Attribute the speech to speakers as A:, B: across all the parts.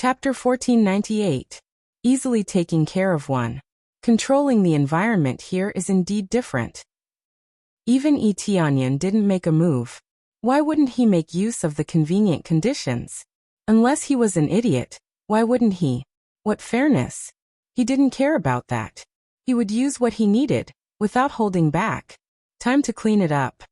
A: Chapter 1498. Easily taking care of one. Controlling the environment here is indeed different. Even Tianyan didn't make a move. Why wouldn't he make use of the convenient conditions? Unless he was an idiot, why wouldn't he? What fairness? He didn't care about that. He would use what he needed, without holding back. Time to clean it up.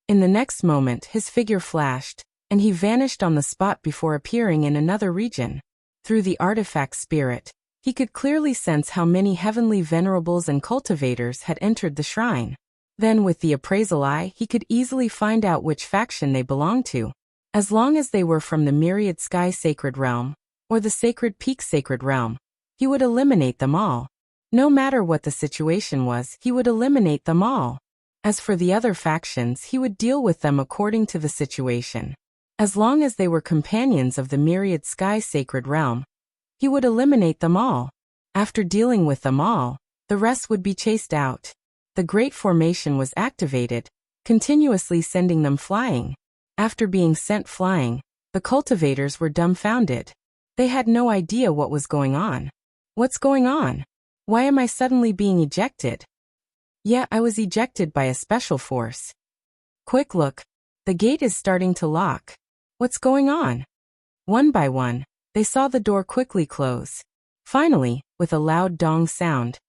A: In the next moment his figure flashed, and he vanished on the spot before appearing in another region. Through the artifact spirit, he could clearly sense how many heavenly venerables and cultivators had entered the shrine. Then with the appraisal eye he could easily find out which faction they belonged to. As long as they were from the Myriad Sky Sacred Realm, or the Sacred Peak Sacred Realm, he would eliminate them all. No matter what the situation was, he would eliminate them all. As for the other factions, he would deal with them according to the situation. As long as they were companions of the Myriad Sky Sacred Realm, he would eliminate them all. After dealing with them all, the rest would be chased out. The Great Formation was activated, continuously sending them flying. After being sent flying, the cultivators were dumbfounded. They had no idea what was going on. What's going on? Why am I suddenly being ejected? Yeah, I was ejected by a special force. Quick look. The gate is starting to lock. What's going on? One by one, they saw the door quickly close. Finally, with a loud dong sound,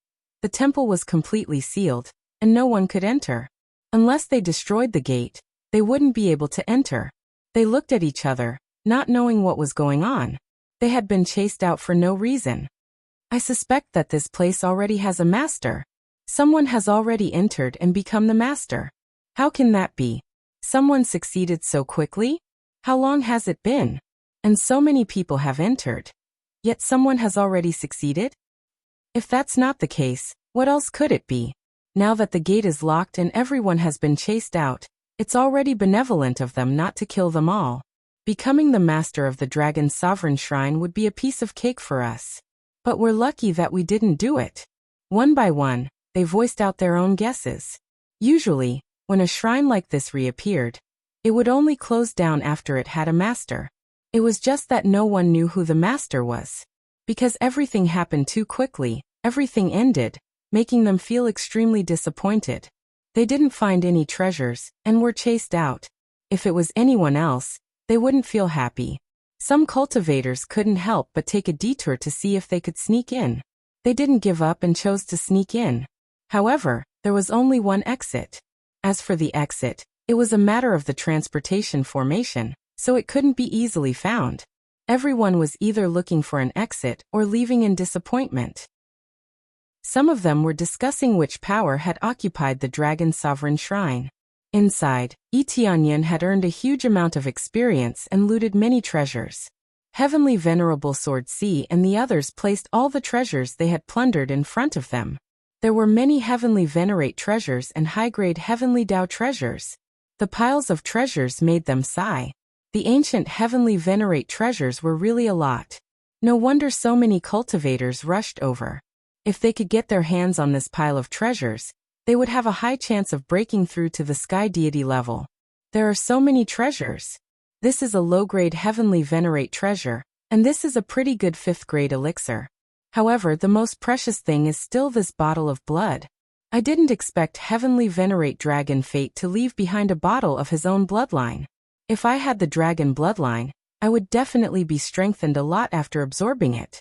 A: the temple was completely sealed, and no one could enter. Unless they destroyed the gate, they wouldn't be able to enter. They looked at each other, not knowing what was going on. They had been chased out for no reason. I suspect that this place already has a master. Someone has already entered and become the master. How can that be? Someone succeeded so quickly? How long has it been? And so many people have entered. Yet someone has already succeeded? If that's not the case, what else could it be? Now that the gate is locked and everyone has been chased out, it's already benevolent of them not to kill them all. Becoming the master of the Dragon's Sovereign Shrine would be a piece of cake for us. But we're lucky that we didn't do it. One by one, they voiced out their own guesses. Usually, when a shrine like this reappeared, it would only close down after it had a master. It was just that no one knew who the master was. Because everything happened too quickly, everything ended, making them feel extremely disappointed. They didn't find any treasures, and were chased out. If it was anyone else, they wouldn't feel happy. Some cultivators couldn't help but take a detour to see if they could sneak in. They didn't give up and chose to sneak in. However, there was only one exit. As for the exit, it was a matter of the transportation formation, so it couldn't be easily found. Everyone was either looking for an exit or leaving in disappointment. Some of them were discussing which power had occupied the Dragon's Sovereign Shrine. Inside, Tianyan had earned a huge amount of experience and looted many treasures. Heavenly Venerable Sword C and the others placed all the treasures they had plundered in front of them. There were many Heavenly Venerate treasures and high-grade Heavenly Dao treasures. The piles of treasures made them sigh. The ancient Heavenly Venerate treasures were really a lot. No wonder so many cultivators rushed over. If they could get their hands on this pile of treasures, they would have a high chance of breaking through to the Sky Deity level. There are so many treasures. This is a low-grade Heavenly Venerate treasure, and this is a pretty good 5th-grade elixir. However, the most precious thing is still this bottle of blood. I didn't expect Heavenly Venerate Dragon Fate to leave behind a bottle of his own bloodline. If I had the dragon bloodline, I would definitely be strengthened a lot after absorbing it.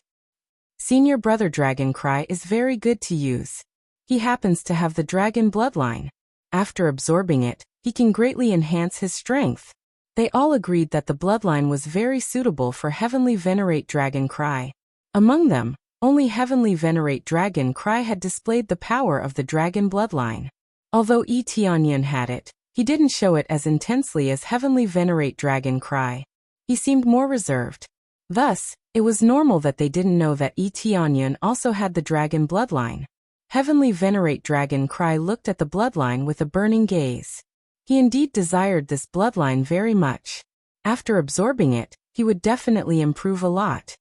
A: Senior Brother Dragon Cry is very good to use. He happens to have the dragon bloodline. After absorbing it, he can greatly enhance his strength. They all agreed that the bloodline was very suitable for Heavenly Venerate Dragon Cry. Among them, only Heavenly Venerate Dragon Cry had displayed the power of the dragon bloodline. Although Tianyan had it, he didn't show it as intensely as Heavenly Venerate Dragon Cry. He seemed more reserved. Thus, it was normal that they didn't know that Tianyan also had the dragon bloodline. Heavenly Venerate Dragon Cry looked at the bloodline with a burning gaze. He indeed desired this bloodline very much. After absorbing it, he would definitely improve a lot.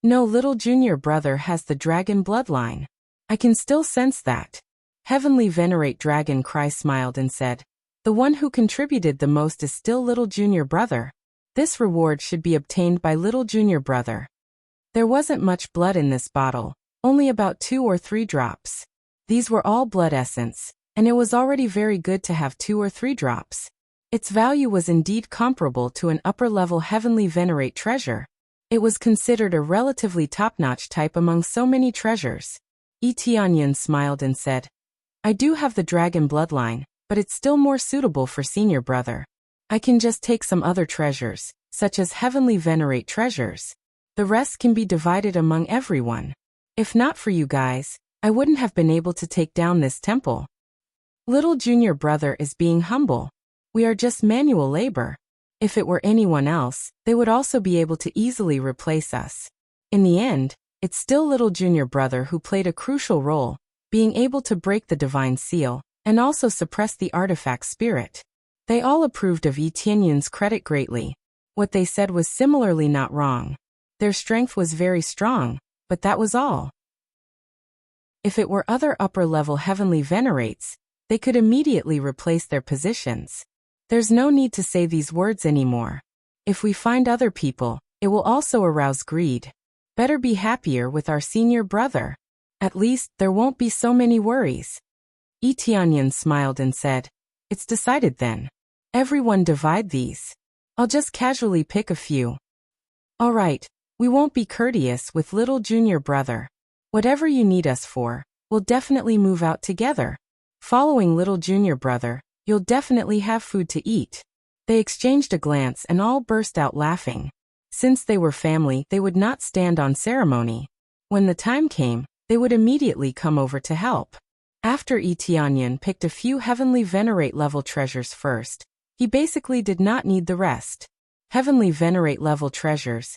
A: No, little junior brother has the dragon bloodline. I can still sense that. Heavenly Venerate Dragon Cry smiled and said, "The one who contributed the most is still little junior brother. This reward should be obtained by little junior brother. There wasn't much blood in this bottle, only about 2 or 3 drops. These were all blood essence, and it was already very good to have 2 or 3 drops. Its value was indeed comparable to an upper-level heavenly venerate treasure. It was considered a relatively top-notch type among so many treasures. Tianyan smiled and said, I do have the dragon bloodline, but it's still more suitable for senior brother. I can just take some other treasures, such as heavenly venerate treasures. The rest can be divided among everyone. If not for you guys, I wouldn't have been able to take down this temple. Little junior brother is being humble. We are just manual labor. If it were anyone else, they would also be able to easily replace us. In the end, it's still little junior brother who played a crucial role, being able to break the divine seal, and also suppress the artifact spirit. They all approved of Tianyan's credit greatly. What they said was similarly not wrong. Their strength was very strong, but that was all. If it were other upper-level heavenly venerates, they could immediately replace their positions. There's no need to say these words anymore. If we find other people, it will also arouse greed. Better be happier with our senior brother. At least, there won't be so many worries. Tianyan smiled and said, It's decided then. Everyone divide these. I'll just casually pick a few. All right, we won't be courteous with little junior brother. Whatever you need us for, we'll definitely move out together. Following little junior brother, you'll definitely have food to eat. They exchanged a glance and all burst out laughing. Since they were family, they would not stand on ceremony. When the time came, they would immediately come over to help. After Tianyan picked a few heavenly venerate level treasures first, he basically did not need the rest. Heavenly venerate level treasures.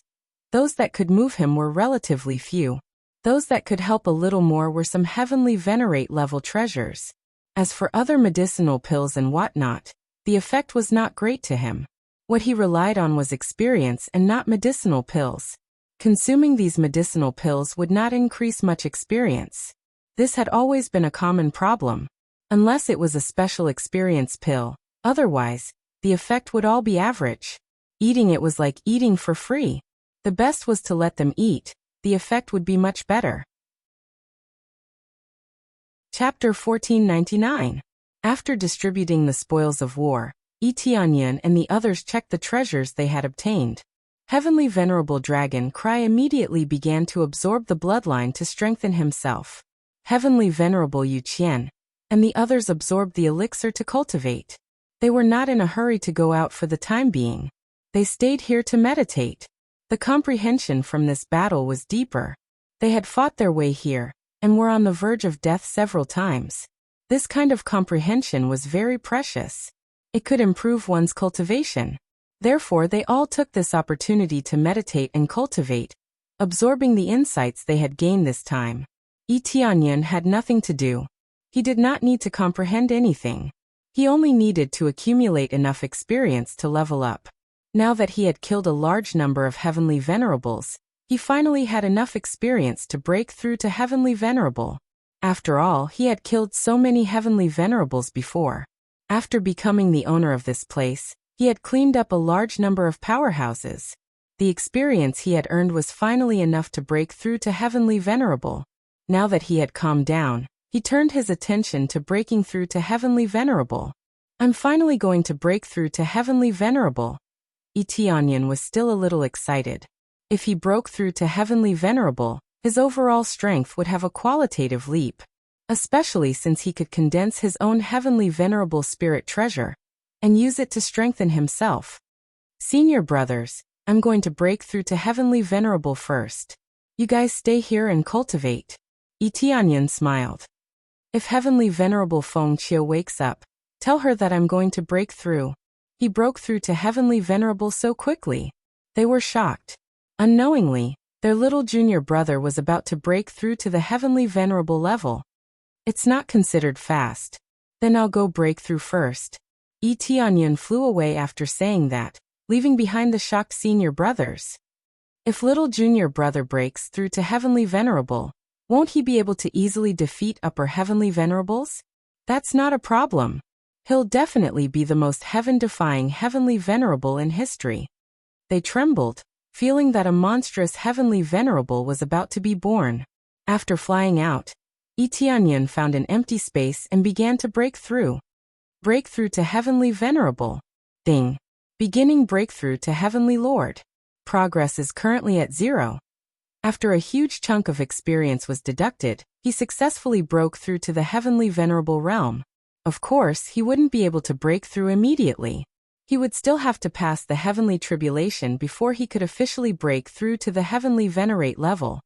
A: Those that could move him were relatively few. Those that could help a little more were some heavenly venerate level treasures. As for other medicinal pills and whatnot, the effect was not great to him. What he relied on was experience and not medicinal pills. Consuming these medicinal pills would not increase much experience. This had always been a common problem. Unless it was a special experience pill, otherwise, the effect would all be average. Eating it was like eating for free. The best was to let them eat. The effect would be much better. Chapter 1499. After distributing the spoils of war, Tianyan and the others checked the treasures they had obtained. Heavenly Venerable Dragon Cry immediately began to absorb the bloodline to strengthen himself. Heavenly Venerable Yu Qian and the others absorbed the elixir to cultivate. They were not in a hurry to go out for the time being. They stayed here to meditate. The comprehension from this battle was deeper. They had fought their way here, and were on the verge of death several times. This kind of comprehension was very precious. It could improve one's cultivation. Therefore they all took this opportunity to meditate and cultivate, absorbing the insights they had gained this time. Tianyan had nothing to do. He did not need to comprehend anything. He only needed to accumulate enough experience to level up. Now that he had killed a large number of heavenly venerables, he finally had enough experience to break through to heavenly venerable. After all, he had killed so many heavenly venerables before. After becoming the owner of this place, he had cleaned up a large number of powerhouses. The experience he had earned was finally enough to break through to heavenly venerable. Now that he had calmed down, he turned his attention to breaking through to heavenly venerable. I'm finally going to break through to heavenly venerable. Tianyan was still a little excited. If he broke through to heavenly venerable, his overall strength would have a qualitative leap, especially since he could condense his own heavenly venerable spirit treasure and use it to strengthen himself. Senior brothers, I'm going to break through to heavenly venerable first. You guys stay here and cultivate. Tianyan smiled. If heavenly venerable Feng Qia wakes up, tell her that I'm going to break through. He broke through to heavenly venerable so quickly. They were shocked. Unknowingly, their little junior brother was about to break through to the heavenly venerable level. It's not considered fast. Then I'll go break through first. Tianyan flew away after saying that, leaving behind the shocked senior brothers. If little junior brother breaks through to heavenly venerable, won't he be able to easily defeat upper heavenly venerables? That's not a problem. He'll definitely be the most heaven-defying heavenly venerable in history. They trembled, feeling that a monstrous heavenly venerable was about to be born. After flying out, Etianyan found an empty space and began to break through. Breakthrough to heavenly venerable. Ding. Beginning breakthrough to heavenly lord. Progress is currently at 0. After a huge chunk of experience was deducted, he successfully broke through to the heavenly venerable realm. Of course, he wouldn't be able to break through immediately. He would still have to pass the heavenly tribulation before he could officially break through to the heavenly venerate level.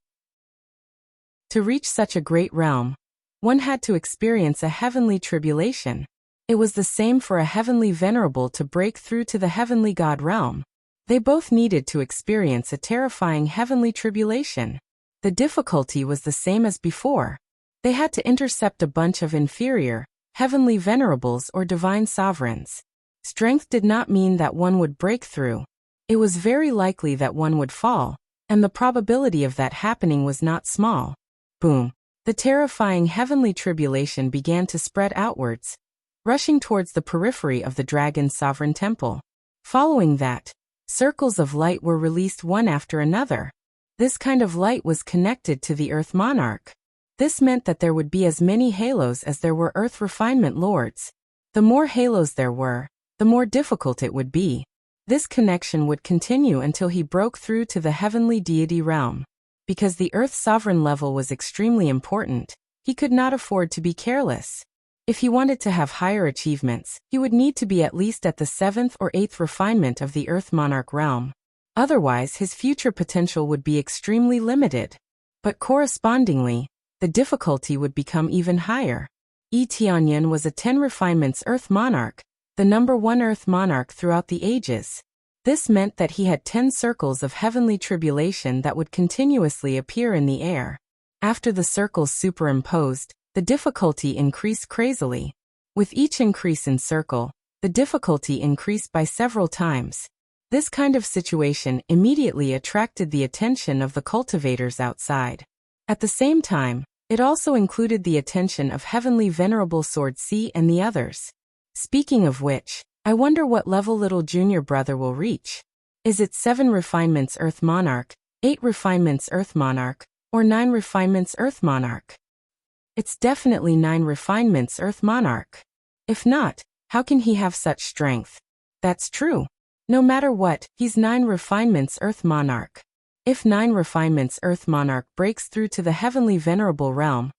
A: To reach such a great realm, one had to experience a heavenly tribulation. It was the same for a heavenly venerable to break through to the heavenly god realm. They both needed to experience a terrifying heavenly tribulation. The difficulty was the same as before. They had to intercept a bunch of inferior, heavenly venerables or divine sovereigns. Strength did not mean that one would break through. It was very likely that one would fall, and the probability of that happening was not small. Boom. The terrifying heavenly tribulation began to spread outwards, rushing towards the periphery of the dragon's sovereign temple. Following that, circles of light were released one after another. This kind of light was connected to the Earth Monarch. This meant that there would be as many halos as there were Earth Refinement Lords. The more halos there were, the more difficult it would be. This connection would continue until he broke through to the heavenly deity realm. Because the Earth Sovereign level was extremely important, he could not afford to be careless. If he wanted to have higher achievements, he would need to be at least at the 7th or 8th refinement of the Earth Monarch realm. Otherwise, his future potential would be extremely limited. But correspondingly, the difficulty would become even higher. Etianyan was a 10 refinements Earth Monarch, the number 1 Earth Monarch throughout the ages. This meant that he had 10 circles of heavenly tribulation that would continuously appear in the air. After the circles superimposed, the difficulty increased crazily. With each increase in circle, the difficulty increased by several times. This kind of situation immediately attracted the attention of the cultivators outside. At the same time, it also included the attention of Heavenly Venerable Sword C and the others. Speaking of which, I wonder what level little junior brother will reach. Is it 7 refinements Earth Monarch, 8 refinements Earth Monarch, or 9 refinements Earth Monarch? It's definitely 9 refinements Earth Monarch. If not, how can he have such strength? That's true. No matter what, he's 9 refinements Earth Monarch. If 9 refinements Earth Monarch breaks through to the Heavenly Venerable realm,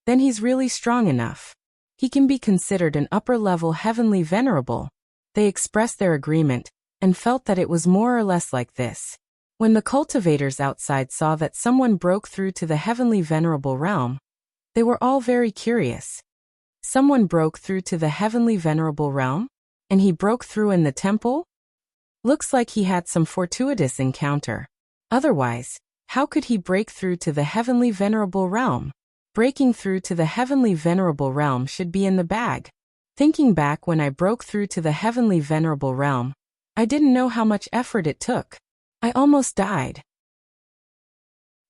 A: then he's really strong enough. He can be considered an upper-level Heavenly Venerable. They expressed their agreement, and felt that it was more or less like this. When the cultivators outside saw that someone broke through to the Heavenly Venerable realm, they were all very curious. Someone broke through to the Heavenly Venerable realm? And he broke through in the temple? Looks like he had some fortuitous encounter. Otherwise, how could he break through to the Heavenly Venerable realm? Breaking through to the Heavenly Venerable realm should be in the bag. Thinking back when I broke through to the Heavenly Venerable realm, I didn't know how much effort it took. I almost died.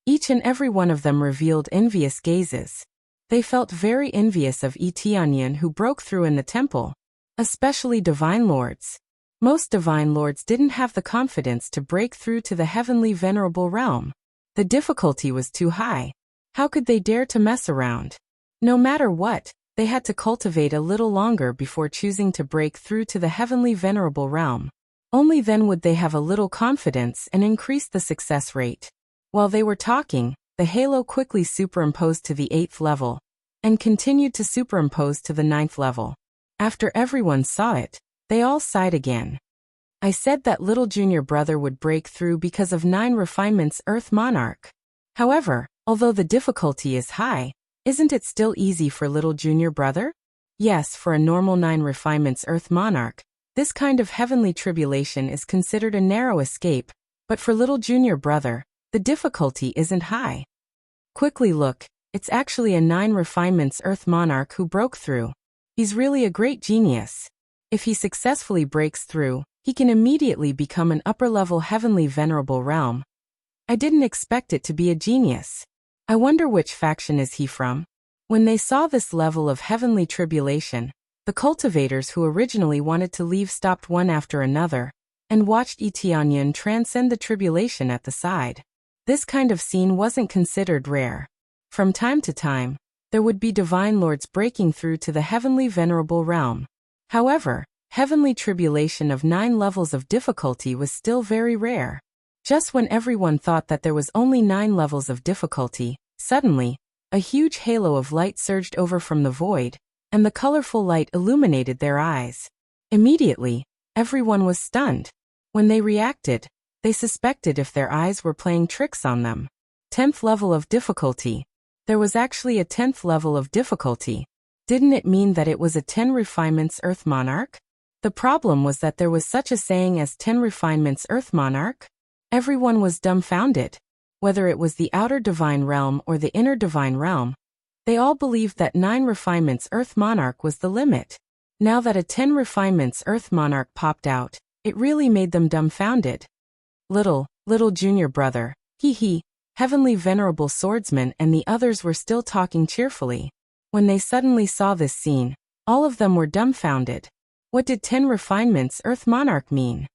A: Each and every one of them revealed envious gazes. They felt very envious of Etianyan who broke through in the temple, especially Divine Lords. Most Divine Lords didn't have the confidence to break through to the Heavenly Venerable realm. The difficulty was too high. How could they dare to mess around? No matter what, they had to cultivate a little longer before choosing to break through to the Heavenly Venerable realm. Only then would they have a little confidence and increase the success rate. While they were talking, the halo quickly superimposed to the 8th level, and continued to superimpose to the 9th level. After everyone saw it, they all sighed again. I said that little junior brother would break through because of 9 refinements Earth Monarch. However, although the difficulty is high, isn't it still easy for little junior brother? Yes, for a normal 9 refinements Earth Monarch, this kind of heavenly tribulation is considered a narrow escape, but for little junior brother, the difficulty isn't high. Quickly look, it's actually a 9 refinements Earth Monarch who broke through. He's really a great genius. If he successfully breaks through, he can immediately become an upper-level Heavenly Venerable realm. I didn't expect it to be a genius. I wonder which faction is he from? When they saw this level of heavenly tribulation, the cultivators who originally wanted to leave stopped one after another, and watched Etianyan transcend the tribulation at the side. This kind of scene wasn't considered rare. From time to time, there would be divine lords breaking through to the heavenly venerable realm. However, heavenly tribulation of 9 levels of difficulty was still very rare. Just when everyone thought that there was only 9 levels of difficulty, suddenly, a huge halo of light surged over from the void, and the colorful light illuminated their eyes. Immediately, everyone was stunned. When they reacted, they suspected if their eyes were playing tricks on them. 10th level of difficulty. There was actually a 10th level of difficulty. Didn't it mean that it was a 10 refinements Earth Monarch? The problem was that there was such a saying as 10 refinements Earth Monarch. Everyone was dumbfounded. Whether it was the outer divine realm or the inner divine realm, they all believed that 9 refinements Earth Monarch was the limit. Now that a 10 refinements Earth Monarch popped out, it really made them dumbfounded. Little junior brother, Heavenly Venerable Swordsman and the others were still talking cheerfully. When they suddenly saw this scene, all of them were dumbfounded. What did 10 refinements Earth Monarch mean?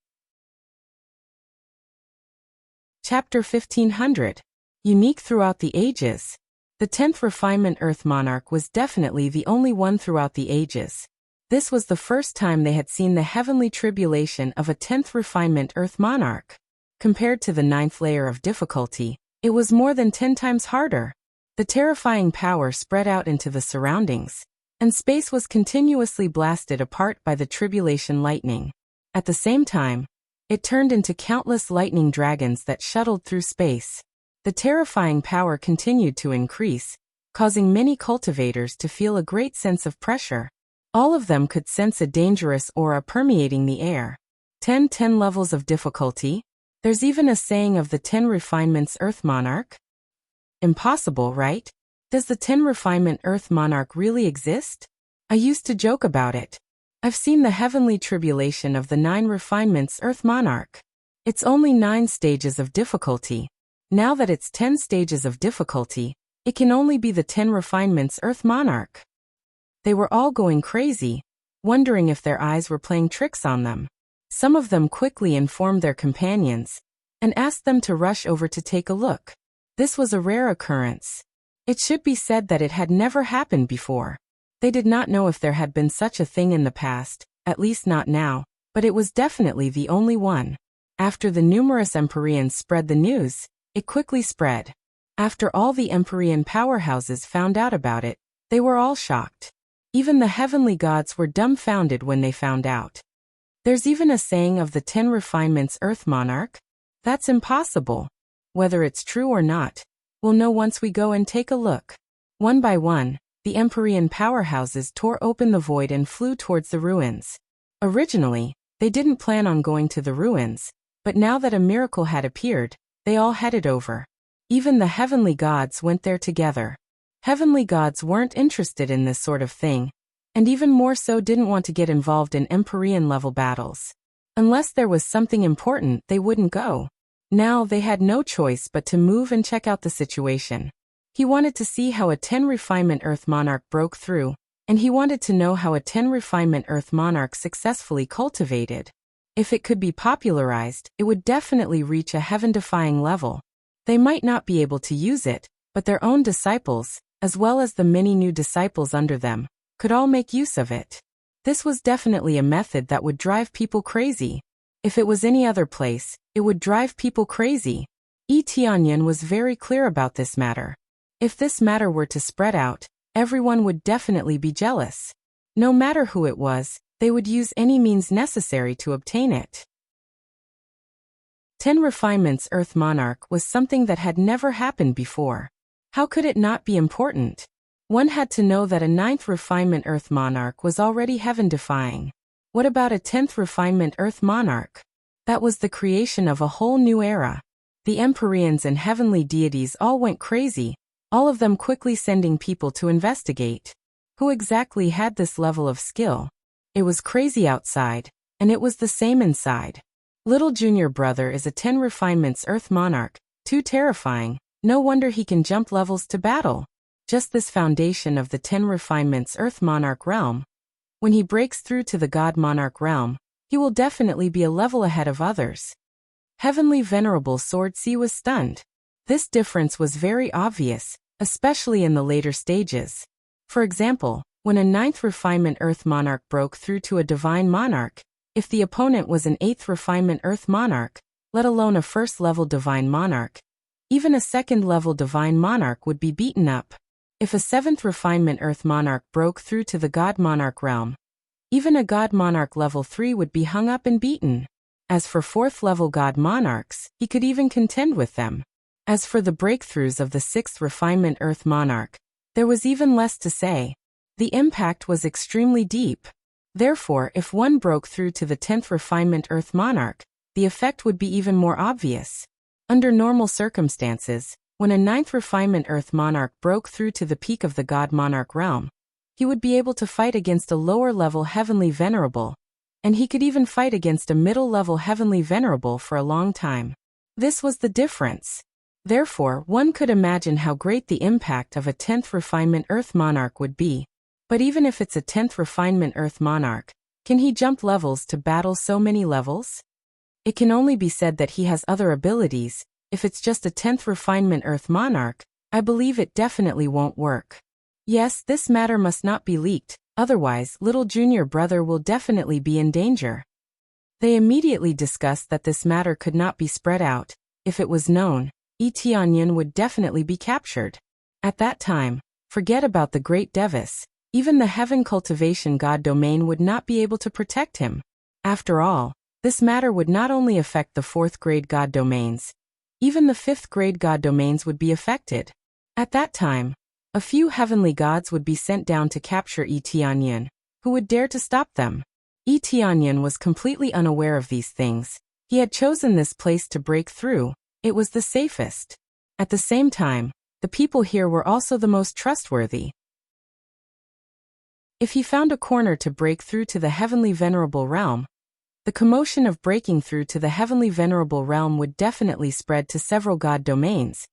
A: Chapter 1500. Unique throughout the ages. The 10th refinement Earth Monarch was definitely the only one throughout the ages. This was the first time they had seen the heavenly tribulation of a 10th refinement Earth Monarch. Compared to the 9th layer of difficulty, it was more than 10 times harder. The terrifying power spread out into the surroundings, and space was continuously blasted apart by the tribulation lightning. At the same time, it turned into countless lightning dragons that shuttled through space. The terrifying power continued to increase, causing many cultivators to feel a great sense of pressure. All of them could sense a dangerous aura permeating the air. 10 levels of difficulty. There's even a saying of the 10 refinements Earth Monarch. Impossible, right? Does the 10 refinement Earth Monarch really exist? I used to joke about it. I've seen the heavenly tribulation of the 9 refinements Earth Monarch. It's only 9 stages of difficulty. Now that it's 10 stages of difficulty, it can only be the 10 refinements Earth Monarch. They were all going crazy, wondering if their eyes were playing tricks on them. Some of them quickly informed their companions and asked them to rush over to take a look. This was a rare occurrence. It should be said that it had never happened before. They did not know if there had been such a thing in the past, at least not now, but it was definitely the only one. After the numerous Empyreans spread the news, it quickly spread. After all the Empyrean powerhouses found out about it, they were all shocked. Even the heavenly gods were dumbfounded when they found out. There's even a saying of the 10 refinements Earth Monarch. That's impossible. Whether it's true or not, we'll know once we go and take a look. One by one, the Empyrean powerhouses tore open the void and flew towards the ruins. Originally, they didn't plan on going to the ruins, but now that a miracle had appeared, they all headed over. Even the heavenly gods went there together. Heavenly gods weren't interested in this sort of thing, and even more so didn't want to get involved in Empyrean-level battles. Unless there was something important, they wouldn't go. Now they had no choice but to move and check out the situation. He wanted to see how a 10 refinement Earth Monarch broke through, and he wanted to know how a 10 refinement Earth Monarch successfully cultivated. If it could be popularized, it would definitely reach a heaven-defying level. They might not be able to use it, but their own disciples, as well as the many new disciples under them, could all make use of it. This was definitely a method that would drive people crazy. If it was any other place, it would drive people crazy. Etianyan was very clear about this matter. If this matter were to spread out, everyone would definitely be jealous. No matter who it was, they would use any means necessary to obtain it. 10 refinements Earth Monarch was something that had never happened before. How could it not be important? One had to know that a 9th refinement Earth Monarch was already heaven-defying. What about a 10th refinement Earth Monarch? That was the creation of a whole new era. The Empyreans and heavenly deities all went crazy, all of them quickly sending people to investigate. Who exactly had this level of skill? It was crazy outside, and it was the same inside. Little junior brother is a 10 refinements Earth Monarch, too terrifying, no wonder he can jump levels to battle. Just this foundation of the 10 refinements Earth Monarch realm. When he breaks through to the God Monarch realm, He will definitely be a level ahead of others. Heavenly Venerable Swordsea was stunned. This difference was very obvious, especially in the later stages. For example, when a 9th refinement Earth Monarch broke through to a Divine Monarch, if the opponent was an 8th refinement Earth Monarch, let alone a 1st level Divine Monarch, even a 2nd level Divine Monarch would be beaten up. If a 7th refinement Earth Monarch broke through to the God Monarch realm, even a God Monarch level 3 would be hung up and beaten. As for 4th level God Monarchs, he could even contend with them. As for the breakthroughs of the 6th refinement Earth Monarch, there was even less to say. The impact was extremely deep. Therefore, if one broke through to the 10th refinement Earth Monarch, the effect would be even more obvious. Under normal circumstances, when a 9th refinement Earth Monarch broke through to the peak of the God Monarch realm, he would be able to fight against a lower-level Heavenly Venerable, and he could even fight against a middle-level Heavenly Venerable for a long time. This was the difference. Therefore, one could imagine how great the impact of a 10th refinement Earth Monarch would be. But even if it's a 10th refinement Earth Monarch, can he jump levels to battle so many levels? It can only be said that he has other abilities. If it's just a 10th refinement Earth Monarch, I believe it definitely won't work. Yes, this matter must not be leaked, otherwise little junior brother will definitely be in danger. They immediately discussed that this matter could not be spread out. If it was known, Tianyan would definitely be captured. At that time, forget about the Great Devis, even the Heaven Cultivation God domain would not be able to protect him. After all, this matter would not only affect the 4th grade God domains, even the 5th grade God domains would be affected. At that time, a few heavenly gods would be sent down to capture Tianyan, who would dare to stop them. Tianyan was completely unaware of these things. He had chosen this place to break through. It was the safest. At the same time, the people here were also the most trustworthy. If he found a corner to break through to the Heavenly Venerable realm, the commotion of breaking through to the Heavenly Venerable realm would definitely spread to several god domains.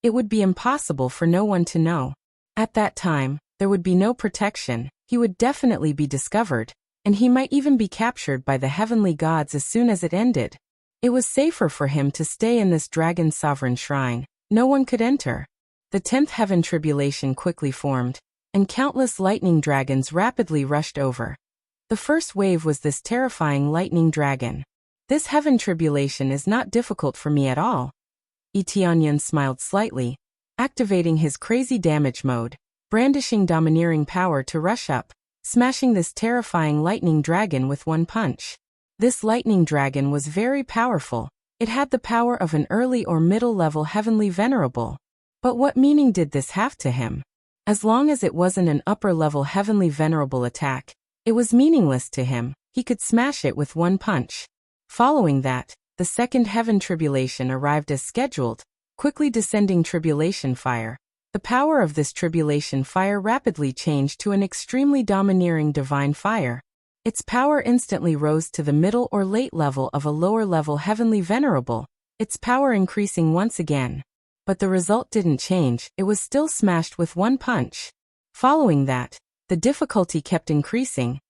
A: It would be impossible for no one to know. At that time, there would be no protection. He would definitely be discovered, and he might even be captured by the heavenly gods as soon as it ended. It was safer for him to stay in this dragon sovereign shrine. No one could enter. The 10th heaven tribulation quickly formed, and countless lightning dragons rapidly rushed over. The first wave was this terrifying lightning dragon. This heaven tribulation is not difficult for me at all. Tianyan smiled slightly, activating his crazy damage mode, brandishing domineering power to rush up, smashing this terrifying lightning dragon with one punch. This lightning dragon was very powerful. It had the power of an early or middle-level Heavenly Venerable. But what meaning did this have to him? As long as it wasn't an upper-level Heavenly Venerable attack, it was meaningless to him. He could smash it with one punch. Following that, the second heaven tribulation arrived as scheduled, quickly descending tribulation fire. The power of this tribulation fire rapidly changed to an extremely domineering divine fire. Its power instantly rose to the middle or late level of a lower-level Heavenly Venerable, its power increasing once again. But the result didn't change. It was still smashed with one punch. Following that, the difficulty kept increasing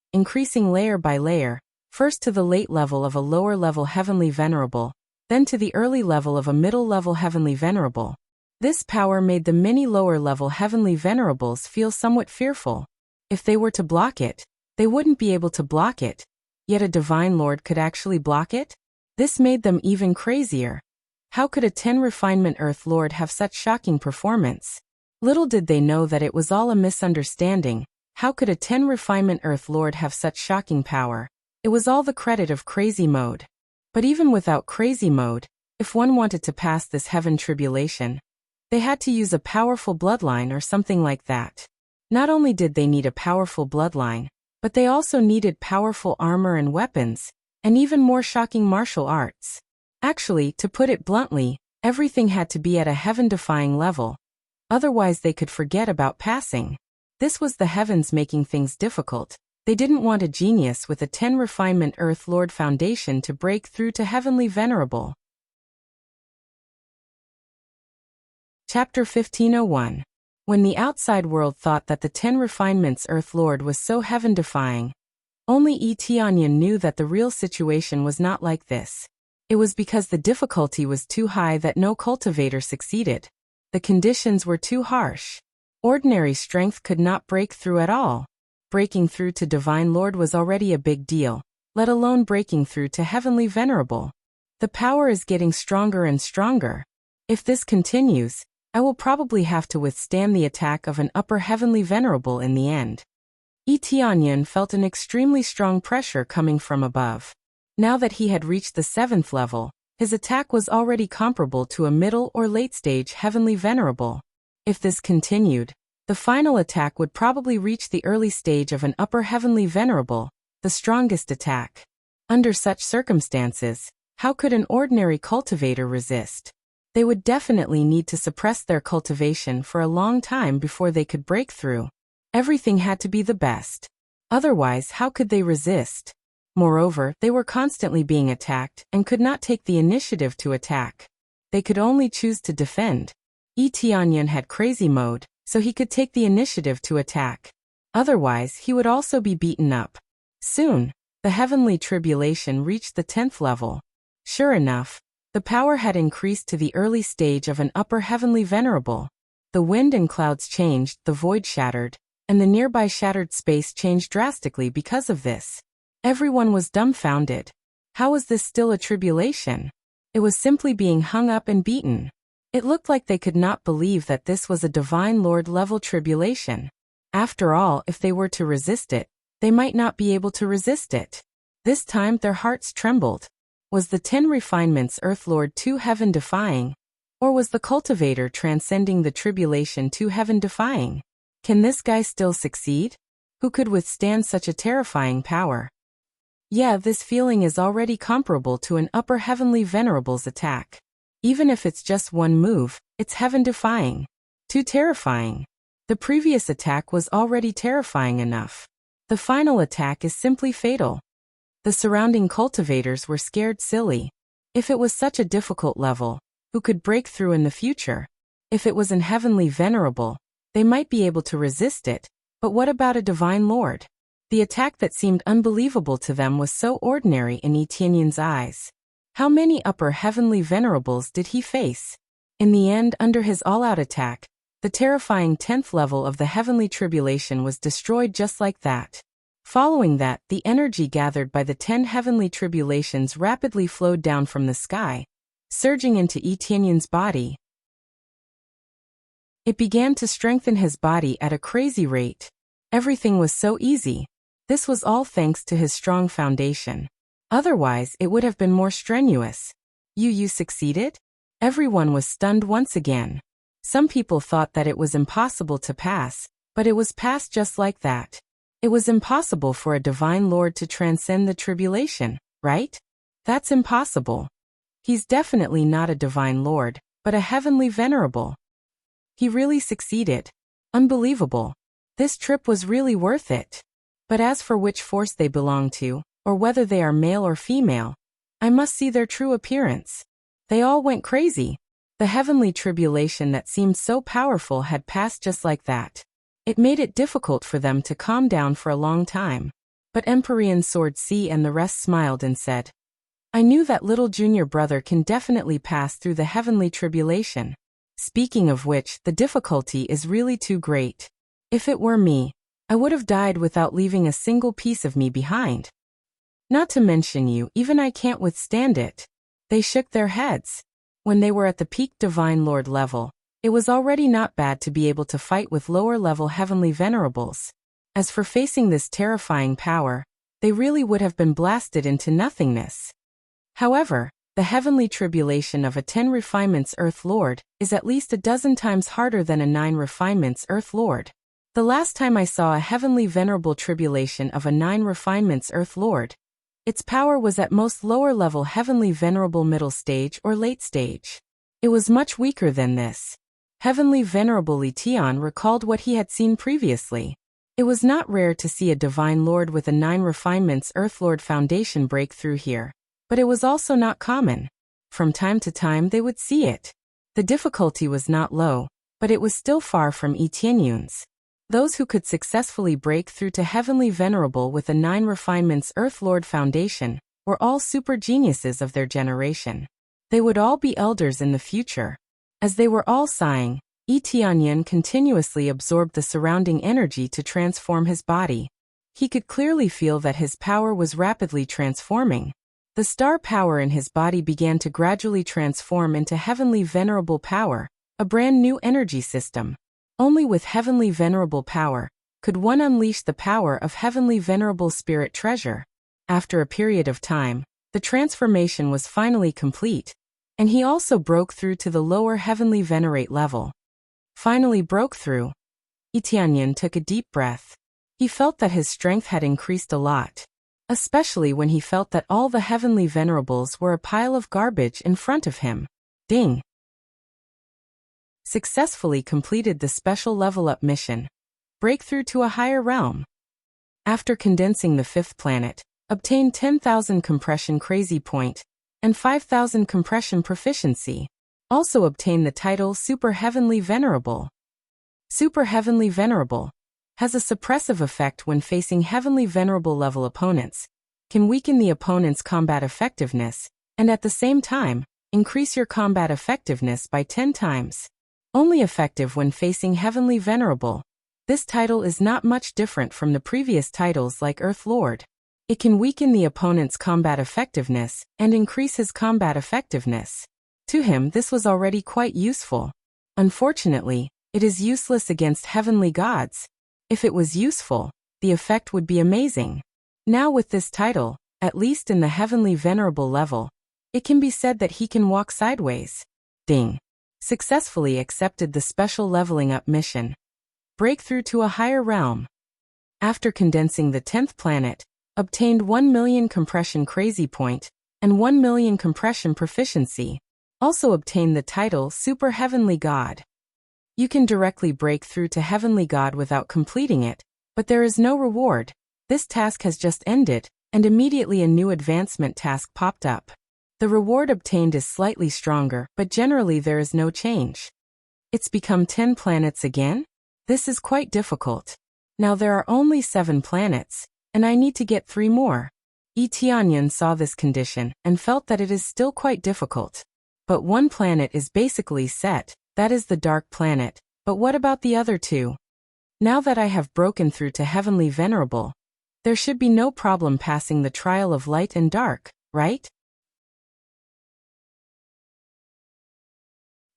A: layer by layer, first to the late level of a lower-level Heavenly Venerable, then to the early level of a middle-level Heavenly Venerable. This power made the many lower-level Heavenly Venerables feel somewhat fearful. If they were to block it, they wouldn't be able to block it. Yet a Divine Lord could actually block it? This made them even crazier. How could a 10 refinement Earth Lord have such shocking performance? Little did they know that it was all a misunderstanding. How could a 10 refinement Earth Lord have such shocking power? It was all the credit of Crazy Mode. But even without Crazy Mode, if one wanted to pass this heaven tribulation, they had to use a powerful bloodline or something like that. Not only did they need a powerful bloodline, but they also needed powerful armor and weapons, and even more shocking martial arts. Actually, to put it bluntly, everything had to be at a heaven-defying level. Otherwise they could forget about passing. This was the heavens making things difficult. They didn't want a genius with a 10 refinement Earth Lord foundation to break through to Heavenly Venerable. Chapter 1501. When the outside world thought that the 10 refinements Earth Lord was so heaven-defying, Only Tianyan knew that the real situation was not like this. It was because the difficulty was too high that no cultivator succeeded. The conditions were too harsh. Ordinary strength could not break through at all. Breaking through to Divine Lord was already a big deal, let alone breaking through to Heavenly Venerable. The power is getting stronger and stronger. If this continues, I will probably have to withstand the attack of an upper Heavenly Venerable in the end. Tianyan felt an extremely strong pressure coming from above. Now that he had reached the 7th level, his attack was already comparable to a middle or late-stage Heavenly Venerable. If this continued, the final attack would probably reach the early stage of an upper Heavenly Venerable, the strongest attack. Under such circumstances, how could an ordinary cultivator resist? They would definitely need to suppress their cultivation for a long time before they could break through. Everything had to be the best. Otherwise, how could they resist? Moreover, they were constantly being attacked and could not take the initiative to attack. They could only choose to defend. Tianyan had crazy mode, so he could take the initiative to attack. Otherwise, he would also be beaten up. Soon, the heavenly tribulation reached the 10th level. Sure enough, the power had increased to the early stage of an upper Heavenly Venerable. The wind and clouds changed, the void shattered, and the nearby shattered space changed drastically because of this. Everyone was dumbfounded. How was this still a tribulation? It was simply being hung up and beaten. It looked like they could not believe that this was a Divine Lord level tribulation. After all, if they were to resist it, they might not be able to resist it. This time their hearts trembled. Was the 10 refinements Earth Lord too heaven-defying? Or was the cultivator transcending the tribulation too heaven-defying? Can this guy still succeed? Who could withstand such a terrifying power? Yeah, this feeling is already comparable to an upper Heavenly Venerable's attack. Even if it's just one move, it's heaven-defying. Too terrifying. The previous attack was already terrifying enough. The final attack is simply fatal. The surrounding cultivators were scared silly. If it was such a difficult level, who could break through in the future? If it was an Heavenly Venerable, they might be able to resist it, but what about a Divine Lord? The attack that seemed unbelievable to them was so ordinary in Tianyan's eyes. How many upper Heavenly Venerables did he face? In the end, under his all-out attack, the terrifying 10th level of the Heavenly Tribulation was destroyed just like that. Following that, the energy gathered by the 10 Heavenly Tribulations rapidly flowed down from the sky, surging into Tianyan's body. It began to strengthen his body at a crazy rate. Everything was so easy. This was all thanks to his strong foundation. Otherwise, it would have been more strenuous. You succeeded? Everyone was stunned once again. Some people thought that it was impossible to pass, but it was passed just like that. It was impossible for a Divine Lord to transcend the tribulation, right? That's impossible. He's definitely not a Divine Lord, but a Heavenly Venerable. He really succeeded. Unbelievable. This trip was really worth it. But as for which force they belong to, or whether they are male or female, I must see their true appearance. They all went crazy. The heavenly tribulation that seemed so powerful had passed just like that. It made it difficult for them to calm down for a long time. But Empyrean Sword C and the rest smiled and said, I knew that little junior brother can definitely pass through the heavenly tribulation. Speaking of which, the difficulty is really too great. If it were me, I would have died without leaving a single piece of me behind. Not to mention you, even I can't withstand it. They shook their heads. When they were at the peak Divine Lord level, it was already not bad to be able to fight with lower-level Heavenly Venerables. As for facing this terrifying power, they really would have been blasted into nothingness. However, the heavenly tribulation of a 10 refinements Earth Lord is at least a dozen times harder than a 9 refinements Earth Lord. The last time I saw a heavenly venerable tribulation of a 9 refinements Earth Lord, its power was at most lower-level heavenly venerable middle stage or late stage. It was much weaker than this. Heavenly Venerable Tian recalled what he had seen previously. It was not rare to see a Divine Lord with a 9 refinements Earth Lord foundation break through here, but it was also not common. From time to time they would see it. The difficulty was not low, but it was still far from Tianyun's. Those who could successfully break through to Heavenly Venerable with a 9 refinements Earth Lord foundation were all super geniuses of their generation. They would all be elders in the future. As they were all sighing, Tianyan continuously absorbed the surrounding energy to transform his body. He could clearly feel that his power was rapidly transforming. The star power in his body began to gradually transform into Heavenly Venerable power, a brand new energy system. Only with Heavenly Venerable power could one unleash the power of Heavenly Venerable Spirit Treasure. After a period of time, the transformation was finally complete, and he also broke through to the lower Heavenly Venerate level. Finally broke through. Tianyan took a deep breath. He felt that his strength had increased a lot, especially when he felt that all the Heavenly Venerables were a pile of garbage in front of him. Ding! Successfully completed the special level-up mission. Breakthrough to a higher realm. After condensing the 5th planet, obtained 10,000 compression crazy point and 5,000 compression proficiency. Also obtained the title Super Heavenly Venerable. Super Heavenly Venerable has a suppressive effect when facing Heavenly Venerable level opponents, can weaken the opponent's combat effectiveness, and at the same time, increase your combat effectiveness by 10 times. Only effective when facing Heavenly Venerable. This title is not much different from the previous titles like Earth Lord. It can weaken the opponent's combat effectiveness and increase his combat effectiveness. To him, this was already quite useful. Unfortunately, it is useless against heavenly gods. If it was useful, the effect would be amazing. Now with this title, at least in the Heavenly Venerable level, it can be said that he can walk sideways. Ding! Successfully accepted the special leveling up mission. Breakthrough to a higher realm. After condensing the 10th planet, obtained 1 million compression crazy point and 1 million compression proficiency. Also obtained the title Super Heavenly God. You can directly break through to Heavenly God without completing it, but there is no reward. This task has just ended, and immediately a new advancement task popped up. The reward obtained is slightly stronger, but generally there is no change. It's become 10 planets again? This is quite difficult. Now there are only 7 planets, and I need to get 3 more. Tianyan saw this condition and felt that it is still quite difficult. But 1 planet is basically set, that is the dark planet, but what about the other 2? Now that I have broken through to Heavenly Venerable, there should be no problem passing the trial of light and dark, right?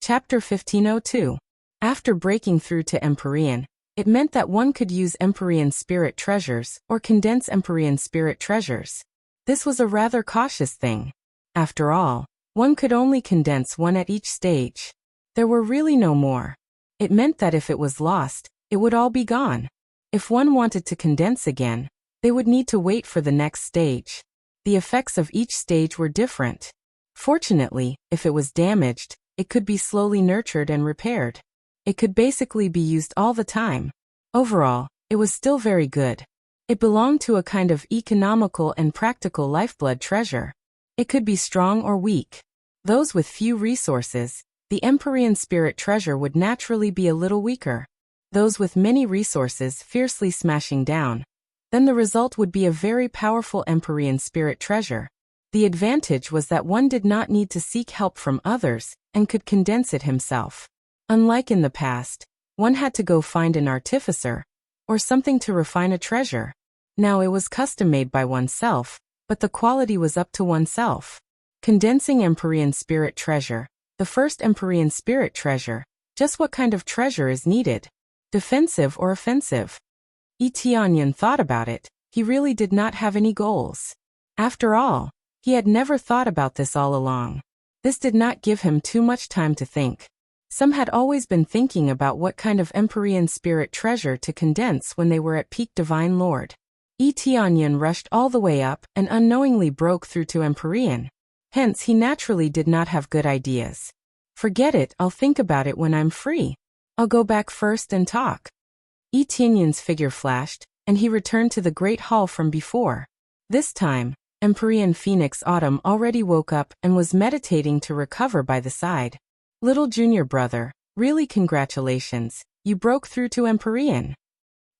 A: Chapter 1502. After breaking through to Empyrean, it meant that one could use Empyrean spirit treasures or condense Empyrean spirit treasures. This was a rather cautious thing. After all, one could only condense 1 at each stage. There were really no more. It meant that if it was lost, it would all be gone. If one wanted to condense again, they would need to wait for the next stage. The effects of each stage were different. Fortunately, if it was damaged, it could be slowly nurtured and repaired. It could basically be used all the time. Overall, it was still very good. It belonged to a kind of economical and practical lifeblood treasure. It could be strong or weak. Those with few resources, the Empyrean spirit treasure would naturally be a little weaker. Those with many resources fiercely smashing down. Then the result would be a very powerful Empyrean spirit treasure. The advantage was that one did not need to seek help from others and could condense it himself. Unlike in the past, one had to go find an artificer or something to refine a treasure. Now it was custom-made by oneself, but the quality was up to oneself. Condensing Empyrean spirit treasure. The first Empyrean spirit treasure. Just what kind of treasure is needed? Defensive or offensive? Tianyan thought about it. He really did not have any goals. After all, he had never thought about this all along. This did not give him too much time to think. Some had always been thinking about what kind of Empyrean spirit treasure to condense when they were at peak Divine Lord. Tianyan rushed all the way up and unknowingly broke through to Empyrean. Hence he naturally did not have good ideas. Forget it, I'll think about it when I'm free. I'll go back first and talk. Tianyan's figure flashed, and he returned to the great hall from before. This time, Empyrean Phoenix Autumn already woke up and was meditating to recover by the side. Little junior brother, really congratulations, you broke through to Empyrean.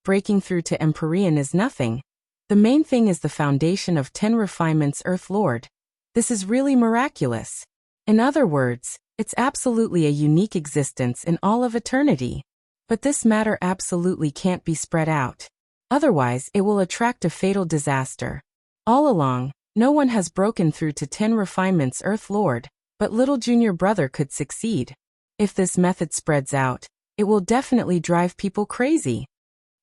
A: breaking through to Empyrean is nothing. The main thing is the foundation of 10 refinements Earth Lord. This is really miraculous. In other words, it's absolutely a unique existence in all of eternity. But this matter absolutely can't be spread out. Otherwise, it will attract a fatal disaster. All along, no one has broken through to 10 refinements Earth Lord, but little junior brother could succeed. If this method spreads out, it will definitely drive people crazy.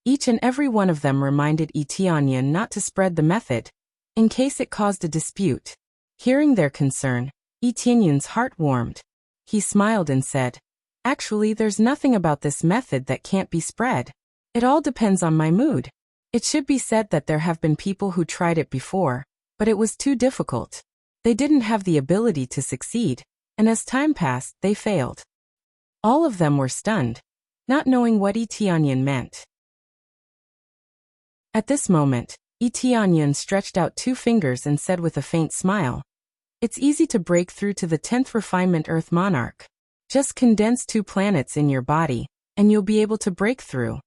A: Each and every one of them reminded Etienne not to spread the method, in case it caused a dispute. Hearing their concern, Etienne's heart warmed. He smiled and said, "Actually, there's nothing about this method that can't be spread. It all depends on my mood. It should be said that there have been people who tried it before, but it was too difficult. They didn't have the ability to succeed, and as time passed, they failed." All of them were stunned, not knowing what Etienne meant. At this moment, Etienne stretched out 2 fingers and said with a faint smile, "It's easy to break through to the 10th refinement Earth Monarch. Just condense 2 planets in your body, and you'll be able to break through."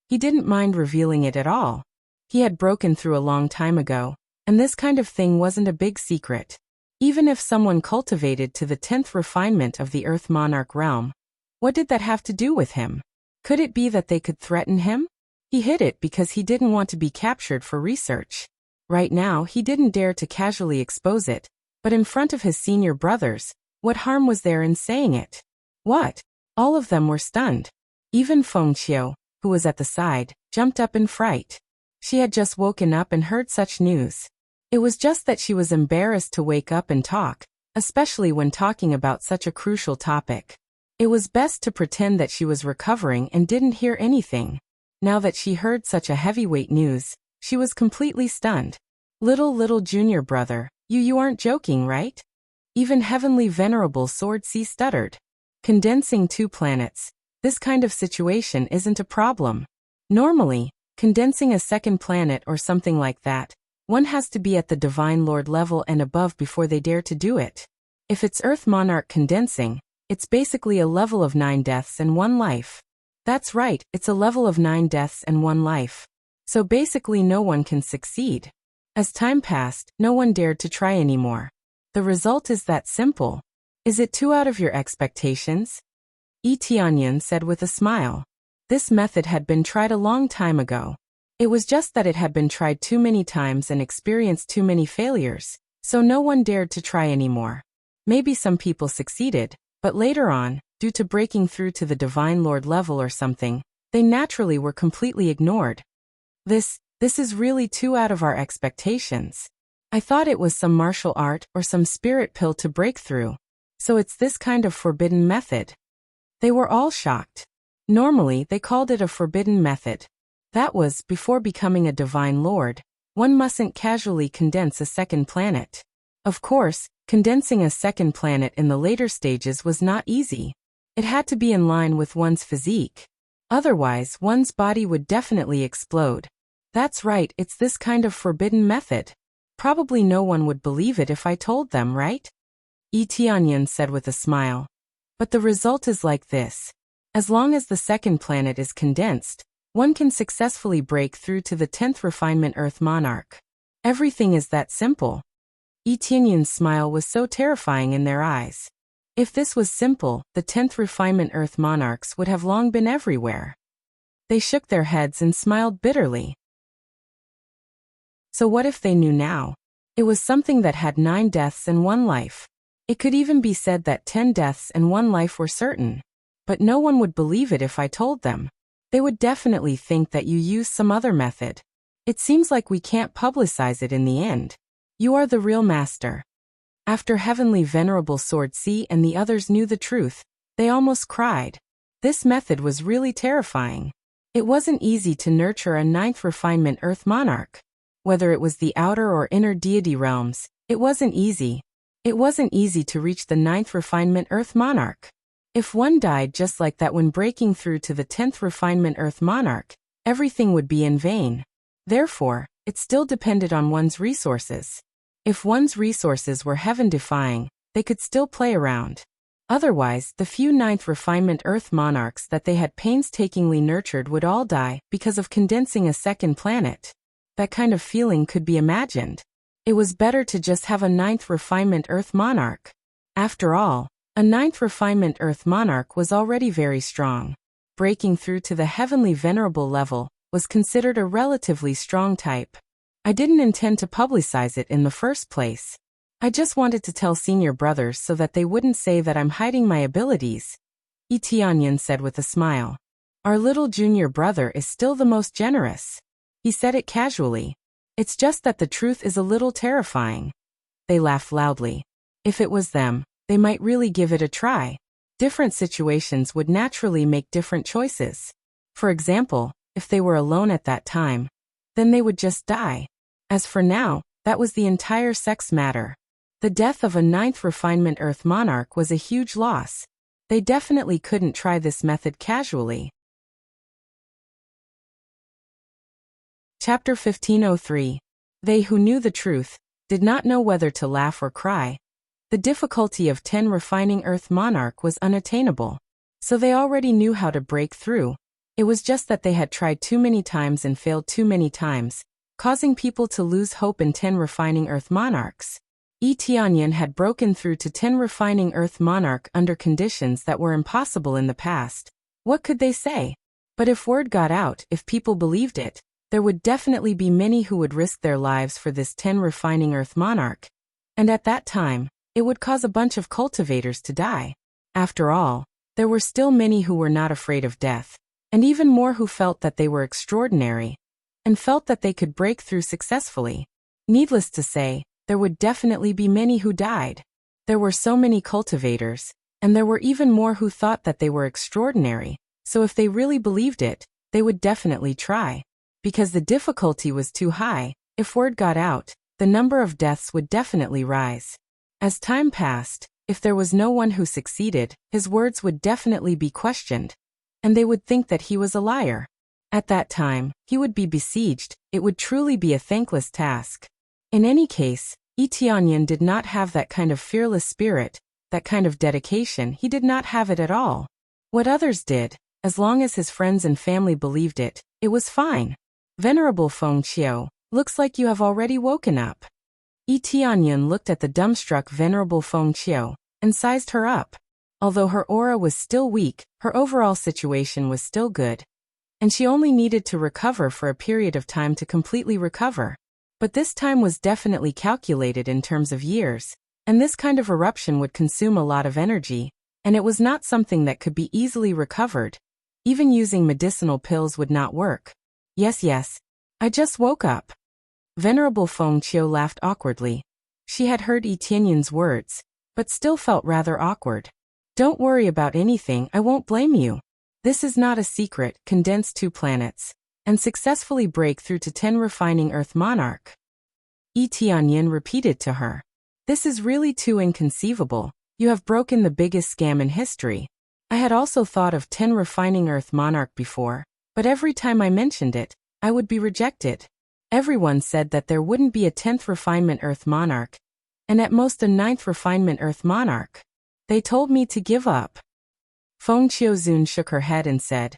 A: He didn't mind revealing it at all. He had broken through a long time ago, and this kind of thing wasn't a big secret. Even if someone cultivated to the 10th refinement of the Earth Monarch realm, what did that have to do with him? Could it be that they could threaten him? He hid it because he didn't want to be captured for research. Right now, he didn't dare to casually expose it, but in front of his senior brothers, what harm was there in saying it? What? All of them were stunned. Even Feng Qiu, who was at the side, jumped up in fright. She had just woken up and heard such news. It was just that she was embarrassed to wake up and talk, especially when talking about such a crucial topic. It was best to pretend that she was recovering and didn't hear anything. Now that she heard such a heavyweight news, she was completely stunned. Little junior brother, you aren't joking, right?" Even Heavenly Venerable Sword C stuttered. "Condensing 2 planets. This kind of situation isn't a problem. Normally, condensing a second planet or something like that, one has to be at the Divine Lord level and above before they dare to do it. If it's Earth Monarch condensing, it's basically a level of 9 deaths and 1 life. That's right, it's a level of 9 deaths and 1 life. So basically no one can succeed. As time passed, no one dared to try anymore. The result is that simple. Is it too out of your expectations?" Etienne said with a smile. This method had been tried a long time ago. It was just that it had been tried too many times and experienced too many failures, so no one dared to try anymore. Maybe some people succeeded, but later on, due to breaking through to the Divine Lord level or something, they naturally were completely ignored. This is really too out of our expectations. I thought it was some martial art or some spirit pill to break through. So it's this kind of forbidden method. They were all shocked. Normally, they called it a forbidden method. That was, before becoming a Divine Lord, one mustn't casually condense a second planet. Of course, condensing a second planet in the later stages was not easy. It had to be in line with one's physique. Otherwise, one's body would definitely explode. That's right, it's this kind of forbidden method. Probably no one would believe it if I told them, right? Etienne said with a smile. But the result is like this. As long as the second planet is condensed, one can successfully break through to the 10th refinement Earth Monarch. Everything is that simple. Etienne's smile was so terrifying in their eyes. If this was simple, the 10th refinement Earth Monarchs would have long been everywhere. They shook their heads and smiled bitterly. So what if they knew now? It was something that had 9 deaths and 1 life. It could even be said that 10 deaths and 1 life were certain. But no one would believe it if I told them. They would definitely think that you used some other method. It seems like we can't publicize it in the end. You are the real master. After Heavenly Venerable Sword C and the others knew the truth, they almost cried. This method was really terrifying. It wasn't easy to nurture a 9th refinement Earth Monarch. Whether it was the outer or inner deity realms, it wasn't easy. It wasn't easy to reach the 9th refinement Earth Monarch. If one died just like that when breaking through to the 10th refinement Earth Monarch, everything would be in vain. Therefore, it still depended on one's resources. If one's resources were heaven-defying, they could still play around. Otherwise, the few ninth refinement Earth monarchs that they had painstakingly nurtured would all die because of condensing a second planet. That kind of feeling could be imagined. It was better to just have a ninth refinement Earth monarch. After all, a ninth refinement Earth monarch was already very strong. Breaking through to the heavenly venerable level was considered a relatively strong type. I didn't intend to publicize it in the first place. I just wanted to tell senior brothers so that they wouldn't say that I'm hiding my abilities, Tianyan said with a smile. Our little junior brother is still the most generous. He said it casually. It's just that the truth is a little terrifying. They laughed loudly. If it was them, they might really give it a try. Different situations would naturally make different choices. For example, if they were alone at that time, then they would just die. As for now, that was the entire sex matter. The death of a ninth refinement Earth monarch was a huge loss. They definitely couldn't try this method casually. Chapter 1503. They who knew the truth did not know whether to laugh or cry. The difficulty of 10 refining Earth monarch was unattainable, so they already knew how to break through. It was just that they had tried too many times and failed too many times, causing people to lose hope in 10 refining Earth monarchs. Tianyan had broken through to 10 refining Earth monarch under conditions that were impossible in the past. What could they say? But if word got out, if people believed it, there would definitely be many who would risk their lives for this 10 refining Earth monarch. And at that time, it would cause a bunch of cultivators to die. After all, there were still many who were not afraid of death, and even more who felt that they were extraordinary, and felt that they could break through successfully. Needless to say, there would definitely be many who died. There were so many cultivators, and there were even more who thought that they were extraordinary, so if they really believed it, they would definitely try. Because the difficulty was too high, if word got out, the number of deaths would definitely rise. As time passed, if there was no one who succeeded, his words would definitely be questioned, and they would think that he was a liar. At that time, he would be besieged. It would truly be a thankless task. In any case, Tianyan did not have that kind of fearless spirit, that kind of dedication. He did not have it at all. What others did, as long as his friends and family believed it, it was fine. Venerable Feng Qiu, looks like you have already woken up. Tianyan looked at the dumbstruck Venerable Feng Qiu and sized her up. Although her aura was still weak, her overall situation was still good, and she only needed to recover for a period of time to completely recover. But this time was definitely calculated in terms of years, and this kind of eruption would consume a lot of energy, and it was not something that could be easily recovered. Even using medicinal pills would not work. Yes, I just woke up. Venerable Feng Qiu laughed awkwardly. She had heard Tianyan's words, but still felt rather awkward. Don't worry about anything, I won't blame you. This is not a secret. Condense 2 planets, and successfully break through to 10 refining Earth monarch. Tianyan repeated to her. This is really too inconceivable. You have broken the biggest scam in history. I had also thought of 10 refining Earth monarch before, but every time I mentioned it, I would be rejected. Everyone said that there wouldn't be a 10th refinement Earth monarch, and at most a 9th refinement Earth monarch. They told me to give up. Feng Qiuzun shook her head and said,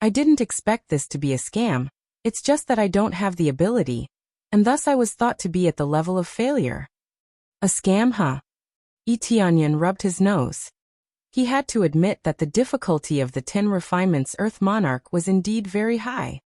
A: I didn't expect this to be a scam. It's just that I don't have the ability, and thus I was thought to be at the level of failure. A scam, huh? Tianyan rubbed his nose. He had to admit that the difficulty of the 10 refinements Earth monarch was indeed very high.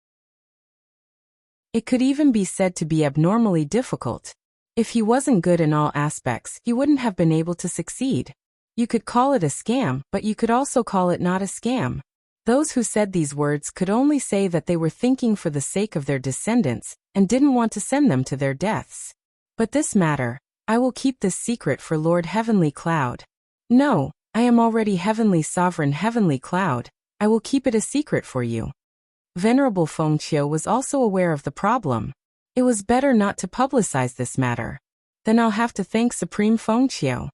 A: It could even be said to be abnormally difficult. If he wasn't good in all aspects, he wouldn't have been able to succeed. You could call it a scam, but you could also call it not a scam. Those who said these words could only say that they were thinking for the sake of their descendants and didn't want to send them to their deaths. But this matter, I will keep this secret for Lord Heavenly Cloud. No, I am already Heavenly Sovereign Heavenly Cloud. I will keep it a secret for you. Venerable Feng Qiu was also aware of the problem. It was better not to publicize this matter. Then I'll have to thank Supreme Feng Qiu.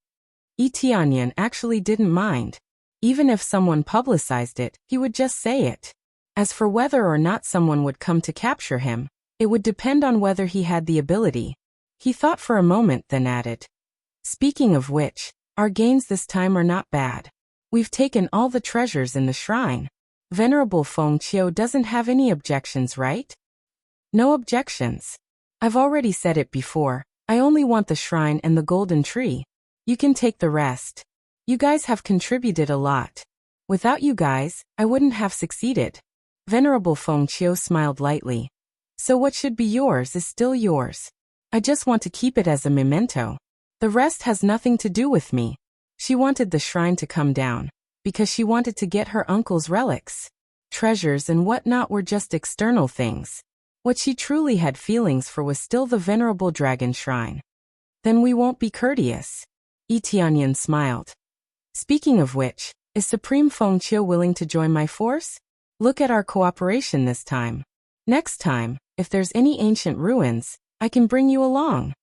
A: Tianyan actually didn't mind. Even if someone publicized it, he would just say it. As for whether or not someone would come to capture him, it would depend on whether he had the ability. He thought for a moment, then added, Speaking of which, Our gains this time are not bad. We've taken all the treasures in the shrine. Venerable Feng Qiu doesn't have any objections, right? No objections. I've already said it before. I only want the shrine and the golden tree. You can take the rest. You guys have contributed a lot. Without you guys, I wouldn't have succeeded. Venerable Feng Qiu smiled lightly. So what should be yours is still yours. I just want to keep it as a memento. The rest has nothing to do with me. She wanted the shrine to come down, because she wanted to get her uncle's relics. Treasures and whatnot were just external things. What she truly had feelings for was still the venerable dragon shrine. Then we won't be courteous. Yi Tianyan smiled. Speaking of which, is Supreme Feng Qiu willing to join my force? Look at our cooperation this time. Next time, if there's any ancient ruins, I can bring you along.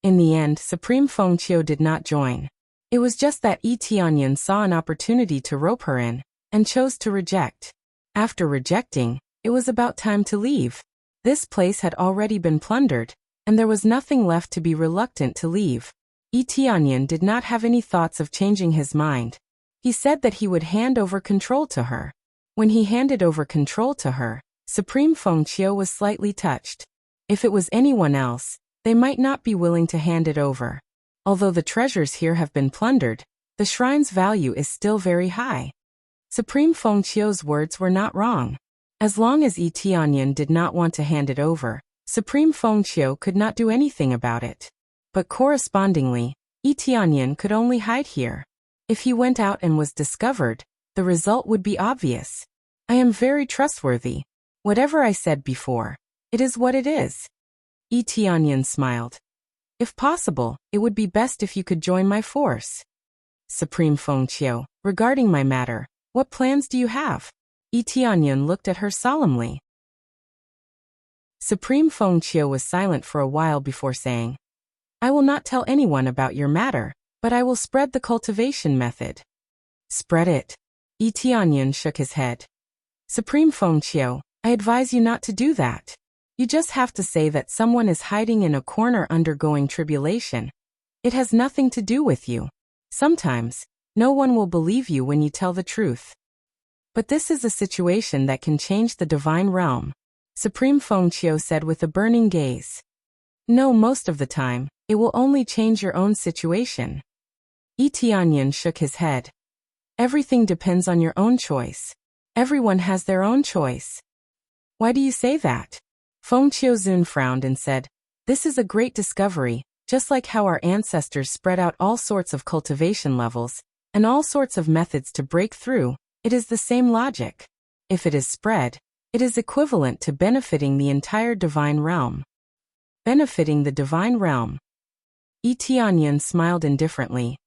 A: In the end, Supreme Feng Qiu did not join. It was just that Yi Tianyan saw an opportunity to rope her in, and chose to reject. After rejecting, it was about time to leave. This place had already been plundered, and there was nothing left to be reluctant to leave. Yi Tianyan did not have any thoughts of changing his mind. He said that he would hand over control to her. When he handed over control to her, Supreme Feng Qiu was slightly touched. If it was anyone else, they might not be willing to hand it over. Although the treasures here have been plundered, the shrine's value is still very high. Supreme Feng Qiu's words were not wrong. As long as Yi Tianyan did not want to hand it over, Supreme Feng Qiu could not do anything about it. But correspondingly, Yi Tianyan could only hide here. If he went out and was discovered, the result would be obvious. I am very trustworthy. Whatever I said before, it is what it is. Yi Tianyan smiled. If possible, it would be best if you could join my force. Supreme Feng Qiu, regarding my matter, what plans do you have? Yi Tianyan looked at her solemnly. Supreme Feng Qiu was silent for a while before saying, I will not tell anyone about your matter, but I will spread the cultivation method. Spread it. Yi Tianyan shook his head. Supreme Feng Qiu, I advise you not to do that. You just have to say that someone is hiding in a corner undergoing tribulation. It has nothing to do with you. Sometimes, no one will believe you when you tell the truth. But this is a situation that can change the divine realm, Supreme Feng Qiu said with a burning gaze. No, most of the time, it will only change your own situation. Yi Tianyan shook his head. Everything depends on your own choice. Everyone has their own choice. Why do you say that? Feng Qiuzun frowned and said, This is a great discovery, just like how our ancestors spread out all sorts of cultivation levels, and all sorts of methods to break through. It is the same logic. If it is spread, it is equivalent to benefiting the entire divine realm. Benefiting the divine realm. Yi Tianyan smiled indifferently.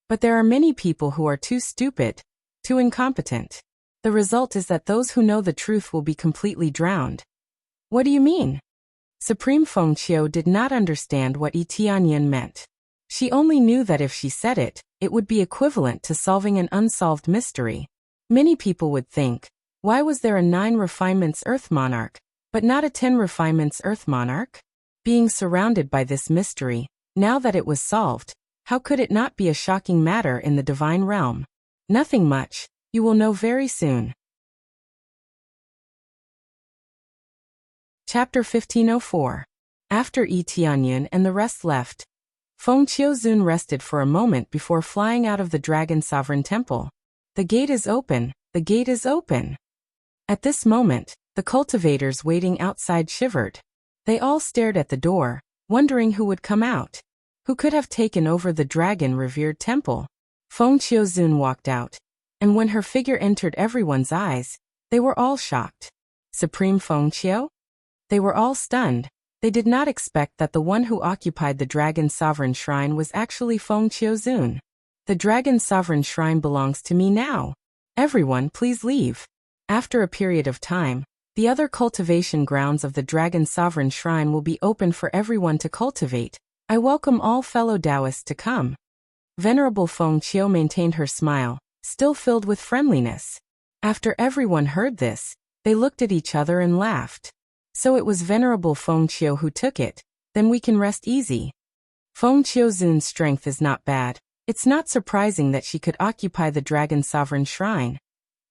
A: But there are many people who are too stupid, too incompetent. The result is that those who know the truth will be completely drowned. What do you mean? Supreme Feng Qiu did not understand what Yi Tianyan meant. She only knew that if she said it, it would be equivalent to solving an unsolved mystery. Many people would think, why was there a 9 refinements Earth Monarch, but not a 10 refinements Earth Monarch? Being surrounded by this mystery, now that it was solved, how could it not be a shocking matter in the divine realm? Nothing much, you will know very soon. Chapter 1504. After Yi Tianyan and the rest left, Feng Qiuzun rested for a moment before flying out of the Dragon Sovereign Temple. The gate is open, the gate is open. At this moment, the cultivators waiting outside shivered. They all stared at the door, wondering who would come out. Who could have taken over the dragon-revered temple? Feng Qiuzun walked out, and when her figure entered everyone's eyes, they were all shocked. Supreme Feng Qiu? They were all stunned. They did not expect that the one who occupied the Dragon Sovereign Shrine was actually Feng Qiuzun. The Dragon Sovereign Shrine belongs to me now. Everyone, please leave. After a period of time, the other cultivation grounds of the Dragon Sovereign Shrine will be open for everyone to cultivate. I welcome all fellow Taoists to come. Venerable Feng Qiu maintained her smile, still filled with friendliness. After everyone heard this, they looked at each other and laughed. So it was Venerable Feng Qiu who took it, then we can rest easy. Feng Qiuzun's strength is not bad, It's not surprising that she could occupy the dragon's sovereign shrine.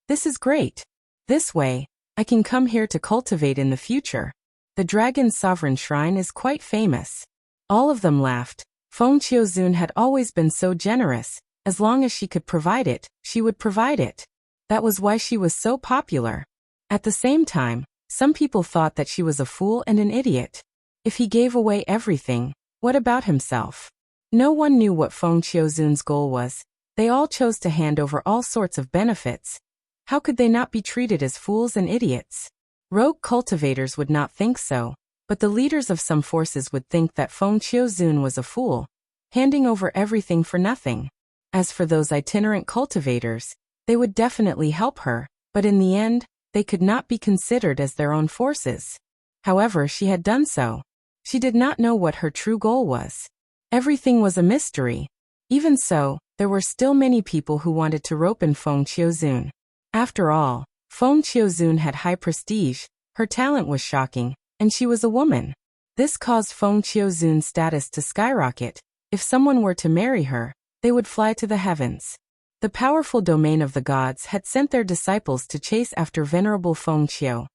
A: This is great. This way, I can come here to cultivate in the future. The dragon's sovereign shrine is quite famous. All of them laughed. Feng Qiuzun had always been so generous. As long as she could provide it, she would provide it. That was why she was so popular. At the same time, some people thought that she was a fool and an idiot. If he gave away everything, what about himself? No one knew what Feng Qiuzun's goal was. They all chose to hand over all sorts of benefits. How could they not be treated as fools and idiots? Rogue cultivators would not think so, but the leaders of some forces would think that Feng Qiuzun was a fool, handing over everything for nothing. As for those itinerant cultivators, they would definitely help her, but in the end, they could not be considered as their own forces. However, she had done so. She did not know what her true goal was. Everything was a mystery. Even so, there were still many people who wanted to rope in Feng Qiuzun. After all, Feng Qiuzun had high prestige, her talent was shocking, and she was a woman. This caused Feng Qiuzun's status to skyrocket. If someone were to marry her, they would fly to the heavens. The powerful domain of the gods had sent their disciples to chase after Venerable Feng Qiu.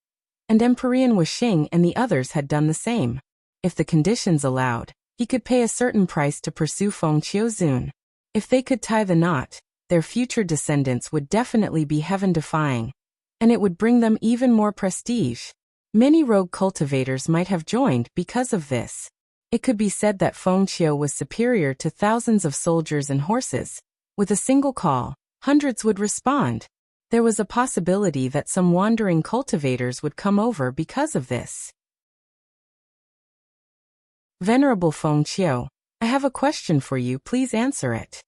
A: And Emperor Wuxia and the others had done the same. If the conditions allowed, he could pay a certain price to pursue Feng Qiuzun. If they could tie the knot, their future descendants would definitely be heaven-defying. And it would bring them even more prestige. Many rogue cultivators might have joined because of this. It could be said that Feng Qiu was superior to thousands of soldiers and horses. With a single call, hundreds would respond. There was a possibility that some wandering cultivators would come over because of this. Venerable Feng Qiu, I have a question for you, please answer it.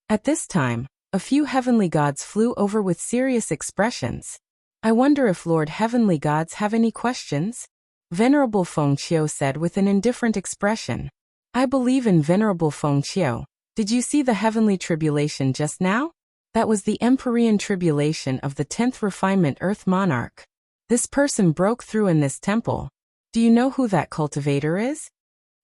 A: At this time, a few heavenly gods flew over with serious expressions. I wonder if Lord Heavenly Gods have any questions? Venerable Feng Qiu said with an indifferent expression. I believe in Venerable Feng Qiu. Did you see the heavenly tribulation just now? That was the Empyrean tribulation of the 10th refinement Earth Monarch. This person broke through in this temple. Do you know who that cultivator is?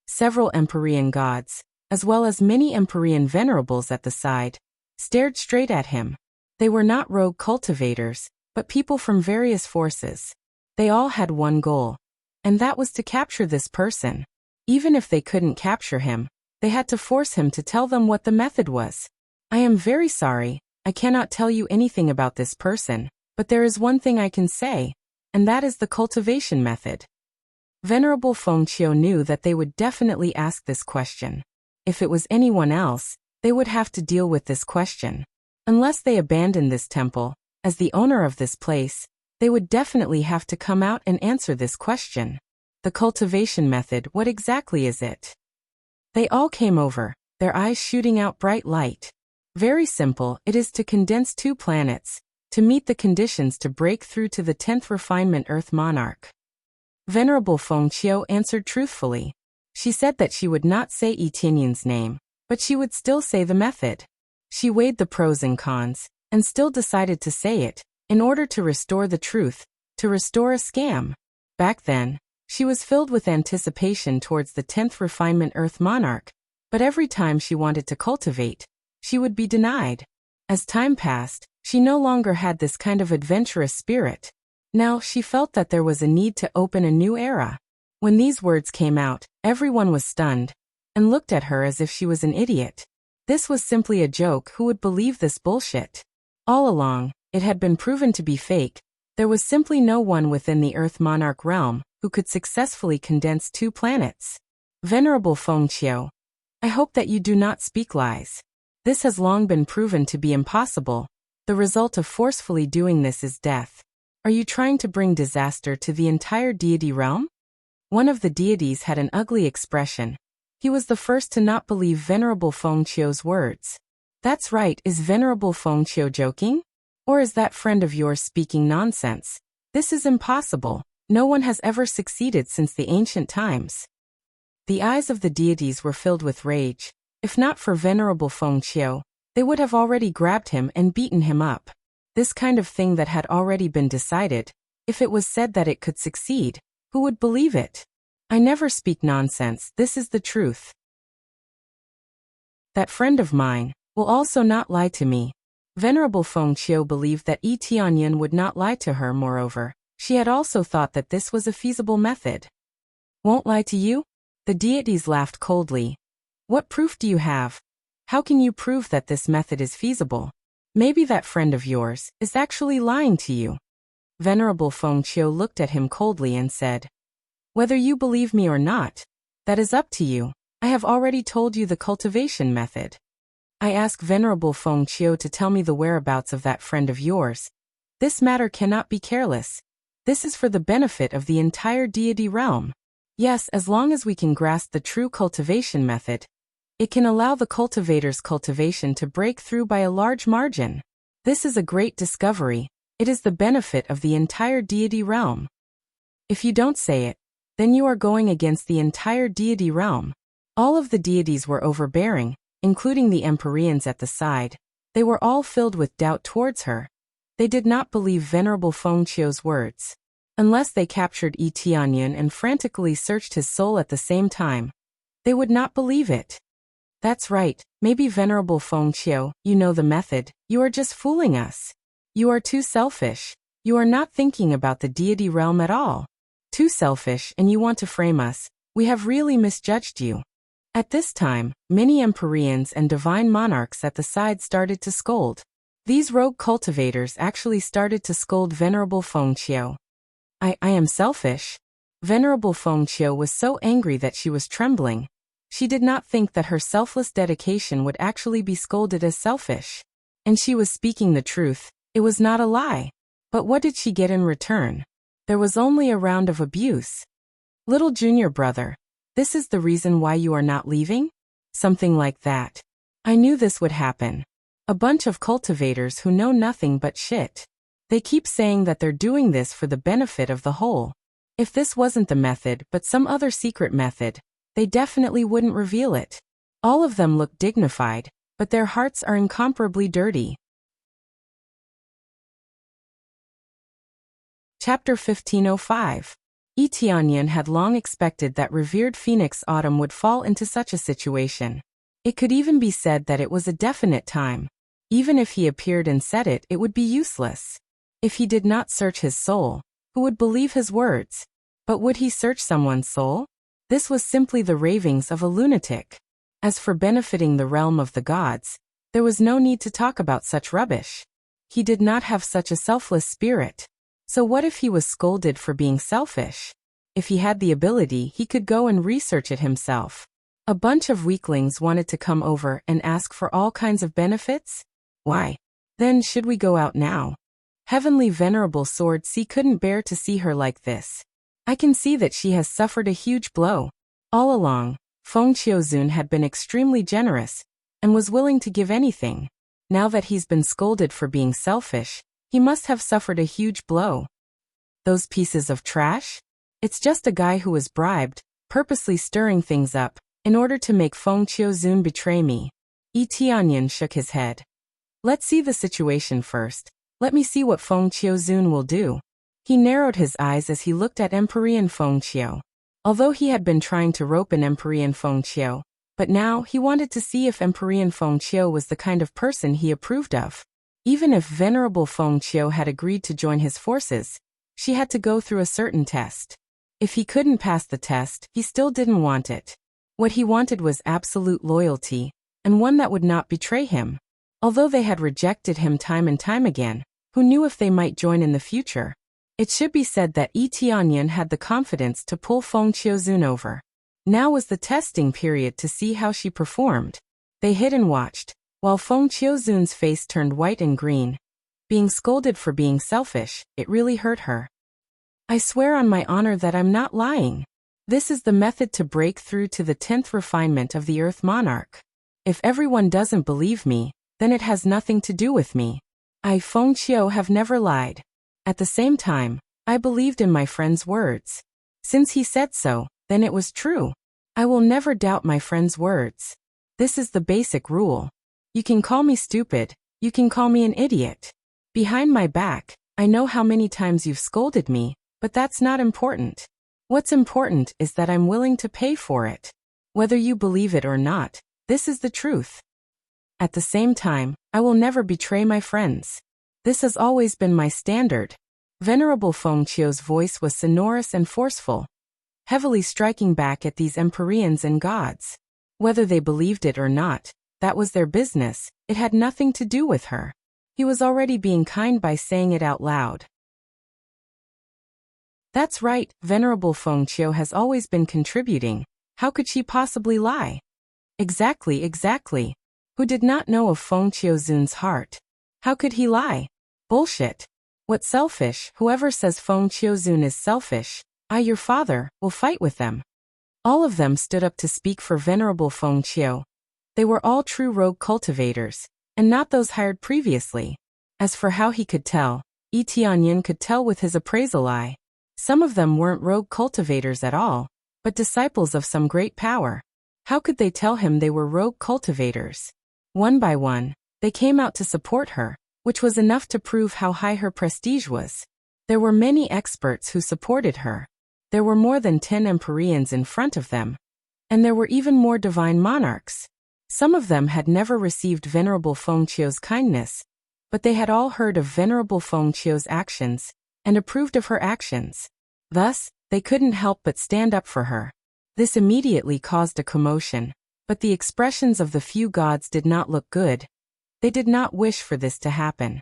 A: Several Empyrean gods, as well as many Empyrean venerables at the side, stared straight at him. They were not rogue cultivators, but people from various forces. They all had one goal, and that was to capture this person. Even if they couldn't capture him, they had to force him to tell them what the method was. I am very sorry, I cannot tell you anything about this person, but there is one thing I can say, and that is the cultivation method. Venerable Feng Qiu knew that they would definitely ask this question. If it was anyone else, they would have to deal with this question. Unless they abandoned this temple, as the owner of this place, they would definitely have to come out and answer this question. The cultivation method, what exactly is it? They all came over, their eyes shooting out bright light. Very simple, it is to condense two planets, to meet the conditions to break through to the 10th refinement Earth Monarch. Venerable Feng Qiu answered truthfully. She said that she would not say Etienne's name, but she would still say the method. She weighed the pros and cons, and still decided to say it, in order to restore the truth, to restore a scam. Back then, she was filled with anticipation towards the 10th refinement Earth Monarch, but every time she wanted to cultivate, she would be denied. As time passed, she no longer had this kind of adventurous spirit. Now she felt that there was a need to open a new era. When these words came out, everyone was stunned, and looked at her as if she was an idiot. This was simply a joke. Who would believe this bullshit? All along, it had been proven to be fake. There was simply no one within the Earth Monarch realm who could successfully condense two planets. Venerable Feng Qiu, I hope that you do not speak lies. This has long been proven to be impossible. The result of forcefully doing this is death. Are you trying to bring disaster to the entire deity realm? One of the deities had an ugly expression. He was the first to not believe Venerable Feng Qiu's words. That's right, is Venerable Feng Qiu joking? Or is that friend of yours speaking nonsense? This is impossible. No one has ever succeeded since the ancient times. The eyes of the deities were filled with rage. If not for Venerable Feng Qiu, they would have already grabbed him and beaten him up. This kind of thing that had already been decided, if it was said that it could succeed, who would believe it? I never speak nonsense, this is the truth. That friend of mine will also not lie to me. Venerable Feng Qiu believed that Yi Tianyan would not lie to her. Moreover, she had also thought that this was a feasible method. Won't lie to you? The deities laughed coldly. What proof do you have? How can you prove that this method is feasible? Maybe that friend of yours is actually lying to you. Venerable Feng Qiu looked at him coldly and said, whether you believe me or not, that is up to you. I have already told you the cultivation method. I ask Venerable Feng Qiu to tell me the whereabouts of that friend of yours. This matter cannot be careless. This is for the benefit of the entire deity realm. Yes, as long as we can grasp the true cultivation method, it can allow the cultivator's cultivation to break through by a large margin. This is a great discovery. It is the benefit of the entire deity realm. If you don't say it, then you are going against the entire deity realm. All of the deities were overbearing, including the Empyreans at the side. They were all filled with doubt towards her. They did not believe Venerable Feng Qiu's words. Unless they captured Yi Tianyan and frantically searched his soul at the same time, they would not believe it. That's right, maybe Venerable Feng Qiu, you know the method, you are just fooling us. You are too selfish. You are not thinking about the deity realm at all. Too selfish, and you want to frame us. We have really misjudged you. At this time, many Empyreans and divine monarchs at the side started to scold. These rogue cultivators actually started to scold Venerable Feng Qiu. I am selfish. Venerable Feng Qiu was so angry that she was trembling. She did not think that her selfless dedication would actually be scolded as selfish. And she was speaking the truth. It was not a lie. But what did she get in return? There was only a round of abuse. Little junior brother, this is the reason why you are not leaving? Something like that. I knew this would happen. A bunch of cultivators who know nothing but shit. They keep saying that they're doing this for the benefit of the whole. If this wasn't the method but some other secret method, they definitely wouldn't reveal it. All of them look dignified, but their hearts are incomparably dirty. Chapter 1505. Yi Tianyan had long expected that revered Phoenix Autumn would fall into such a situation. It could even be said that it was a definite time. Even if he appeared and said it, it would be useless. If he did not search his soul, who would believe his words? But would he search someone's soul? This was simply the ravings of a lunatic. As for benefiting the realm of the gods, there was no need to talk about such rubbish. He did not have such a selfless spirit. So what if he was scolded for being selfish? If he had the ability, he could go and research it himself. A bunch of weaklings wanted to come over and ask for all kinds of benefits? Why? Then should we go out now? Heavenly Venerable Sword C couldn't bear to see her like this. I can see that she has suffered a huge blow. All along, Feng Qiuzun had been extremely generous, and was willing to give anything. Now that he's been scolded for being selfish, he must have suffered a huge blow. Those pieces of trash? It's just a guy who was bribed, purposely stirring things up, in order to make Feng Qiuzun betray me. Yi Tianyan shook his head. Let's see the situation first. Let me see what Feng Qiuzun will do. He narrowed his eyes as he looked at Empyrean Feng Qiu. Although he had been trying to rope an Empyrean Feng Qiu, but now he wanted to see if Empyrean Feng Qiu was the kind of person he approved of. Even if Venerable Feng Qiu had agreed to join his forces, she had to go through a certain test. If he couldn't pass the test, he still didn't want it. What he wanted was absolute loyalty, and one that would not betray him. Although they had rejected him time and time again, who knew if they might join in the future? It should be said that Yi Tianyan had the confidence to pull Feng Qiuzun over. Now was the testing period to see how she performed. They hid and watched, while Feng Qiuzun's face turned white and green. Being scolded for being selfish, it really hurt her. I swear on my honor that I'm not lying. This is the method to break through to the 10th refinement of the Earth Monarch. If everyone doesn't believe me, then it has nothing to do with me. I, Feng Qiu, have never lied. At the same time, I believed in my friend's words. Since he said so, then it was true. I will never doubt my friend's words. This is the basic rule. You can call me stupid, you can call me an idiot. Behind my back, I know how many times you've scolded me, but that's not important. What's important is that I'm willing to pay for it. Whether you believe it or not, this is the truth. At the same time, I will never betray my friends. This has always been my standard. Venerable Fengqiu's voice was sonorous and forceful, heavily striking back at these empyreans and gods. Whether they believed it or not, that was their business, it had nothing to do with her. He was already being kind by saying it out loud. That's right, Venerable Fengqiu has always been contributing. How could she possibly lie? Exactly. Who did not know of Fengqiu Zun's heart? How could he lie? Bullshit. What selfish? Whoever says Fengqiu Zun is selfish, I, your father, will fight with them. All of them stood up to speak for Venerable Fengqiu. They were all true rogue cultivators, and not those hired previously. As for how he could tell, Yi Tianyan could tell with his appraisal eye. Some of them weren't rogue cultivators at all, but disciples of some great power. How could they tell him they were rogue cultivators? One by one, they came out to support her, which was enough to prove how high her prestige was. There were many experts who supported her. There were more than 10 empyreans in front of them. And there were even more divine monarchs. Some of them had never received Venerable Fengqiu's kindness, but they had all heard of Venerable Fengqiu's actions, and approved of her actions. Thus, they couldn't help but stand up for her. This immediately caused a commotion, but the expressions of the few gods did not look good. They did not wish for this to happen.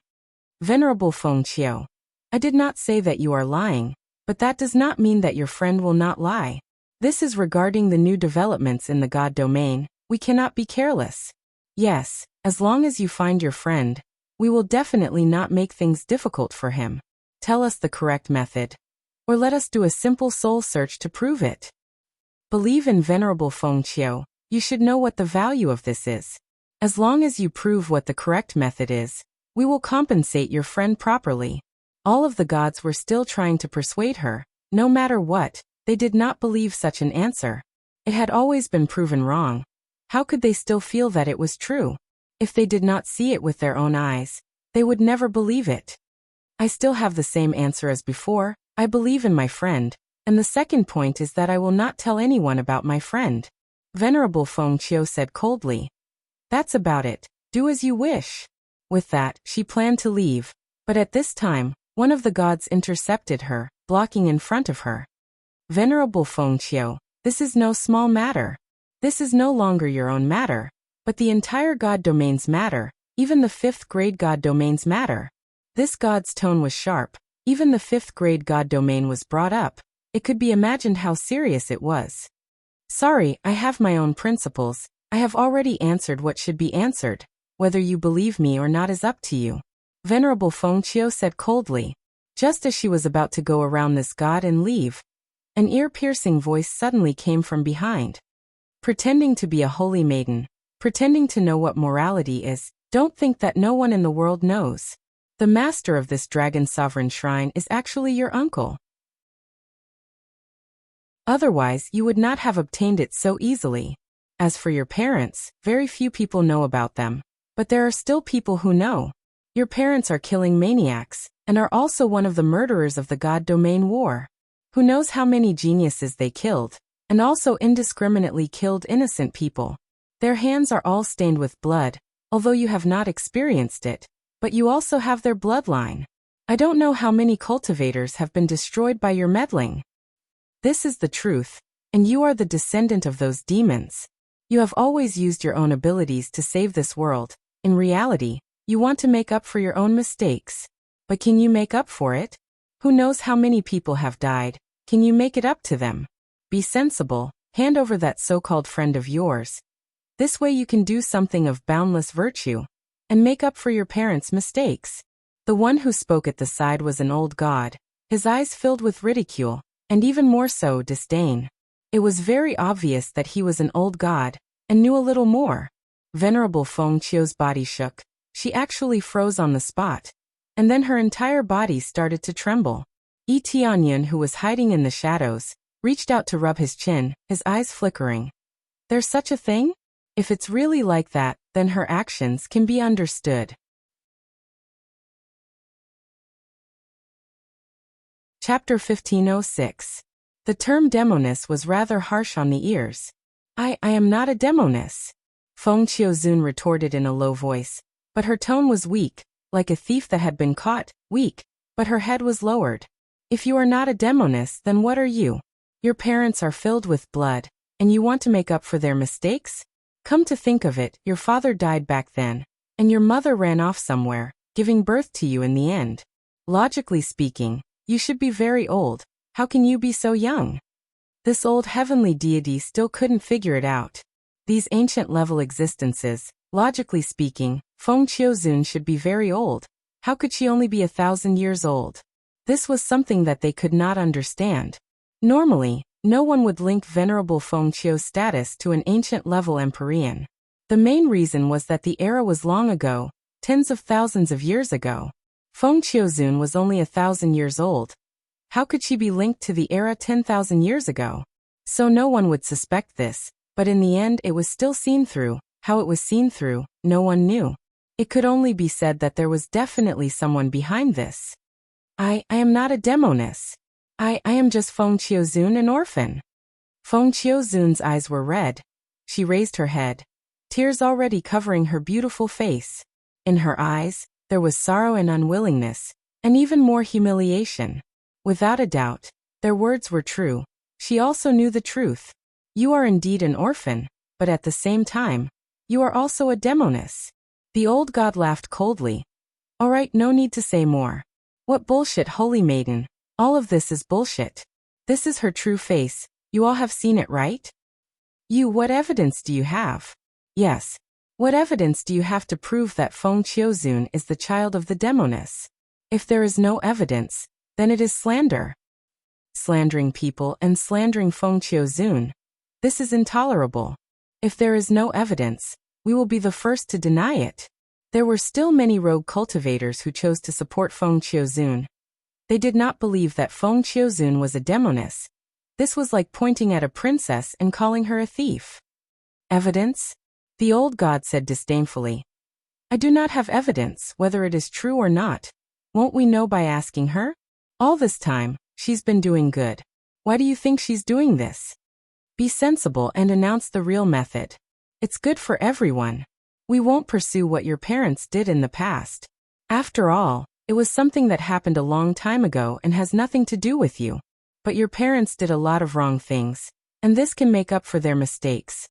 A: Venerable Fengqiu, I did not say that you are lying, but that does not mean that your friend will not lie. This is regarding the new developments in the god domain. We cannot be careless. Yes, as long as you find your friend, we will definitely not make things difficult for him. Tell us the correct method. Or let us do a simple soul search to prove it. Believe in Venerable Fengqiu, you should know what the value of this is. As long as you prove what the correct method is, we will compensate your friend properly. All of the gods were still trying to persuade her. No matter what, they did not believe such an answer. It had always been proven wrong. How could they still feel that it was true? If they did not see it with their own eyes, they would never believe it. I still have the same answer as before. I believe in my friend, and the second point is that I will not tell anyone about my friend. Venerable Fengqiu said coldly. That's about it. Do as you wish. With that, she planned to leave, but at this time, one of the gods intercepted her, blocking in front of her. Venerable Fengqiu, this is no small matter. This is no longer your own matter, but the entire god domain's matter, even the 5th grade god domain's matter. This god's tone was sharp, even the 5th grade god domain was brought up. It could be imagined how serious it was. Sorry, I have my own principles. I have already answered what should be answered. Whether you believe me or not is up to you. Venerable Fengqiu said coldly. Just as she was about to go around this god and leave, an ear-piercing voice suddenly came from behind. Pretending to be a holy maiden, pretending to know what morality is, don't think that no one in the world knows. The master of this dragon sovereign shrine is actually your uncle. Otherwise, you would not have obtained it so easily. As for your parents, very few people know about them. But there are still people who know. Your parents are killing maniacs, and are also one of the murderers of the God Domain War. Who knows how many geniuses they killed, and also indiscriminately killed innocent people. Their hands are all stained with blood, although you have not experienced it, but you also have their bloodline. I don't know how many cultivators have been destroyed by your meddling. This is the truth, and you are the descendant of those demons. You have always used your own abilities to save this world. In reality, you want to make up for your own mistakes. But can you make up for it? Who knows how many people have died? Can you make it up to them? Be sensible, hand over that so-called friend of yours. This way you can do something of boundless virtue, and make up for your parents' mistakes. The one who spoke at the side was an old god, his eyes filled with ridicule, and even more so disdain. It was very obvious that he was an old god, and knew a little more. Venerable Fengqiu's body shook. She actually froze on the spot, and then her entire body started to tremble. Yi Tianyan, who was hiding in the shadows, reached out to rub his chin, his eyes flickering. There's such a thing? If it's really like that, then her actions can be understood. Chapter 1506. The term demoness was rather harsh on the ears. I am not a demoness. Feng Qiuzun retorted in a low voice, but her tone was weak, like a thief that had been caught, weak, but her head was lowered. If you are not a demoness, then what are you? Your parents are filled with blood, and you want to make up for their mistakes? Come to think of it, your father died back then, and your mother ran off somewhere, giving birth to you in the end. Logically speaking, you should be very old. How can you be so young? This old heavenly deity still couldn't figure it out. These ancient level existences, logically speaking, Feng Qiuzun should be very old. How could she only be 1,000 years old? This was something that they could not understand. Normally, no one would link Venerable Feng Qiu's status to an ancient level Empyrean. The main reason was that the era was long ago, tens of thousands of years ago. Feng Qiuzun was only 1,000 years old. How could she be linked to the era 10,000 years ago? So no one would suspect this, but in the end it was still seen through. How it was seen through, no one knew. It could only be said that there was definitely someone behind this. I am not a demoness. I am just Feng Qiuzun, an orphan. Feng Qiuzun's eyes were red. She raised her head, tears already covering her beautiful face. In her eyes, there was sorrow and unwillingness, and even more humiliation. Without a doubt, their words were true. She also knew the truth. You are indeed an orphan, but at the same time, you are also a demoness. The old god laughed coldly. All right, no need to say more. What bullshit, holy maiden. All of this is bullshit. This is her true face. You all have seen it, right? What evidence do you have? Yes. What evidence do you have to prove that Feng Qiuzun is the child of the demoness? If there is no evidence, then it is slander. Slandering people and slandering Feng Qiuzun. This is intolerable. If there is no evidence, we will be the first to deny it. There were still many rogue cultivators who chose to support Feng Qiuzun. They did not believe that Feng Qiuzun was a demoness. This was like pointing at a princess and calling her a thief. Evidence? The old god said disdainfully. I do not have evidence, whether it is true or not. Won't we know by asking her? All this time, she's been doing good. Why do you think she's doing this? Be sensible and announce the real method. It's good for everyone. We won't pursue what your parents did in the past. After all, it was something that happened a long time ago and has nothing to do with you. But your parents did a lot of wrong things, and this can make up for their mistakes.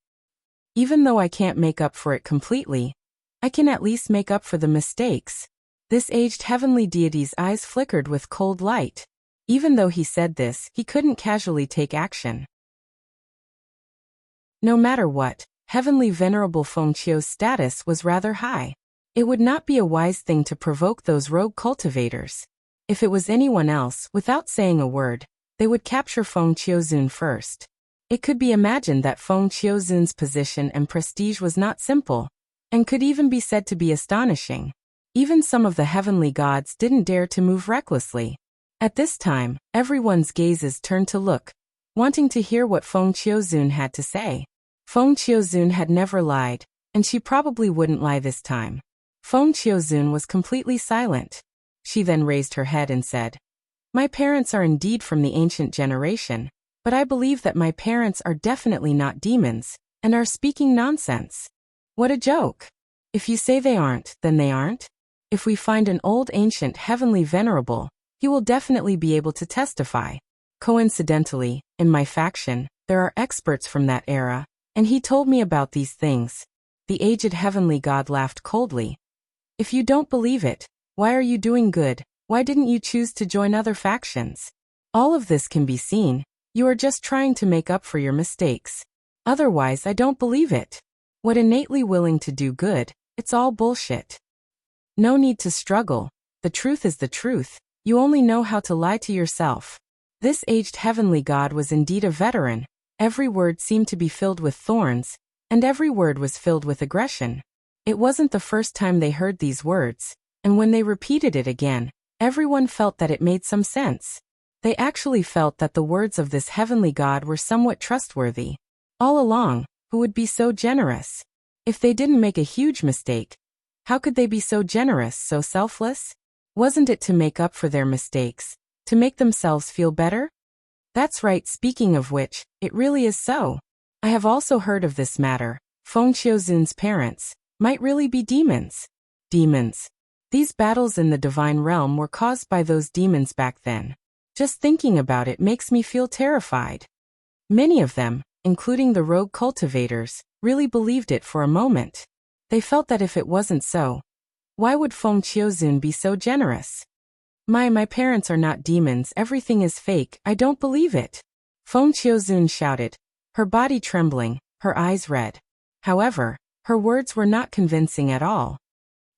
A: Even though I can't make up for it completely, I can at least make up for the mistakes. This aged heavenly deity's eyes flickered with cold light. Even though he said this, he couldn't casually take action. No matter what, heavenly venerable Feng Qiu's status was rather high. It would not be a wise thing to provoke those rogue cultivators. If it was anyone else, without saying a word, they would capture Feng Qiuzun first. It could be imagined that Feng Qiuzun's position and prestige was not simple, and could even be said to be astonishing. Even some of the heavenly gods didn't dare to move recklessly. At this time, everyone's gazes turned to look, wanting to hear what Feng Qiuzun had to say. Feng Qiuzun had never lied, and she probably wouldn't lie this time. Feng Qiuzun was completely silent. She then raised her head and said, My parents are indeed from the ancient generation, but I believe that my parents are definitely not demons, and are speaking nonsense. What a joke. If you say they aren't, then they aren't. If we find an old ancient heavenly venerable, he will definitely be able to testify. Coincidentally, in my faction, there are experts from that era, and he told me about these things. The aged heavenly god laughed coldly. If you don't believe it, why are you doing good? Why didn't you choose to join other factions? All of this can be seen. You are just trying to make up for your mistakes. Otherwise, I don't believe it. What innately willing to do good, it's all bullshit. No need to struggle. The truth is the truth. You only know how to lie to yourself. This aged heavenly god was indeed a veteran. Every word seemed to be filled with thorns, and every word was filled with aggression. It wasn't the first time they heard these words, and when they repeated it again, everyone felt that it made some sense. They actually felt that the words of this heavenly god were somewhat trustworthy. All along, who would be so generous? If they didn't make a huge mistake, how could they be so generous, so selfless? Wasn't it to make up for their mistakes, to make themselves feel better? That's right, speaking of which, it really is so. I have also heard of this matter. Feng Xiuzun's parents, might really be demons. Demons. These battles in the divine realm were caused by those demons back then. Just thinking about it makes me feel terrified. Many of them, including the rogue cultivators, really believed it for a moment. They felt that if it wasn't so, why would Feng Xiuzun be so generous? My parents are not demons, everything is fake, I don't believe it. Feng Xiuzun shouted, her body trembling, her eyes red. However, her words were not convincing at all.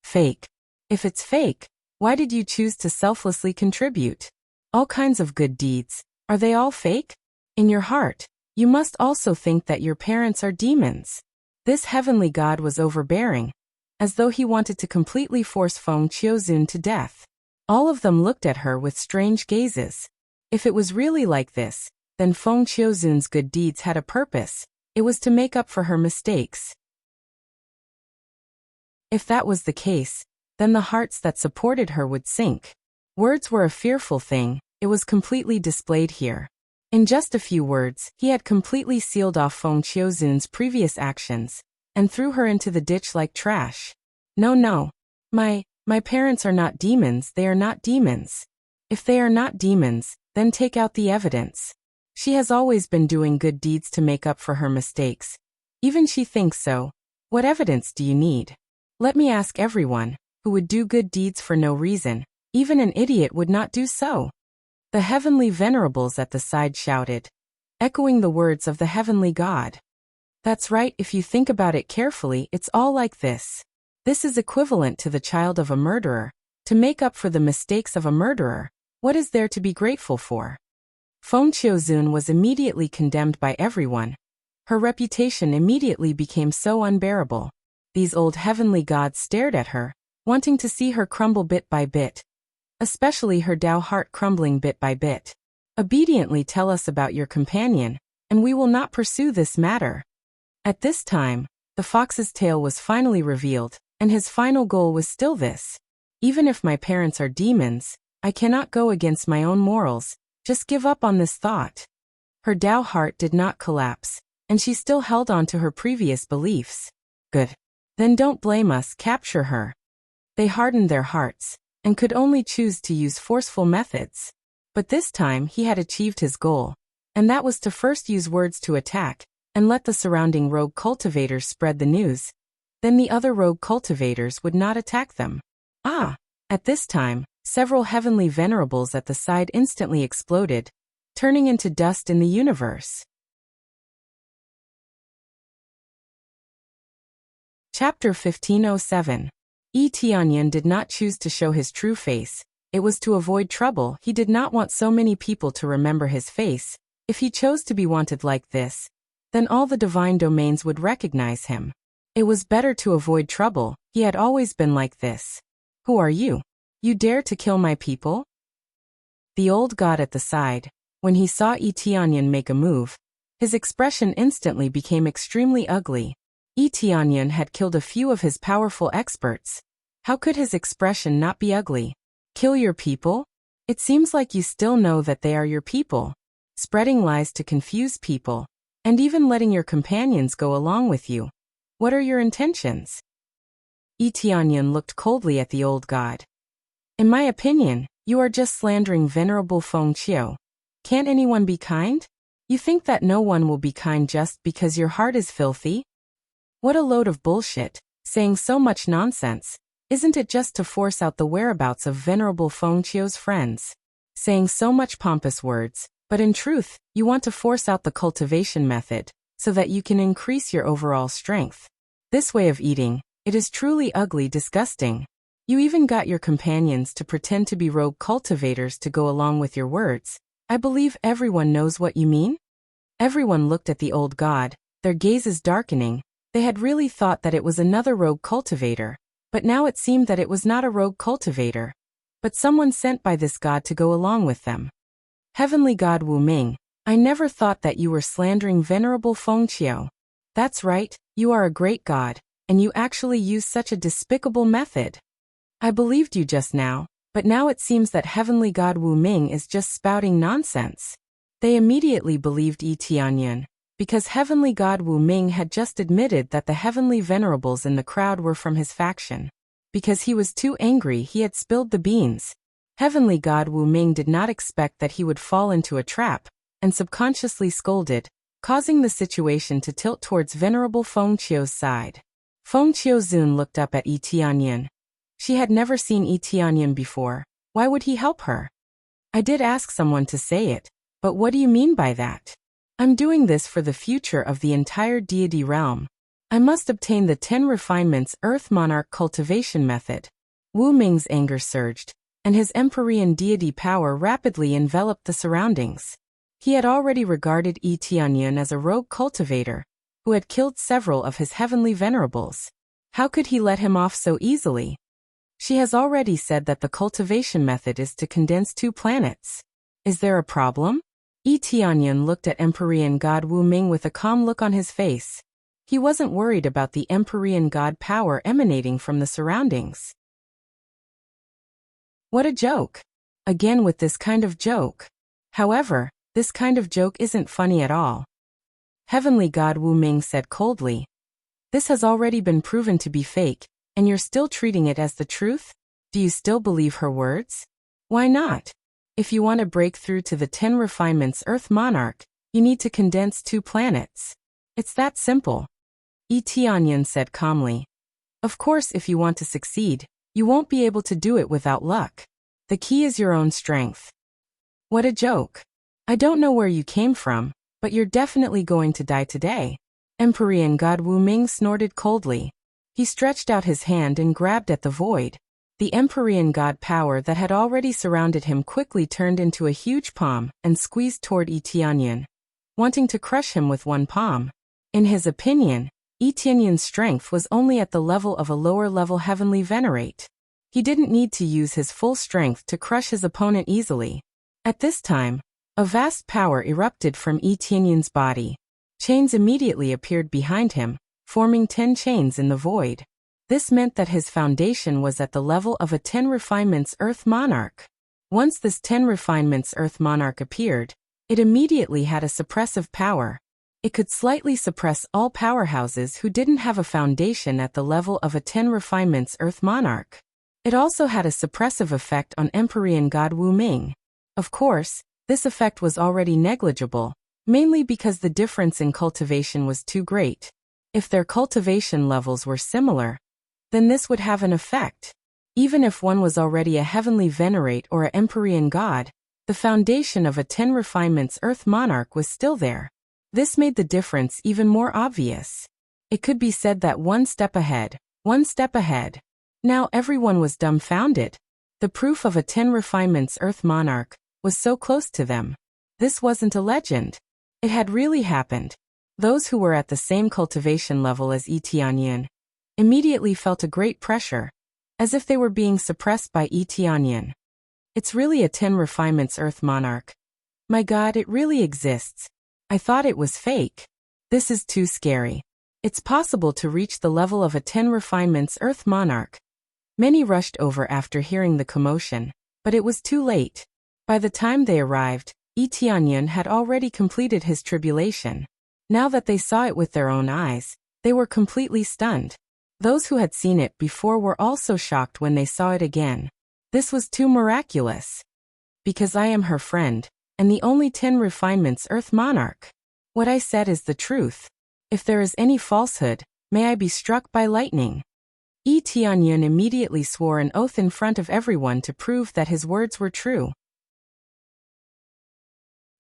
A: Fake. If it's fake, why did you choose to selflessly contribute? All kinds of good deeds, are they all fake? In your heart, you must also think that your parents are demons. This heavenly god was overbearing, as though he wanted to completely force Feng Xiuzun to death. All of them looked at her with strange gazes. If it was really like this, then Feng Xiuzun's good deeds had a purpose. It was to make up for her mistakes. If that was the case, then the hearts that supported her would sink. Words were a fearful thing, it was completely displayed here. In just a few words, he had completely sealed off Feng Xiuzun's previous actions, and threw her into the ditch like trash. No. My parents are not demons, they are not demons. If they are not demons, then take out the evidence. She has always been doing good deeds to make up for her mistakes. Even she thinks so. What evidence do you need? Let me ask everyone, who would do good deeds for no reason, even an idiot would not do so. The heavenly venerables at the side shouted, echoing the words of the heavenly god. That's right, if you think about it carefully, it's all like this. This is equivalent to the child of a murderer. To make up for the mistakes of a murderer, what is there to be grateful for? Feng Xiuzun was immediately condemned by everyone. Her reputation immediately became so unbearable. These old heavenly gods stared at her, wanting to see her crumble bit by bit. Especially her Tao heart crumbling bit by bit. Obediently tell us about your companion, and we will not pursue this matter. At this time, the fox's tail was finally revealed, and his final goal was still this. Even if my parents are demons, I cannot go against my own morals, just give up on this thought. Her Tao heart did not collapse, and she still held on to her previous beliefs. Good. Then don't blame us, capture her. They hardened their hearts, and could only choose to use forceful methods. But this time he had achieved his goal, and that was to first use words to attack, and let the surrounding rogue cultivators spread the news. Then the other rogue cultivators would not attack them. At this time, several heavenly venerables at the side instantly exploded, turning into dust in the universe. Chapter 1507. Tianyan did not choose to show his true face. It was to avoid trouble. He did not want so many people to remember his face. If he chose to be wanted like this, then all the divine domains would recognize him. It was better to avoid trouble. He had always been like this. Who are you? You dare to kill my people? The old god at the side, when he saw Tianyan make a move, his expression instantly became extremely ugly. Tianyan had killed a few of his powerful experts. How could his expression not be ugly? Kill your people? It seems like you still know that they are your people. Spreading lies to confuse people, and even letting your companions go along with you. What are your intentions? Tianyan looked coldly at the old god. In my opinion, you are just slandering venerable Feng Qiu. Can't anyone be kind? You think that no one will be kind just because your heart is filthy? What a load of bullshit, saying so much nonsense. Isn't it just to force out the whereabouts of venerable Feng Qiu's friends? Saying so much pompous words, but in truth, you want to force out the cultivation method, so that you can increase your overall strength. This way of eating, it is truly ugly, disgusting. You even got your companions to pretend to be rogue cultivators to go along with your words. I believe everyone knows what you mean? Everyone looked at the old god, their gazes darkening. They had really thought that it was another rogue cultivator, but now it seemed that it was not a rogue cultivator, but someone sent by this god to go along with them. Heavenly God Wu Ming, I never thought that you were slandering venerable Feng Qiu. That's right, you are a great god, and you actually use such a despicable method. I believed you just now, but now it seems that Heavenly God Wu Ming is just spouting nonsense. They immediately believed Tianyan. Because Heavenly God Wu Ming had just admitted that the heavenly venerables in the crowd were from his faction. Because he was too angry he had spilled the beans. Heavenly God Wu Ming did not expect that he would fall into a trap, and subconsciously scolded, causing the situation to tilt towards Venerable Feng Qiu's side. Feng Qiuzun looked up at Yi Tianyan. She had never seen Yi Tianyan before. Why would he help her? I did ask someone to say it, but what do you mean by that? I'm doing this for the future of the entire deity realm. I must obtain the 10 refinements Earth Monarch cultivation method. Wu Ming's anger surged, and his Empyrean deity power rapidly enveloped the surroundings. He had already regarded Yi Tianyan as a rogue cultivator, who had killed several of his heavenly venerables. How could he let him off so easily? She has already said that the cultivation method is to condense 2 planets. Is there a problem? Yi Tianyan looked at Empyrean God Wu Ming with a calm look on his face. He wasn't worried about the Empyrean God power emanating from the surroundings. What a joke! Again with this kind of joke. However, this kind of joke isn't funny at all. Heavenly God Wu Ming said coldly. This has already been proven to be fake, and you're still treating it as the truth? Do you still believe her words? Why not? If you want to break through to the 10 refinements Earth Monarch, you need to condense 2 planets. It's that simple. Yi Tianyan said calmly. Of course, if you want to succeed, you won't be able to do it without luck. The key is your own strength. What a joke. I don't know where you came from, but you're definitely going to die today. Empyrean God Wu Ming snorted coldly. He stretched out his hand and grabbed at the void. The Empyrean God power that had already surrounded him quickly turned into a huge palm and squeezed toward Yi Tianyan, wanting to crush him with one palm. In his opinion, Yi Tianyan's strength was only at the level of a lower-level heavenly venerate. He didn't need to use his full strength to crush his opponent easily. At this time, a vast power erupted from Yi Tianyan's body. Chains immediately appeared behind him, forming 10 chains in the void. This meant that his foundation was at the level of a 10 refinements Earth Monarch. Once this 10 refinements Earth Monarch appeared, it immediately had a suppressive power. It could slightly suppress all powerhouses who didn't have a foundation at the level of a 10 refinements Earth Monarch. It also had a suppressive effect on Empyrean God Wu Ming. Of course, this effect was already negligible, mainly because the difference in cultivation was too great. If their cultivation levels were similar, then this would have an effect. Even if one was already a heavenly venerate or an Empyrean god, the foundation of a 10 refinements Earth Monarch was still there. This made the difference even more obvious. It could be said that one step ahead. Now everyone was dumbfounded. The proof of a 10 refinements Earth Monarch was so close to them. This wasn't a legend. It had really happened. Those who were at the same cultivation level as Yi Tianyan immediately felt a great pressure, as if they were being suppressed by Yi Tianyan. It's really a 10 refinements Earth Monarch. My God, it really exists. I thought it was fake. This is too scary. It's possible to reach the level of a 10 refinements Earth Monarch. Many rushed over after hearing the commotion, but it was too late. By the time they arrived, Yi Tianyan had already completed his tribulation. Now that they saw it with their own eyes, they were completely stunned. Those who had seen it before were also shocked when they saw it again. This was too miraculous. Because I am her friend, and the only 10 refinements Earth Monarch. What I said is the truth. If there is any falsehood, may I be struck by lightning. Yi Tianyan immediately swore an oath in front of everyone to prove that his words were true.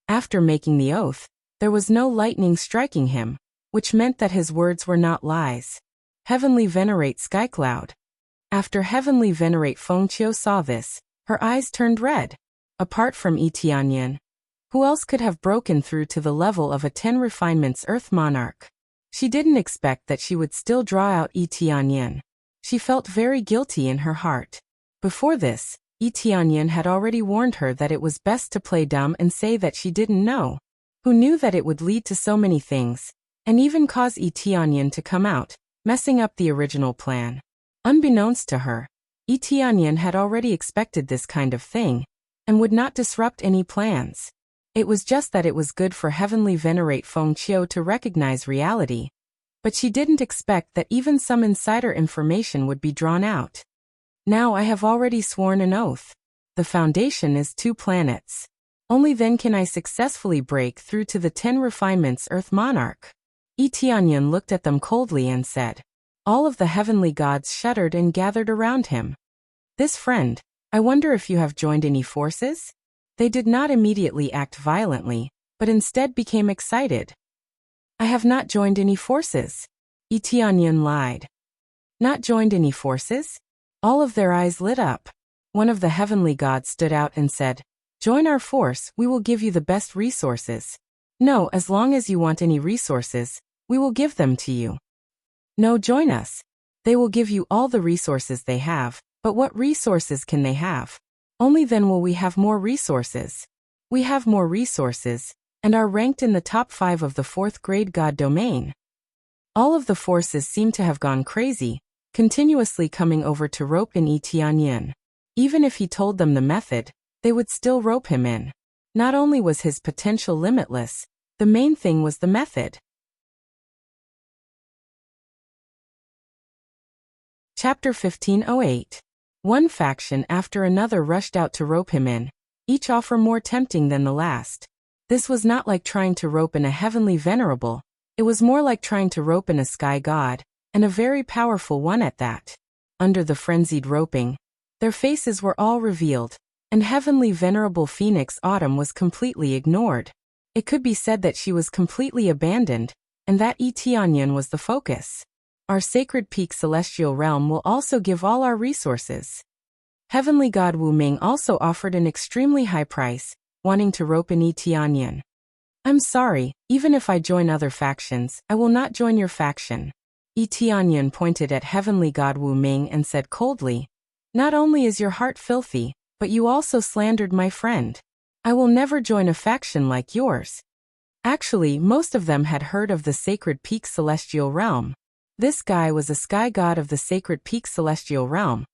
A: After making the oath, there was no lightning striking him, which meant that his words were not lies. Heavenly Venerate Skycloud. After Heavenly Venerate Feng Qiu saw this, her eyes turned red. Apart from Yi Tianyan, who else could have broken through to the level of a 10 refinements Earth Monarch? She didn't expect that she would still draw out Yi Tianyan. She felt very guilty in her heart. Before this, Yi Tianyan had already warned her that it was best to play dumb and say that she didn't know. Who knew that it would lead to so many things, and even cause Yi Tianyan to come out, messing up the original plan. Unbeknownst to her, Yi Tianyan had already expected this kind of thing, and would not disrupt any plans. It was just that it was good for Heavenly Venerate Feng Qiu to recognize reality. But she didn't expect that even some insider information would be drawn out. Now I have already sworn an oath. The foundation is 2 planets. Only then can I successfully break through to the 10 refinements Earth Monarch. Yi Tianyan looked at them coldly and said. All of the heavenly gods shuddered and gathered around him. This friend, I wonder if you have joined any forces? They did not immediately act violently, but instead became excited. I have not joined any forces. Yi Tianyan lied. Not joined any forces? All of their eyes lit up. One of the heavenly gods stood out and said, Join our force, we will give you the best resources. No, as long as you want any resources, we will give them to you. No, join us. They will give you all the resources they have, but what resources can they have? Only then will we have more resources. We have more resources, and are ranked in the top 5 of the 4th grade god domain. All of the forces seem to have gone crazy, continuously coming over to rope in Yi Tianyan. Even if he told them the method, they would still rope him in. Not only was his potential limitless, the main thing was the method. Chapter 1508. One faction after another rushed out to rope him in, each offer more tempting than the last. This was not like trying to rope in a heavenly venerable, it was more like trying to rope in a sky god, and a very powerful one at that. Under the frenzied roping, their faces were all revealed, and heavenly venerable Phoenix Autumn was completely ignored. It could be said that she was completely abandoned, and that Yi Tianyan was the focus. Our sacred peak celestial realm will also give all our resources. Heavenly God Wu Ming also offered an extremely high price, wanting to rope in Yi Tianyan. I'm sorry, even if I join other factions, I will not join your faction. Yi Tianyan pointed at Heavenly God Wu Ming and said coldly, Not only is your heart filthy, but you also slandered my friend. I will never join a faction like yours. Actually, most of them had heard of the Sacred Peak Celestial Realm. This guy was a sky god of the Sacred Peak Celestial Realm.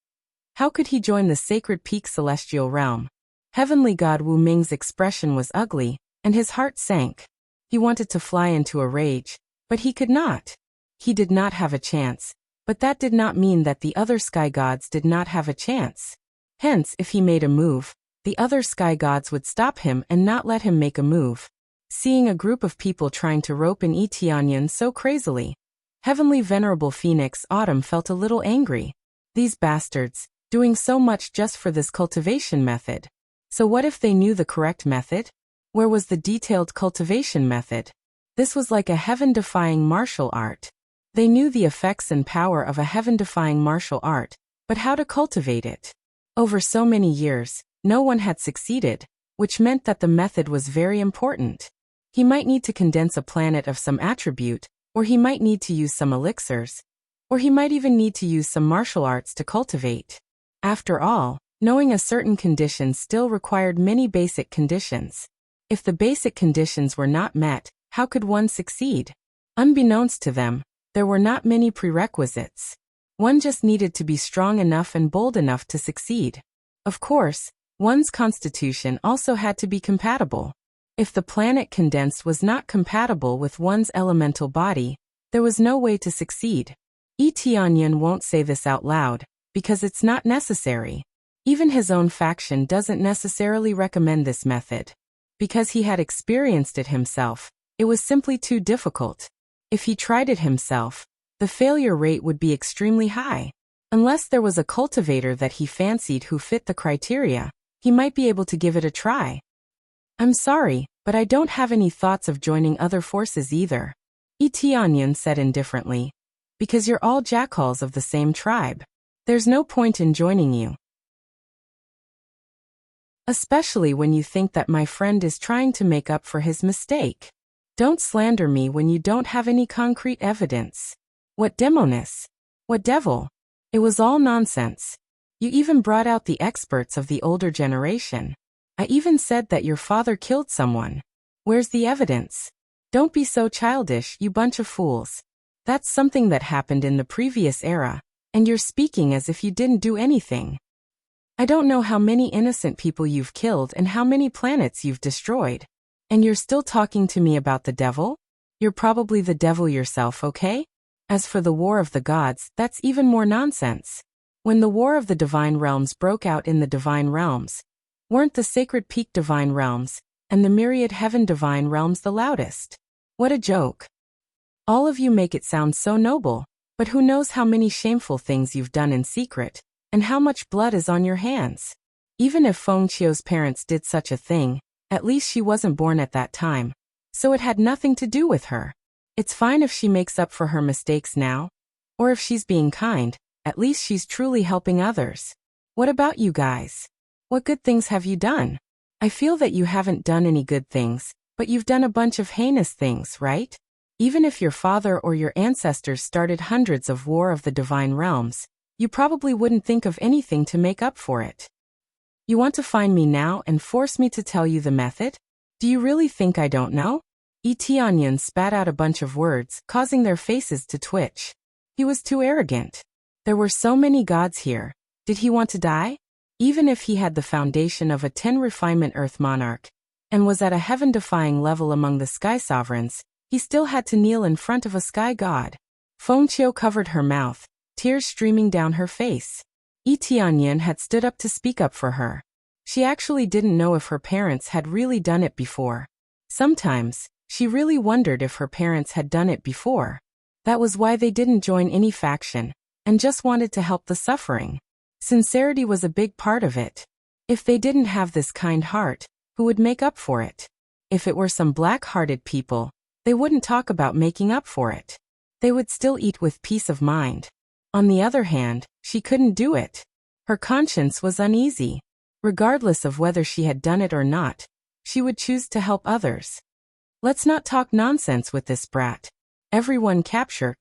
A: How could he join the Sacred Peak Celestial Realm? Heavenly God Wu Ming's expression was ugly, and his heart sank. He wanted to fly into a rage, but he could not. He did not have a chance, but that did not mean that the other sky gods did not have a chance. Hence, if he made a move, the other sky gods would stop him and not let him make a move. Seeing a group of people trying to rope in Yi Tianyan so crazily, Heavenly Venerable Phoenix Autumn felt a little angry. These bastards, doing so much just for this cultivation method. So what if they knew the correct method? Where was the detailed cultivation method? This was like a heaven-defying martial art. They knew the effects and power of a heaven-defying martial art, but how to cultivate it? Over so many years, no one had succeeded, which meant that the method was very important. He might need to condense a planet of some attribute, or he might need to use some elixirs, or he might even need to use some martial arts to cultivate. After all, knowing a certain condition still required many basic conditions. If the basic conditions were not met, how could one succeed? Unbeknownst to them, there were not many prerequisites. One just needed to be strong enough and bold enough to succeed. Of course, one's constitution also had to be compatible. If the planet condensed was not compatible with one's elemental body, there was no way to succeed. Yi Tianyan won't say this out loud, because it's not necessary. Even his own faction doesn't necessarily recommend this method. Because he had experienced it himself, it was simply too difficult. If he tried it himself, the failure rate would be extremely high. Unless there was a cultivator that he fancied who fit the criteria, he might be able to give it a try. I'm sorry, but I don't have any thoughts of joining other forces either. Yi Tianyan said indifferently. Because you're all jackals of the same tribe. There's no point in joining you. Especially when you think that my friend is trying to make up for his mistake. Don't slander me when you don't have any concrete evidence. What demoness? What devil? It was all nonsense. You even brought out the experts of the older generation. I even said that your father killed someone. Where's the evidence? Don't be so childish, you bunch of fools. That's something that happened in the previous era, and you're speaking as if you didn't do anything. I don't know how many innocent people you've killed and how many planets you've destroyed. And you're still talking to me about the devil? You're probably the devil yourself, okay? As for the War of the Gods, that's even more nonsense. When the War of the Divine Realms broke out in the Divine Realms, weren't the Sacred Peak Divine Realms and the Myriad Heaven Divine Realms the loudest? What a joke. All of you make it sound so noble, but who knows how many shameful things you've done in secret, and how much blood is on your hands. Even if Feng Qiu's parents did such a thing, at least she wasn't born at that time, so it had nothing to do with her. It's fine if she makes up for her mistakes now, or if she's being kind, at least she's truly helping others. What about you guys? What good things have you done? I feel that you haven't done any good things, but you've done a bunch of heinous things, right? Even if your father or your ancestors started hundreds of War of the Divine Realms, you probably wouldn't think of anything to make up for it. You want to find me now and force me to tell you the method? Do you really think I don't know? Tianyan spat out a bunch of words, causing their faces to twitch. He was too arrogant. There were so many gods here. Did he want to die? Even if he had the foundation of a 10 refinement Earth monarch, and was at a heaven-defying level among the sky sovereigns, he still had to kneel in front of a sky god. Feng Qiu covered her mouth, tears streaming down her face. Tianyan had stood up to speak up for her. She actually didn't know if her parents had really done it before. Sometimes, she really wondered if her parents had done it before. That was why they didn't join any faction, and just wanted to help the suffering. Sincerity was a big part of it. If they didn't have this kind heart, who would make up for it? If it were some black-hearted people, they wouldn't talk about making up for it. They would still eat with peace of mind. On the other hand, she couldn't do it. Her conscience was uneasy. Regardless of whether she had done it or not, she would choose to help others. Let's not talk nonsense with this brat. Everyone capture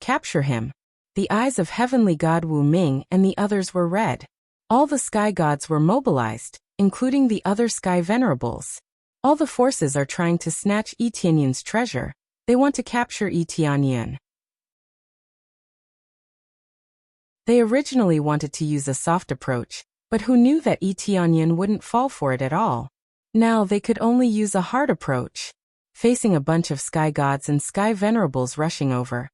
A: him. The eyes of heavenly god Wu Ming and the others were red. All the sky gods were mobilized, including the other sky venerables. All the forces are trying to snatch Tianyan's treasure. They want to capture Tianyan. They originally wanted to use a soft approach, but who knew that Tianyan wouldn't fall for it at all? Now they could only use a hard approach. Facing a bunch of sky gods and sky venerables rushing over,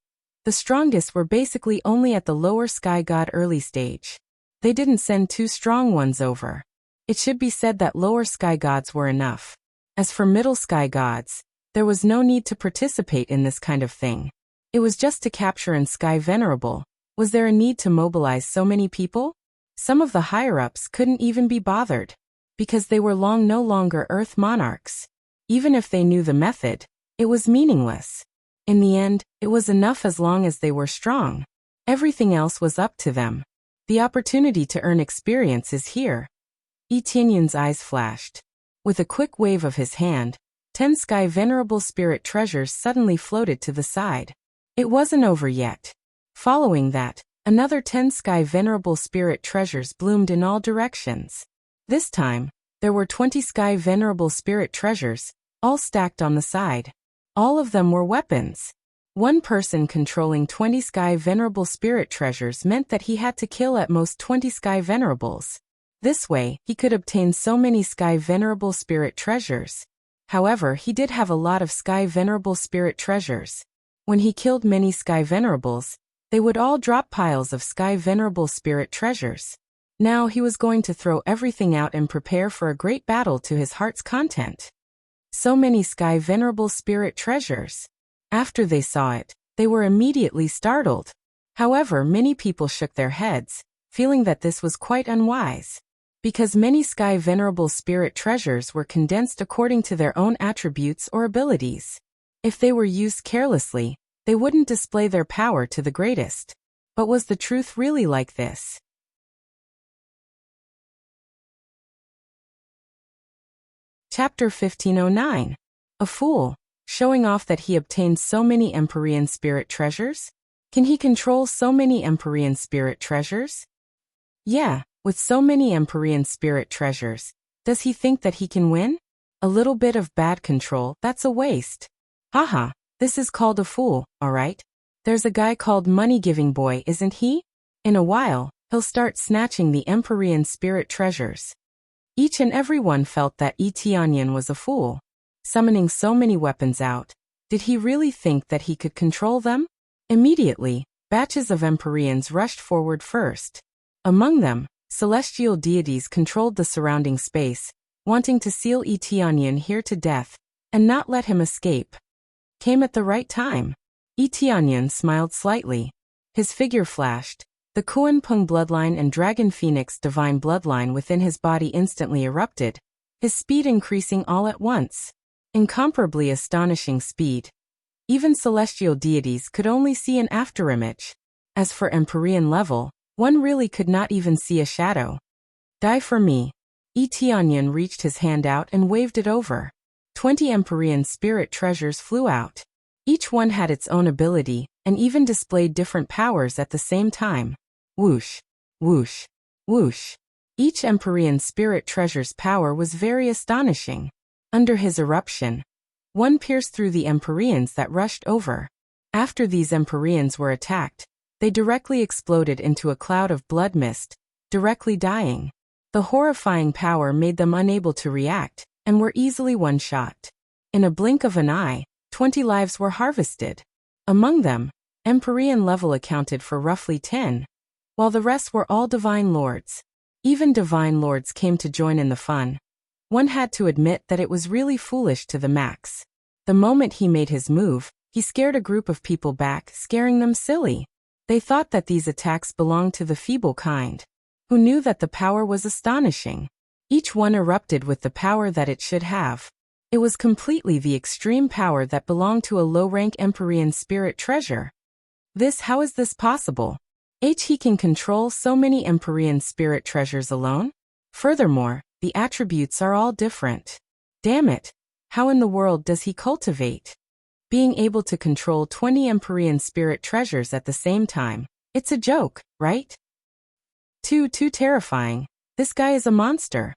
A: the strongest were basically only at the lower sky god early stage. They didn't send two strong ones over. It should be said that lower sky gods were enough. As for middle sky gods, there was no need to participate in this kind of thing. It was just to capture and sky venerable. Was there a need to mobilize so many people? Some of the higher-ups couldn't even be bothered, because they were no longer Earth monarchs. Even if they knew the method, it was meaningless. In the end, it was enough as long as they were strong. Everything else was up to them. The opportunity to earn experience is here. Tianyan's eyes flashed. With a quick wave of his hand, 10 sky venerable spirit treasures suddenly floated to the side. It wasn't over yet. Following that, another 10 sky venerable spirit treasures bloomed in all directions. This time, there were 20 sky venerable spirit treasures, all stacked on the side. All of them were weapons. One person controlling 20 sky venerable spirit treasures meant that he had to kill at most 20 sky venerables. This way, he could obtain so many sky venerable spirit treasures. However, he did have a lot of sky venerable spirit treasures. When he killed many sky venerables, they would all drop piles of sky venerable spirit treasures. Now he was going to throw everything out and prepare for a great battle to his heart's content. So many sky venerable spirit treasures. After they saw it, they were immediately startled. However, many people shook their heads, feeling that this was quite unwise. Because many sky venerable spirit treasures were condensed according to their own attributes or abilities. If they were used carelessly, they wouldn't display their power to the greatest. But was the truth really like this? Chapter 1509. A fool, showing off that he obtained so many Empyrean spirit treasures? Can he control so many Empyrean spirit treasures? Yeah, with so many Empyrean spirit treasures, does he think that he can win? A little bit of bad control, that's a waste. Haha, this is called a fool, alright? There's a guy called Money Giving Boy, isn't he? In a while, he'll start snatching the Empyrean spirit treasures. Each and every one felt that Tianyan was a fool. summoning so many weapons out. Did he really think that he could control them? Immediately, batches of Empyreans rushed forward first. Among them, celestial deities controlled the surrounding space, wanting to seal Eteonian here to death, and not let him escape. Came at the right time. Eteonian smiled slightly. His figure flashed. The Kuan Pung bloodline and Dragon Phoenix divine bloodline within his body instantly erupted, his speed increasing all at once. Incomparably astonishing speed. Even celestial deities could only see an afterimage. As for Empyrean level, one really could not even see a shadow. Die for me. Eteonian reached his hand out and waved it over. 20 Empyrean spirit treasures flew out. Each one had its own ability, and even displayed different powers at the same time. Whoosh, whoosh, whoosh. Each Empyrean spirit treasure's power was very astonishing. Under his eruption, one pierced through the Empyreans that rushed over. After these Empyreans were attacked, they directly exploded into a cloud of blood mist, directly dying. The horrifying power made them unable to react, and were easily one-shot. In a blink of an eye, 20 lives were harvested. Among them, Empyrean level accounted for roughly 10, while the rest were all divine lords. Even divine lords came to join in the fun. One had to admit that it was really foolish to the max. The moment he made his move, he scared a group of people back, scaring them silly. They thought that these attacks belonged to the feeble kind, who knew that the power was astonishing. Each one erupted with the power that it should have. It was completely the extreme power that belonged to a low-rank Empyrean spirit treasure. How is this possible? He can control so many Empyrean spirit treasures alone? Furthermore, the attributes are all different. Damn it! How in the world does he cultivate? Being able to control 20 Empyrean spirit treasures at the same time. It's a joke, right? Too terrifying. This guy is a monster.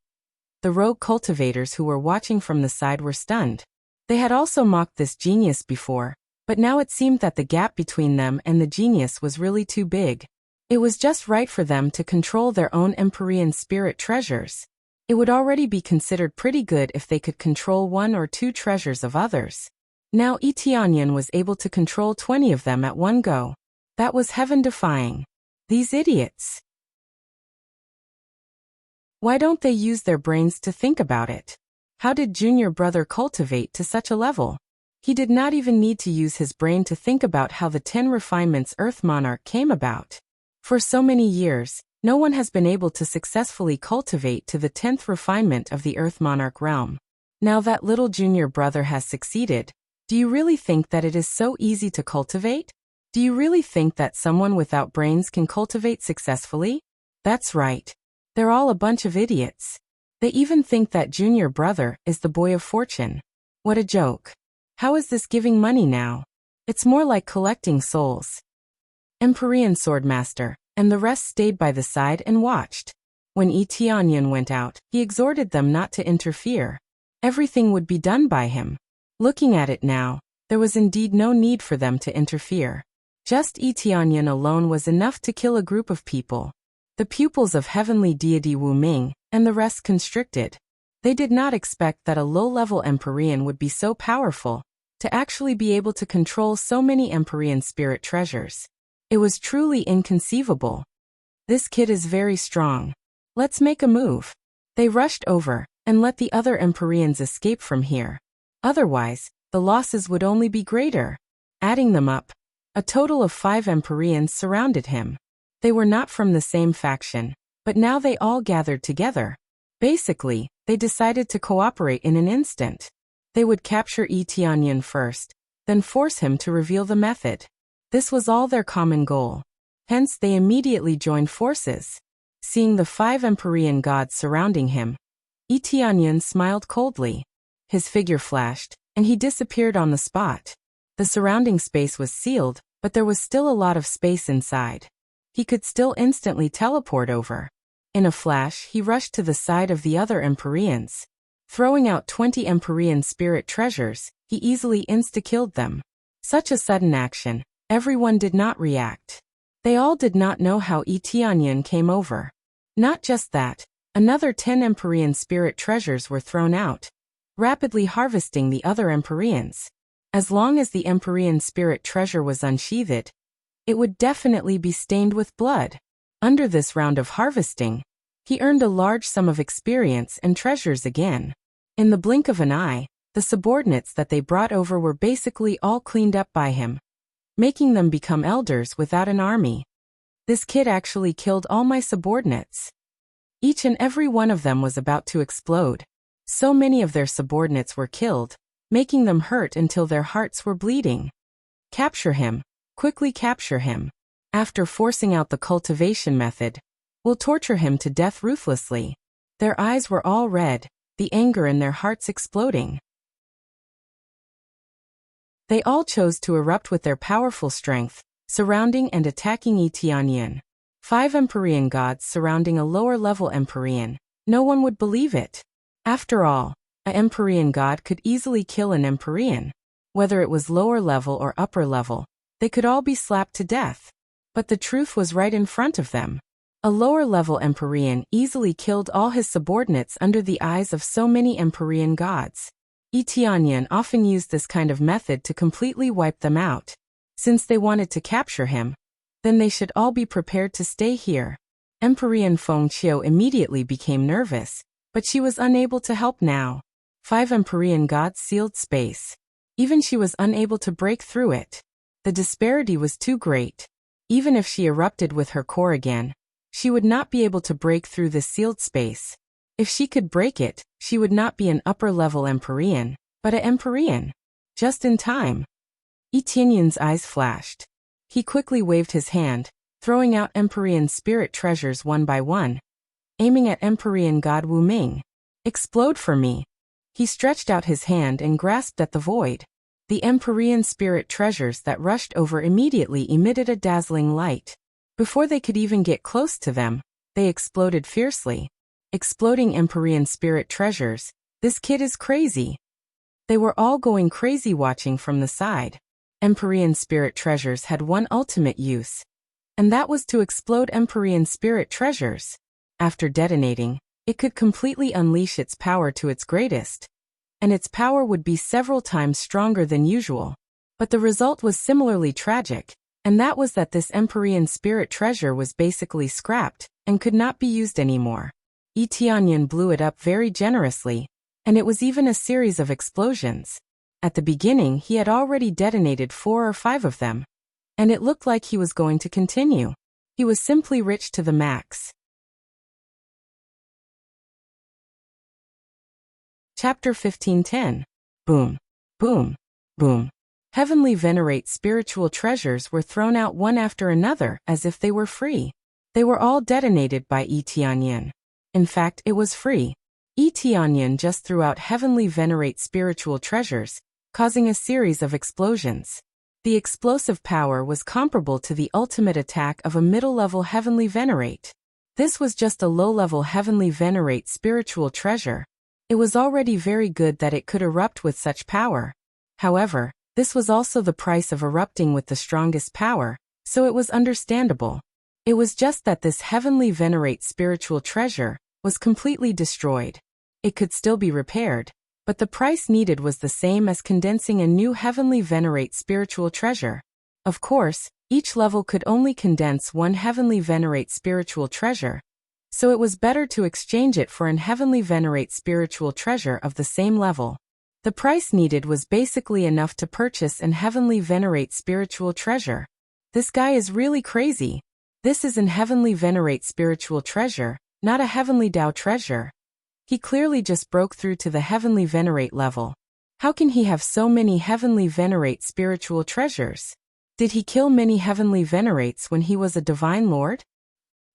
A: The rogue cultivators who were watching from the side were stunned. They had also mocked this genius before, but now it seemed that the gap between them and the genius was really too big. It was just right for them to control their own Empyrean spirit treasures. It would already be considered pretty good if they could control 1 or 2 treasures of others. Now Eteonian was able to control 20 of them at one go. That was heaven-defying. These idiots. Why don't they use their brains to think about it? How did Junior Brother cultivate to such a level? He did not even need to use his brain to think about how the 10 refinements Earth Monarch came about. For so many years, no one has been able to successfully cultivate to the 10th refinement of the Earth Monarch realm. Now that little Junior Brother has succeeded, do you really think that it is so easy to cultivate? Do you really think that someone without brains can cultivate successfully? That's right. They're all a bunch of idiots. They even think that Junior Brother is the boy of fortune. What a joke. How is this giving money now? It's more like collecting souls. Empyrean Swordmaster and the rest stayed by the side and watched. When Eteonian went out, he exhorted them not to interfere. Everything would be done by him. Looking at it now, there was indeed no need for them to interfere. Just Eteonian alone was enough to kill a group of people. The pupils of heavenly deity Wu Ming, and the rest constricted. They did not expect that a low-level Empyrean would be so powerful, to actually be able to control so many Empyrean spirit treasures. It was truly inconceivable. This kid is very strong. Let's make a move. They rushed over, and let the other Empyreans escape from here. Otherwise, the losses would only be greater. Adding them up, a total of 5 Empyreans surrounded him. They were not from the same faction, but now they all gathered together. Basically, they decided to cooperate in an instant. They would capture Eteonian first, then force him to reveal the method. This was all their common goal. Hence they immediately joined forces. Seeing the 5 Empyrean gods surrounding him, Eteonian smiled coldly. His figure flashed, and he disappeared on the spot. The surrounding space was sealed, but there was still a lot of space inside. He could still instantly teleport over. In a flash, he rushed to the side of the other Empyreans. Throwing out 20 Empyrean spirit treasures, he easily insta-killed them. Such a sudden action, everyone did not react. They all did not know how Eteonian came over. Not just that, another 10 Empyrean spirit treasures were thrown out. rapidly harvesting the other Empyreans. As long as the Empyrean spirit treasure was unsheathed, it would definitely be stained with blood. Under this round of harvesting, he earned a large sum of experience and treasures again. In the blink of an eye, the subordinates that they brought over were basically all cleaned up by him, making them become elders without an army. This kid actually killed all my subordinates. Each and every one of them was about to explode. So many of their subordinates were killed, making them hurt until their hearts were bleeding. Capture him. Quickly capture him. After forcing out the cultivation method, we'll torture him to death ruthlessly. Their eyes were all red, the anger in their hearts exploding. They all chose to erupt with their powerful strength, surrounding and attacking Etianyan. 5 Empyrean gods surrounding a lower-level Empyrean. No one would believe it. After all, an Empyrean god could easily kill an Empyrean. Whether it was lower level or upper level, they could all be slapped to death. But the truth was right in front of them. A lower-level Empyrean easily killed all his subordinates under the eyes of so many Empyrean gods. Etianyan often used this kind of method to completely wipe them out. Since they wanted to capture him, then they should all be prepared to stay here. Empyrean Feng Qiu immediately became nervous, but she was unable to help now. 5 Empyrean gods sealed space. Even she was unable to break through it. The disparity was too great. Even if she erupted with her core again, she would not be able to break through this sealed space. If she could break it, she would not be an upper-level Empyrean, but an Empyrean. Just in time. Etianyan's eyes flashed. He quickly waved his hand, throwing out Empyrean spirit treasures one by one, aiming at Empyrean god Wu Ming. Explode for me. He stretched out his hand and grasped at the void. The Empyrean spirit treasures that rushed over immediately emitted a dazzling light. Before they could even get close to them, they exploded fiercely. Exploding Empyrean spirit treasures. This kid is crazy. They were all going crazy watching from the side. Empyrean spirit treasures had one ultimate use, and that was to explode Empyrean spirit treasures. After detonating, it could completely unleash its power to its greatest, and its power would be several times stronger than usual. But the result was similarly tragic, and that was that this Empyrean spirit treasure was basically scrapped and could not be used anymore. Etianyan blew it up very generously, and it was even a series of explosions. At the beginning he had already detonated 4 or 5 of them, and it looked like he was going to continue. He was simply rich to the max. Chapter 15:10. Boom. Boom. Boom. Heavenly venerate spiritual treasures were thrown out one after another as if they were free. They were all detonated by Etianyan. In fact, it was free. Etianyan just threw out heavenly venerate spiritual treasures, causing a series of explosions. The explosive power was comparable to the ultimate attack of a middle-level heavenly venerate. This was just a low-level heavenly venerate spiritual treasure. It was already very good that it could erupt with such power. However, this was also the price of erupting with the strongest power, so it was understandable. It was just that this heavenly venerate spiritual treasure was completely destroyed. It could still be repaired, but the price needed was the same as condensing a new heavenly venerate spiritual treasure. Of course, each level could only condense one heavenly venerate spiritual treasure, so it was better to exchange it for an heavenly venerate spiritual treasure of the same level. The price needed was basically enough to purchase an heavenly venerate spiritual treasure. This guy is really crazy. This is an heavenly venerate spiritual treasure, not a heavenly Dao treasure. He clearly just broke through to the heavenly venerate level. How can he have so many heavenly venerate spiritual treasures? Did he kill many heavenly venerates when he was a divine lord?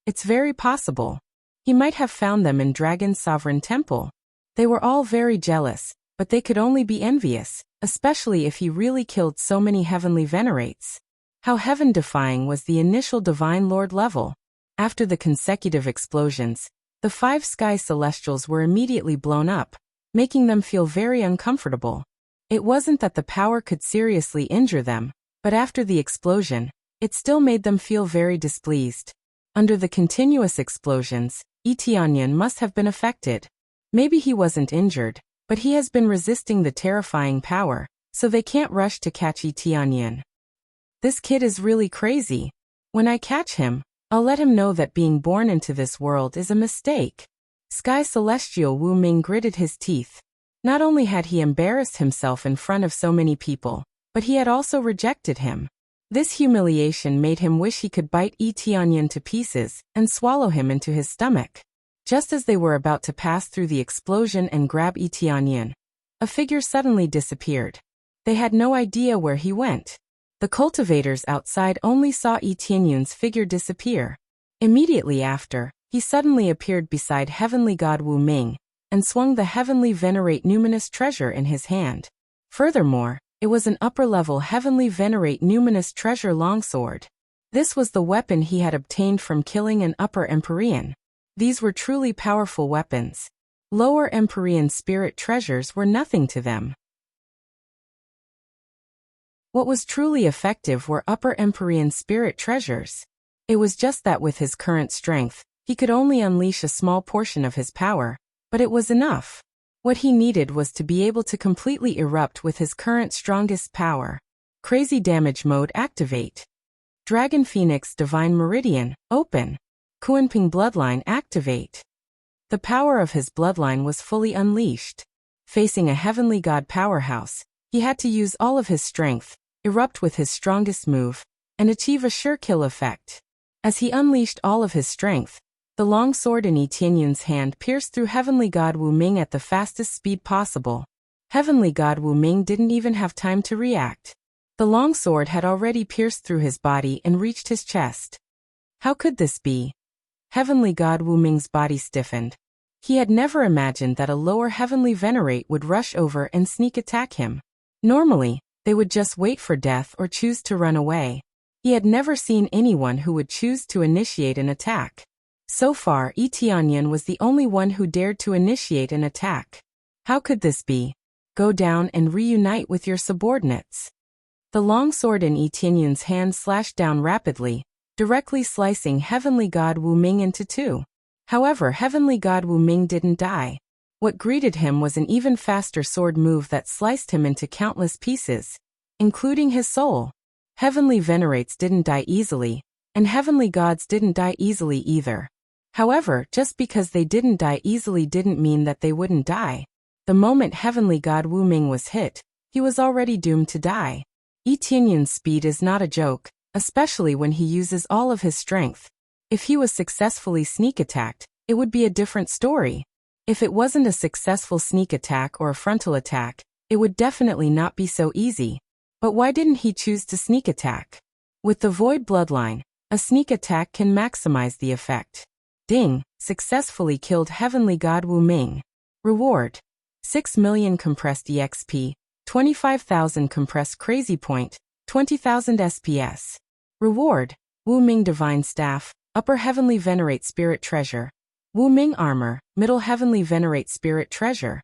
A: It's very possible. He might have found them in Dragon's sovereign temple. They were all very jealous, but they could only be envious, especially if he really killed so many heavenly venerates. How heaven-defying was the initial divine lord level. After the consecutive explosions, the 5 sky celestials were immediately blown up, making them feel very uncomfortable. It wasn't that the power could seriously injure them, but after the explosion, it still made them feel very displeased. Under the continuous explosions, Etianyan must have been affected. Maybe he wasn't injured, But he has been resisting the terrifying power, so they can't rush to catch Tianyan. This kid is really crazy. When I catch him, I'll let him know that being born into this world is a mistake. Sky Celestial Wu Ming gritted his teeth. Not only had he embarrassed himself in front of so many people, but he had also rejected him. This humiliation made him wish he could bite Tianyan to pieces and swallow him into his stomach. Just as they were about to pass through the explosion and grab Tianyan, a figure suddenly disappeared. They had no idea where he went. The cultivators outside only saw Tianyan's figure disappear. Immediately after, he suddenly appeared beside Heavenly God Wu Ming and swung the Heavenly Venerate Numinous Treasure in his hand. Furthermore, it was an upper-level Heavenly Venerate Numinous Treasure longsword. This was the weapon he had obtained from killing an Upper Empyrean. These were truly powerful weapons. Lower Empyrean spirit treasures were nothing to them. What was truly effective were Upper Empyrean spirit treasures. It was just that with his current strength, he could only unleash a small portion of his power, but it was enough. What he needed was to be able to completely erupt with his current strongest power. Crazy Damage Mode activate. Dragon Phoenix Divine Meridian, open. Kuanping Bloodline activate. The power of his bloodline was fully unleashed. Facing a Heavenly God powerhouse, he had to use all of his strength, erupt with his strongest move, and achieve a sure kill effect. As he unleashed all of his strength, the long sword in Tianyan's hand pierced through Heavenly God Wu Ming at the fastest speed possible. Heavenly God Wu Ming didn't even have time to react. The long sword had already pierced through his body and reached his chest. How could this be? Heavenly God Wu Ming's body stiffened. He had never imagined that a lower Heavenly Venerate would rush over and sneak attack him. Normally, they would just wait for death or choose to run away. He had never seen anyone who would choose to initiate an attack. So far, Tianyan was the only one who dared to initiate an attack. How could this be? Go down and reunite with your subordinates. The long sword in Tianyan's hand slashed down rapidly, directly slicing Heavenly God Wu Ming into two. However, Heavenly God Wu Ming didn't die. What greeted him was an even faster sword move that sliced him into countless pieces, including his soul. Heavenly Venerates didn't die easily, and Heavenly Gods didn't die easily either. However, just because they didn't die easily didn't mean that they wouldn't die. The moment Heavenly God Wu Ming was hit, he was already doomed to die. Tianyan's speed is not a joke, especially when he uses all of his strength. If he was successfully sneak attacked, it would be a different story. If it wasn't a successful sneak attack or a frontal attack, it would definitely not be so easy. But why didn't he choose to sneak attack? With the Void Bloodline, a sneak attack can maximize the effect. Ding, successfully killed Heavenly God Wu Ming. Reward: 6 million compressed EXP, 25,000 compressed Crazy Point, 20,000 SPS. Reward: Wu Ming Divine Staff, Upper Heavenly Venerate Spirit Treasure. Wu Ming Armor, Middle Heavenly Venerate Spirit Treasure.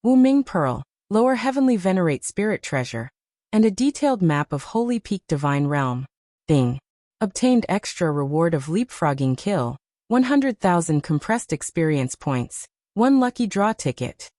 A: Wu Ming Pearl, Lower Heavenly Venerate Spirit Treasure. And a detailed map of Holy Peak Divine Realm. Ding. Obtained extra reward of leapfrogging kill, 100,000 compressed experience points, 1 lucky draw ticket.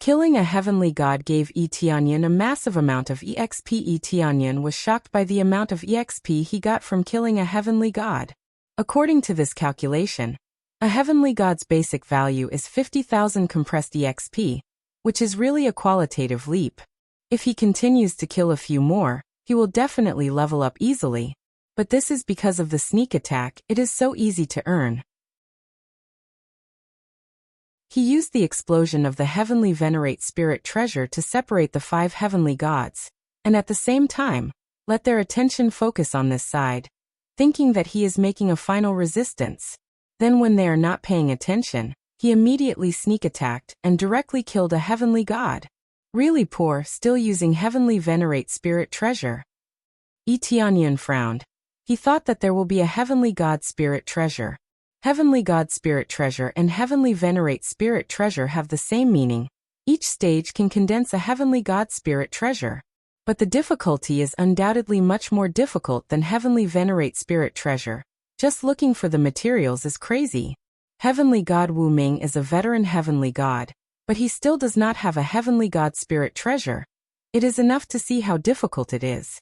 A: Killing a heavenly god gave Tianyan a massive amount of EXP. Tianyan was shocked by the amount of EXP he got from killing a heavenly god. According to this calculation, a heavenly god's basic value is 50,000 compressed EXP, which is really a qualitative leap. If he continues to kill a few more, he will definitely level up easily. But this is because of the sneak attack, it is so easy to earn. He used the explosion of the Heavenly Venerate Spirit Treasure to separate the 5 heavenly gods, and at the same time, let their attention focus on this side, thinking that he is making a final resistance. Then when they are not paying attention, he immediately sneak attacked and directly killed a heavenly god. Really poor, still using Heavenly Venerate Spirit Treasure. Tianyan frowned. He thought that there will be a Heavenly God Spirit Treasure. Heavenly God Spirit Treasure and Heavenly Venerate Spirit Treasure have the same meaning. Each stage can condense a Heavenly God Spirit Treasure. But the difficulty is undoubtedly much more difficult than Heavenly Venerate Spirit Treasure. Just looking for the materials is crazy. Heavenly God Wu Ming is a veteran heavenly god. But he still does not have a heavenly god spirit treasure. It is enough to see how difficult it is.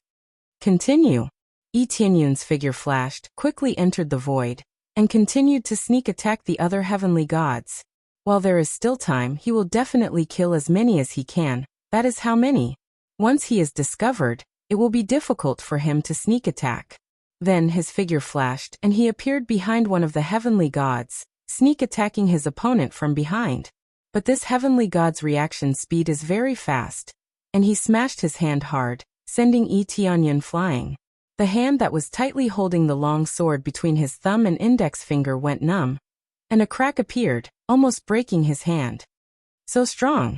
A: Continue. Yi Tianyun's figure flashed, quickly entered the void, and continued to sneak attack the other heavenly gods. While there is still time, he will definitely kill as many as he can. That is how many. Once he is discovered, it will be difficult for him to sneak attack. Then his figure flashed, and he appeared behind one of the heavenly gods, sneak attacking his opponent from behind. But this heavenly god's reaction speed is very fast, and he smashed his hand hard, sending Yi Tianyun flying. The hand that was tightly holding the long sword between his thumb and index finger went numb, and a crack appeared, almost breaking his hand. So strong.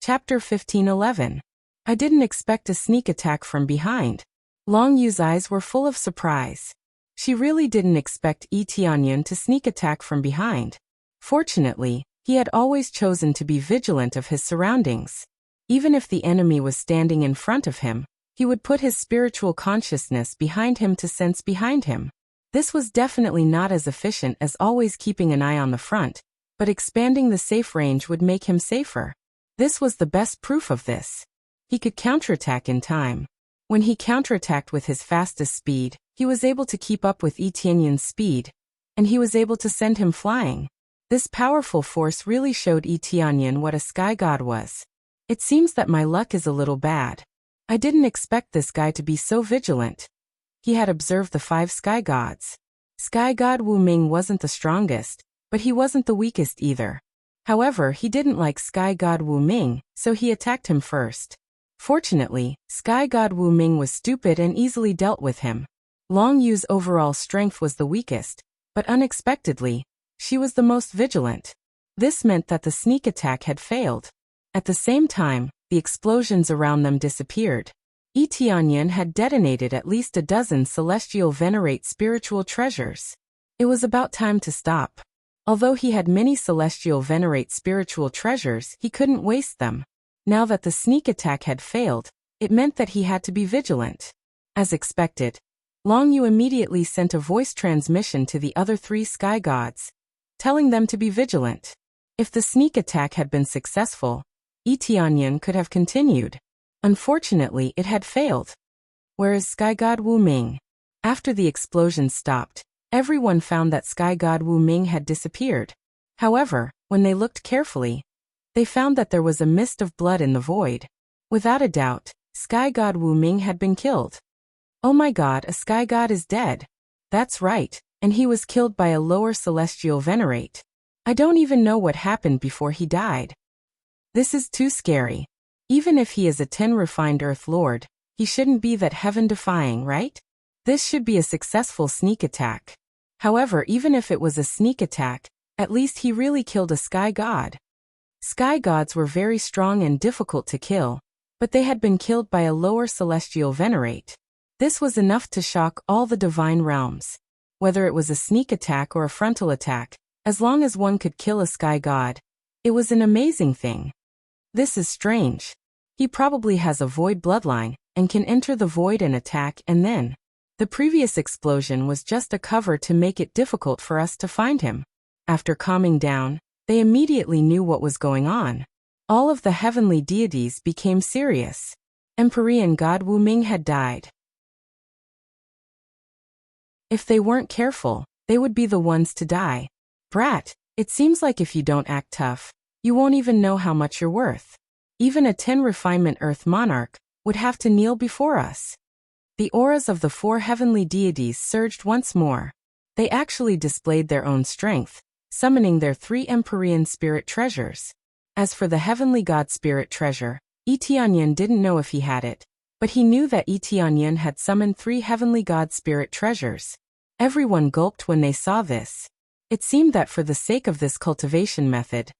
A: Chapter 15:11. I didn't expect a sneak attack from behind. Long Yu's eyes were full of surprise. She really didn't expect Yi Tianyun to sneak attack from behind. Fortunately, he had always chosen to be vigilant of his surroundings. Even if the enemy was standing in front of him, he would put his spiritual consciousness behind him to sense behind him. This was definitely not as efficient as always keeping an eye on the front, but expanding the safe range would make him safer. This was the best proof of this. He could counterattack in time. When he counterattacked with his fastest speed, he was able to keep up with Yi Tianyun's speed, and he was able to send him flying. This powerful force really showed Yi Tianyun what a sky god was. It seems that my luck is a little bad. I didn't expect this guy to be so vigilant. He had observed the 5 sky gods. Sky god Wu Ming wasn't the strongest, but he wasn't the weakest either. However, he didn't like sky god Wu Ming, so he attacked him first. Fortunately, sky god Wu Ming was stupid and easily dealt with him. Long Yu's overall strength was the weakest, but unexpectedly, she was the most vigilant. This meant that the sneak attack had failed. At the same time, the explosions around them disappeared. Yi Tianyun had detonated at least a dozen celestial venerate spiritual treasures. It was about time to stop. Although he had many celestial venerate spiritual treasures, he couldn't waste them. Now that the sneak attack had failed, it meant that he had to be vigilant. As expected, Long Yu immediately sent a voice transmission to the other 3 sky gods, telling them to be vigilant. If the sneak attack had been successful, Yi Tianyun could have continued. Unfortunately, it had failed. Whereas sky god Wu Ming? After the explosion stopped, everyone found that sky god Wu Ming had disappeared. However, when they looked carefully, they found that there was a mist of blood in the void. Without a doubt, sky god Wu Ming had been killed. Oh my god, a sky god is dead. That's right, and he was killed by a lower celestial venerate. I don't even know what happened before he died. This is too scary. Even if he is a 10 refined Earth Lord, he shouldn't be that heaven-defying, right? This should be a successful sneak attack. However, even if it was a sneak attack, at least he really killed a sky god. Sky gods were very strong and difficult to kill, but they had been killed by a lower celestial venerate. This was enough to shock all the divine realms. Whether it was a sneak attack or a frontal attack, as long as one could kill a sky god, it was an amazing thing. This is strange. He probably has a void bloodline, and can enter the void and attack, and then. The previous explosion was just a cover to make it difficult for us to find him. After calming down, they immediately knew what was going on. All of the heavenly deities became serious. Empyrean god Wu Ming had died. If they weren't careful, they would be the ones to die. Brat, it seems like if you don't act tough, you won't even know how much you're worth. Even a 10 refinement Earth monarch would have to kneel before us. The auras of the 4 heavenly deities surged once more. They actually displayed their own strength, summoning their 3 Empyrean spirit treasures. As for the heavenly god spirit treasure, Yi Tianyun didn't know if he had it, but he knew that Yi Tianyun had summoned 3 heavenly god spirit treasures. Everyone gulped when they saw this. It seemed that for the sake of this cultivation method,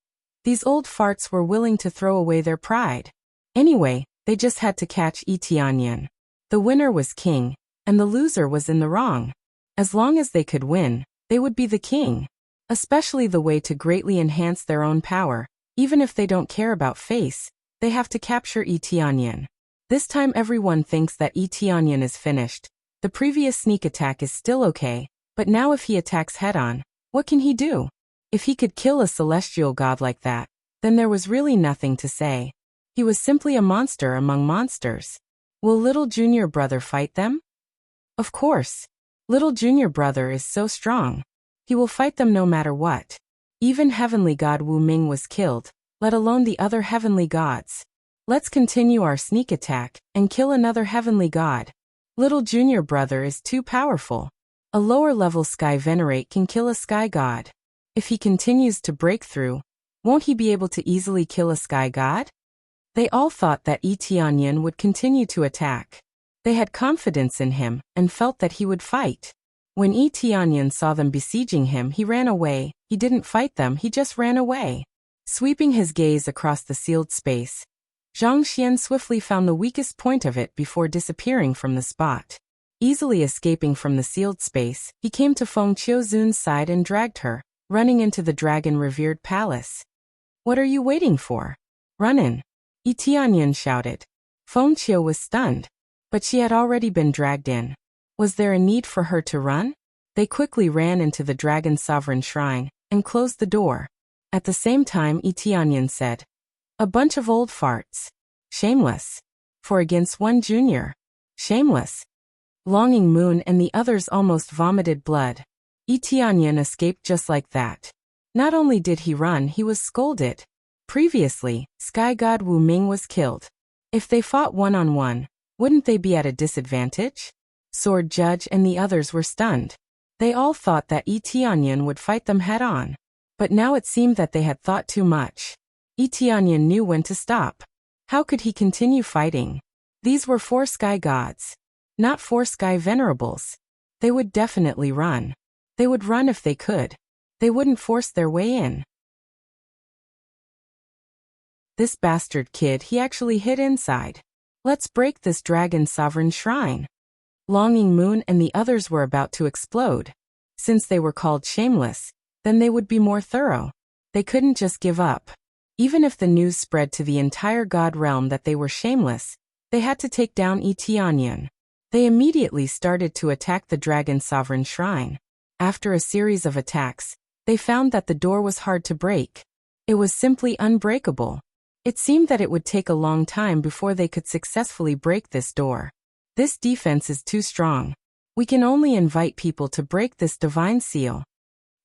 A: these old farts were willing to throw away their pride. Anyway, they just had to catch Yi Tianyun. The winner was king, and the loser was in the wrong. As long as they could win, they would be the king. Especially the way to greatly enhance their own power, even if they don't care about face, they have to capture Yi Tianyun. This time everyone thinks that Yi Tianyun is finished. The previous sneak attack is still okay, But now if he attacks head-on, what can he do? If he could kill a celestial god like that, then there was really nothing to say. He was simply a monster among monsters. Will little junior brother fight them? Of course. Little junior brother is so strong. He will fight them no matter what. Even heavenly god Wu Ming was killed, let alone the other heavenly gods. Let's continue our sneak attack and kill another heavenly god. Little junior brother is too powerful. A lower-level sky venerate can kill a sky god. If he continues to break through, won't he be able to easily kill a sky god? They all thought that Tianyan would continue to attack. They had confidence in him and felt that he would fight. When Tianyan saw them besieging him, he ran away. He didn't fight them, he just ran away. Sweeping his gaze across the sealed space, Zhang Xian swiftly found the weakest point of it before disappearing from the spot. Easily escaping from the sealed space, he came to Feng Qiuzun's side and dragged her, running into the dragon-revered palace. What are you waiting for? Run in. Tianyan shouted. Feng Qiu was stunned, but she had already been dragged in. Was there a need for her to run? They quickly ran into the dragon's sovereign shrine and closed the door. At the same time, Tianyan said, "A bunch of old farts. Shameless. 4 against 1 junior. Shameless." Longing Moon and the others almost vomited blood. Tianyan escaped just like that. Not only did he run, he was scolded. Previously, Sky God Wu Ming was killed. If they fought one-on-one, wouldn't they be at a disadvantage? Sword Judge and the others were stunned. They all thought that Tianyan would fight them head-on. But now it seemed that they had thought too much. Tianyan knew when to stop. How could he continue fighting? These were 4 sky gods, not 4 sky venerables. They would definitely run. They would run if they could. They wouldn't force their way in. This bastard kid, he actually hid inside. Let's break this dragon's sovereign shrine. Longing Moon and the others were about to explode. Since they were called shameless, then they would be more thorough. They couldn't just give up. Even if the news spread to the entire god realm that they were shameless, they had to take down Tianyan. They immediately started to attack the dragon's sovereign shrine. After a series of attacks, they found that the door was hard to break. It was simply unbreakable. It seemed that it would take a long time before they could successfully break this door. This defense is too strong. We can only invite people to break this divine seal.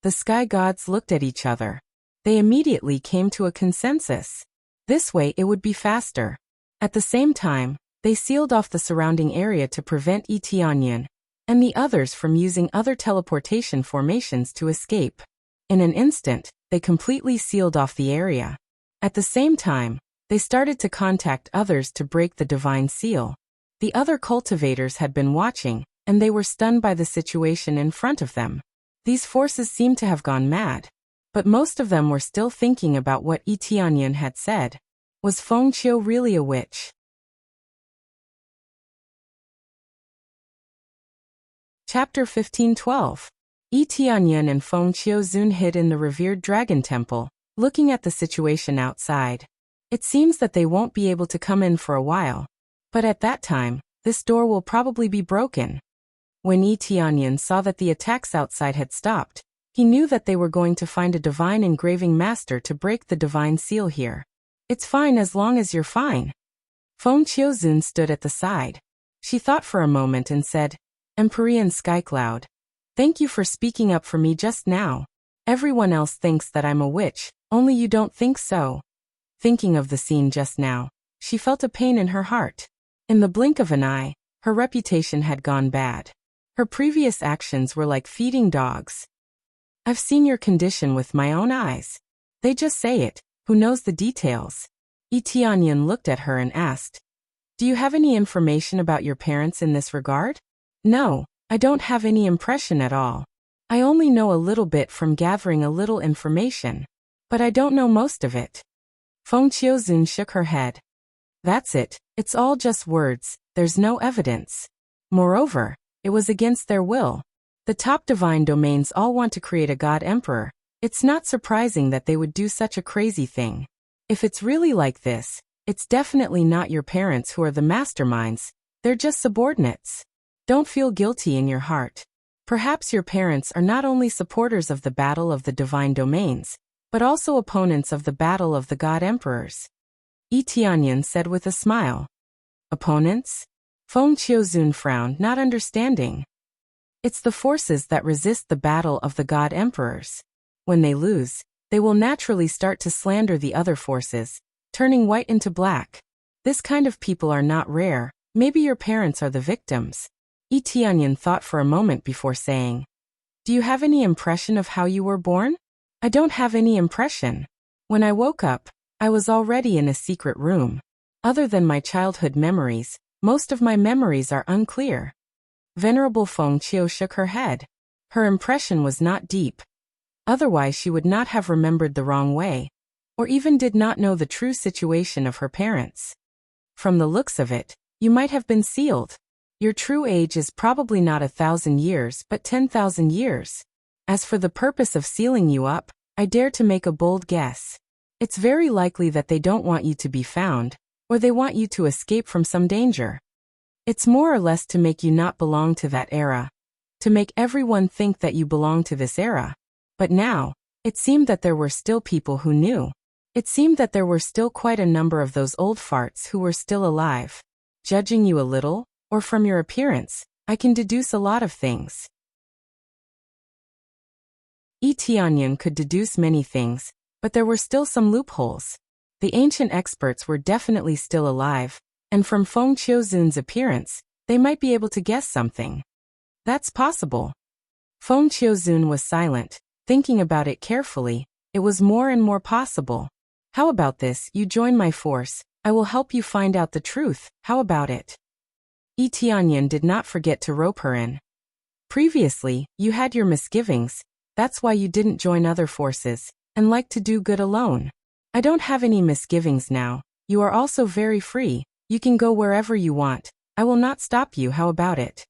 A: The sky gods looked at each other. They immediately came to a consensus. This way it would be faster. At the same time, they sealed off the surrounding area to prevent Tianyan and the others from using other teleportation formations to escape. In an instant, they completely sealed off the area. At the same time, they started to contact others to break the divine seal. The other cultivators had been watching, and they were stunned by the situation in front of them. These forces seemed to have gone mad. But most of them were still thinking about what Tianyan had said. Was Feng Qiu really a witch? Chapter 15:12. Tianyan and Feng Qiuzun hid in the revered dragon temple, looking at the situation outside. It seems that they won't be able to come in for a while. But at that time, this door will probably be broken. When Tianyan saw that the attacks outside had stopped, he knew that they were going to find a divine engraving master to break the divine seal here. It's fine as long as you're fine. Feng Qiuzun stood at the side. She thought for a moment and said, Empyrean Skycloud, thank you for speaking up for me just now. Everyone else thinks that I'm a witch, only you don't think so. Thinking of the scene just now, she felt a pain in her heart. In the blink of an eye, her reputation had gone bad. Her previous actions were like feeding dogs. I've seen your condition with my own eyes. They just say it, who knows the details? Tianyan looked at her and asked, do you have any information about your parents in this regard? No, I don't have any impression at all. I only know a little bit from gathering a little information. But I don't know most of it. Feng Qiuzun shook her head. That's it, it's all just words, there's no evidence. Moreover, it was against their will. The top divine domains all want to create a god emperor. It's not surprising that they would do such a crazy thing. If it's really like this, it's definitely not your parents who are the masterminds, they're just subordinates. Don't feel guilty in your heart. Perhaps your parents are not only supporters of the battle of the divine domains, but also opponents of the battle of the god emperors. Yi Tianyan said with a smile. Opponents? Feng Qiuzun frowned, not understanding. It's the forces that resist the battle of the god emperors. When they lose, they will naturally start to slander the other forces, turning white into black. This kind of people are not rare. Maybe your parents are the victims. Yi Tianyan thought for a moment before saying, Do you have any impression of how you were born? I don't have any impression. When I woke up, I was already in a secret room. Other than my childhood memories, most of my memories are unclear. Venerable Feng Qiu shook her head. Her impression was not deep. Otherwise she would not have remembered the wrong way, or even did not know the true situation of her parents. From the looks of it, you might have been sealed. Your true age is probably not 1,000 years but 10,000 years. As for the purpose of sealing you up, I dare to make a bold guess. It's very likely that they don't want you to be found, or they want you to escape from some danger. It's more or less to make you not belong to that era. To make everyone think that you belong to this era. But now, it seemed that there were still people who knew. It seemed that there were still quite a number of those old farts who were still alive. Judging you a little, or from your appearance, I can deduce a lot of things. Yi Tianyan could deduce many things, but there were still some loopholes. The ancient experts were definitely still alive, and from Feng Qiuzun's appearance, they might be able to guess something. That's possible. Feng Qiuzun was silent, thinking about it carefully. It was more and more possible. How about this? You join my force. I will help you find out the truth. How about it? Yi Tianyan did not forget to rope her in. Previously, you had your misgivings. That's why you didn't join other forces, and like to do good alone. I don't have any misgivings now. You are also very free. You can go wherever you want. I will not stop you. How about it?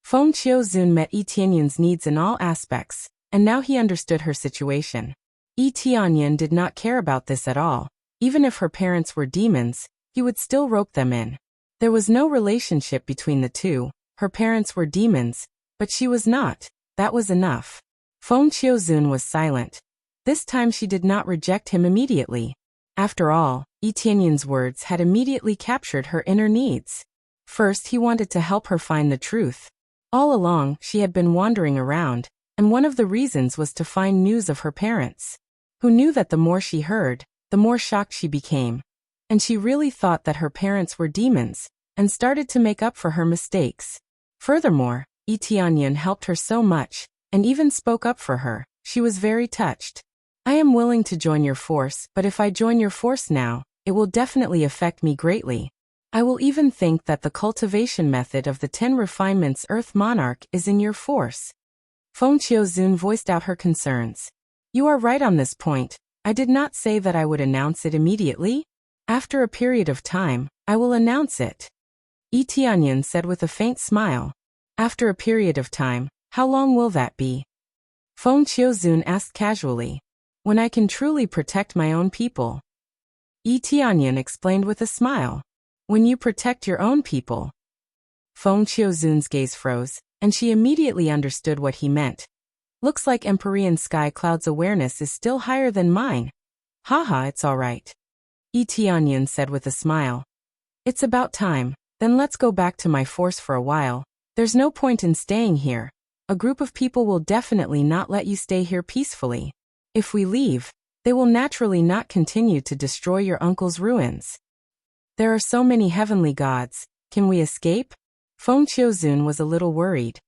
A: Feng Qiuzun met Yi Tianyan's needs in all aspects, and now he understood her situation. Yi Tianyan did not care about this at all. Even if her parents were demons, he would still rope them in. There was no relationship between the two. Her parents were demons, but she was not. That was enough. Feng Qiuzun was silent. This time she did not reject him immediately. After all, Yi Tianyan's words had immediately captured her inner needs. First, he wanted to help her find the truth. All along, she had been wandering around, and one of the reasons was to find news of her parents. Who knew that the more she heard, the more shocked she became. And she really thought that her parents were demons, and started to make up for her mistakes. Furthermore, Yi Tianyan helped her so much, and even spoke up for her. She was very touched. I am willing to join your force, but if I join your force now, it will definitely affect me greatly. I will even think that the cultivation method of the 10 refinements Earth Monarch is in your force. Feng Qiuzun voiced out her concerns. You are right on this point. I did not say that I would announce it immediately. After a period of time, I will announce it. Yi Tianyan said with a faint smile. After a period of time, how long will that be? Feng Qiuzun asked casually. When I can truly protect my own people. Yi Tianyan explained with a smile. When you protect your own people. Feng Qiuzun's gaze froze, and she immediately understood what he meant. Looks like Empyrean Sky Cloud's awareness is still higher than mine. Haha, it's all right. Yi Tianyan said with a smile. It's about time. Then let's go back to my force for a while. There's no point in staying here. A group of people will definitely not let you stay here peacefully. If we leave, they will naturally not continue to destroy your uncle's ruins. There are so many heavenly gods. Can we escape? Feng Qiuzun was a little worried.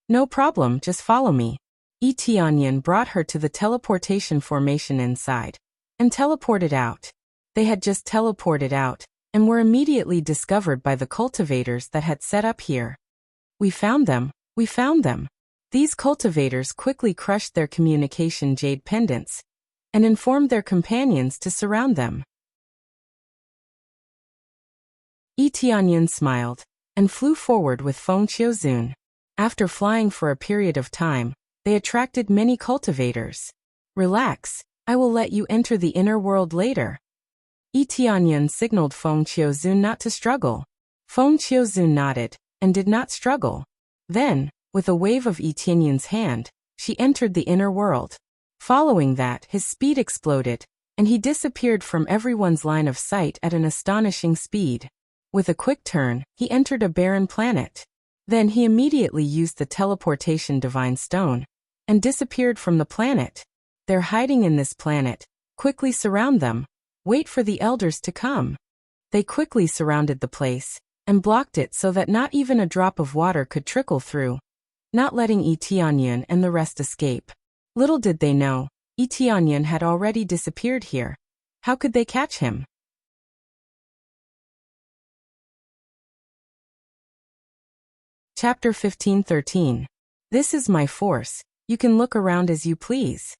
A: No problem, just follow me. Yi Tianyan brought her to the teleportation formation inside, and teleported out. They had just teleported out, and were immediately discovered by the cultivators that had set up here. We found them, we found them. These cultivators quickly crushed their communication jade pendants, and informed their companions to surround them. Yi Tianyan smiled, and flew forward with Feng Qiuzun. After flying for a period of time, they attracted many cultivators. Relax, I will let you enter the inner world later. Yi Tianyan signaled Feng Qiuzun not to struggle. Feng Qiuzun nodded, and did not struggle. Then, With a wave of Yi Tianyun's hand, she entered the inner world. Following that, his speed exploded, and he disappeared from everyone's line of sight at an astonishing speed. With a quick turn, he entered a barren planet. Then he immediately used the teleportation divine stone and disappeared from the planet. They're hiding in this planet. Quickly surround them. Wait for the elders to come. They quickly surrounded the place and blocked it so that not even a drop of water could trickle through, not letting Yi Tianyun and the rest escape. Little did they know, Yi Tianyun had already disappeared here. How could they catch him? Chapter 15:13. This is my force. You can look around as you please.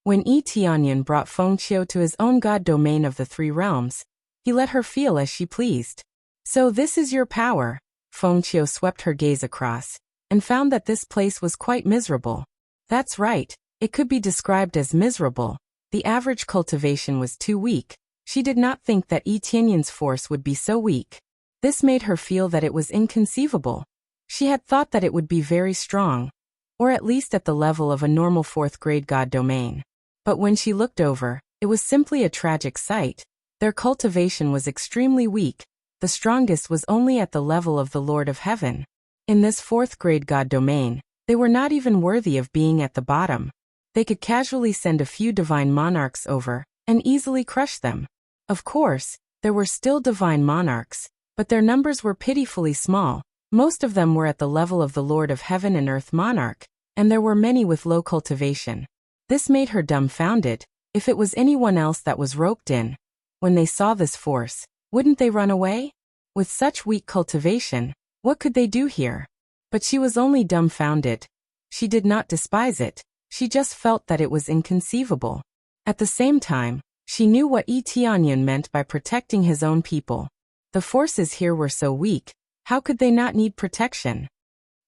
A: When Yi Tianyun brought Fengqiu to his own god domain of the three realms, he let her feel as she pleased. So this is your power. Fengqiu swept her gaze across and found that this place was quite miserable. That's right, it could be described as miserable. The average cultivation was too weak. She did not think that Yi Tianyun's force would be so weak. This made her feel that it was inconceivable. She had thought that it would be very strong, or at least at the level of a normal fourth-grade god domain. But when she looked over, it was simply a tragic sight. Their cultivation was extremely weak. The strongest was only at the level of the Lord of Heaven. In this fourth-grade god domain, they were not even worthy of being at the bottom. They could casually send a few divine monarchs over and easily crush them. Of course, there were still divine monarchs, but their numbers were pitifully small. Most of them were at the level of the Lord of Heaven and Earth monarch, and there were many with low cultivation. This made her dumbfounded. If it was anyone else that was roped in, when they saw this force, wouldn't they run away? With such weak cultivation, what could they do here? But she was only dumbfounded. She did not despise it, she just felt that it was inconceivable. At the same time, she knew what Yi Tianyun meant by protecting his own people. The forces here were so weak, how could they not need protection?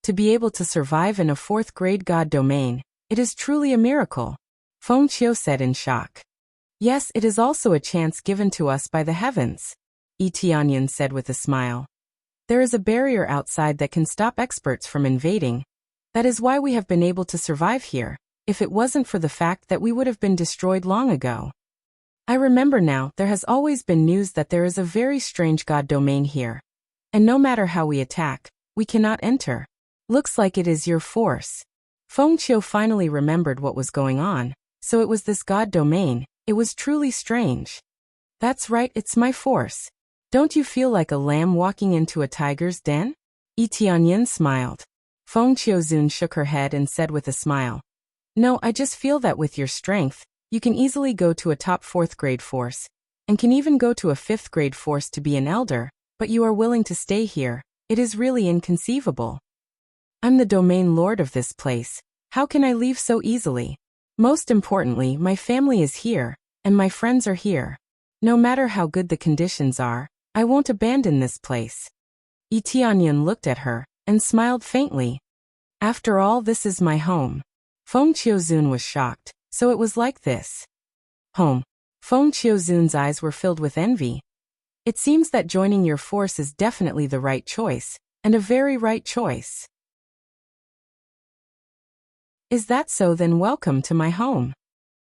A: To be able to survive in a fourth-grade god domain, it is truly a miracle. Fengqiu said in shock. Yes, it is also a chance given to us by the heavens, Yi Tianyun said with a smile. There is a barrier outside that can stop experts from invading. That is why we have been able to survive here. If it wasn't for the fact that we would have been destroyed long ago. I remember now, there has always been news that there is a very strange god domain here. And no matter how we attack, we cannot enter. Looks like it is your force. Fengqiu finally remembered what was going on, so it was this god domain. It was truly strange. That's right, it's my force. Don't you feel like a lamb walking into a tiger's den? Yi Tianyun smiled. Fengqiu shook her head and said with a smile. No, I just feel that with your strength, you can easily go to a top fourth-grade force, and can even go to a fifth-grade force to be an elder. But you are willing to stay here. It is really inconceivable. I'm the domain lord of this place. How can I leave so easily? Most importantly, my family is here, and my friends are here. No matter how good the conditions are, I won't abandon this place. Yi Tianyun looked at her and smiled faintly. After all, this is my home. Fengqiu was shocked. So it was like this. Home. Fengqiu's eyes were filled with envy. It seems that joining your force is definitely the right choice, and a very right choice. Is that so? Then welcome to my home.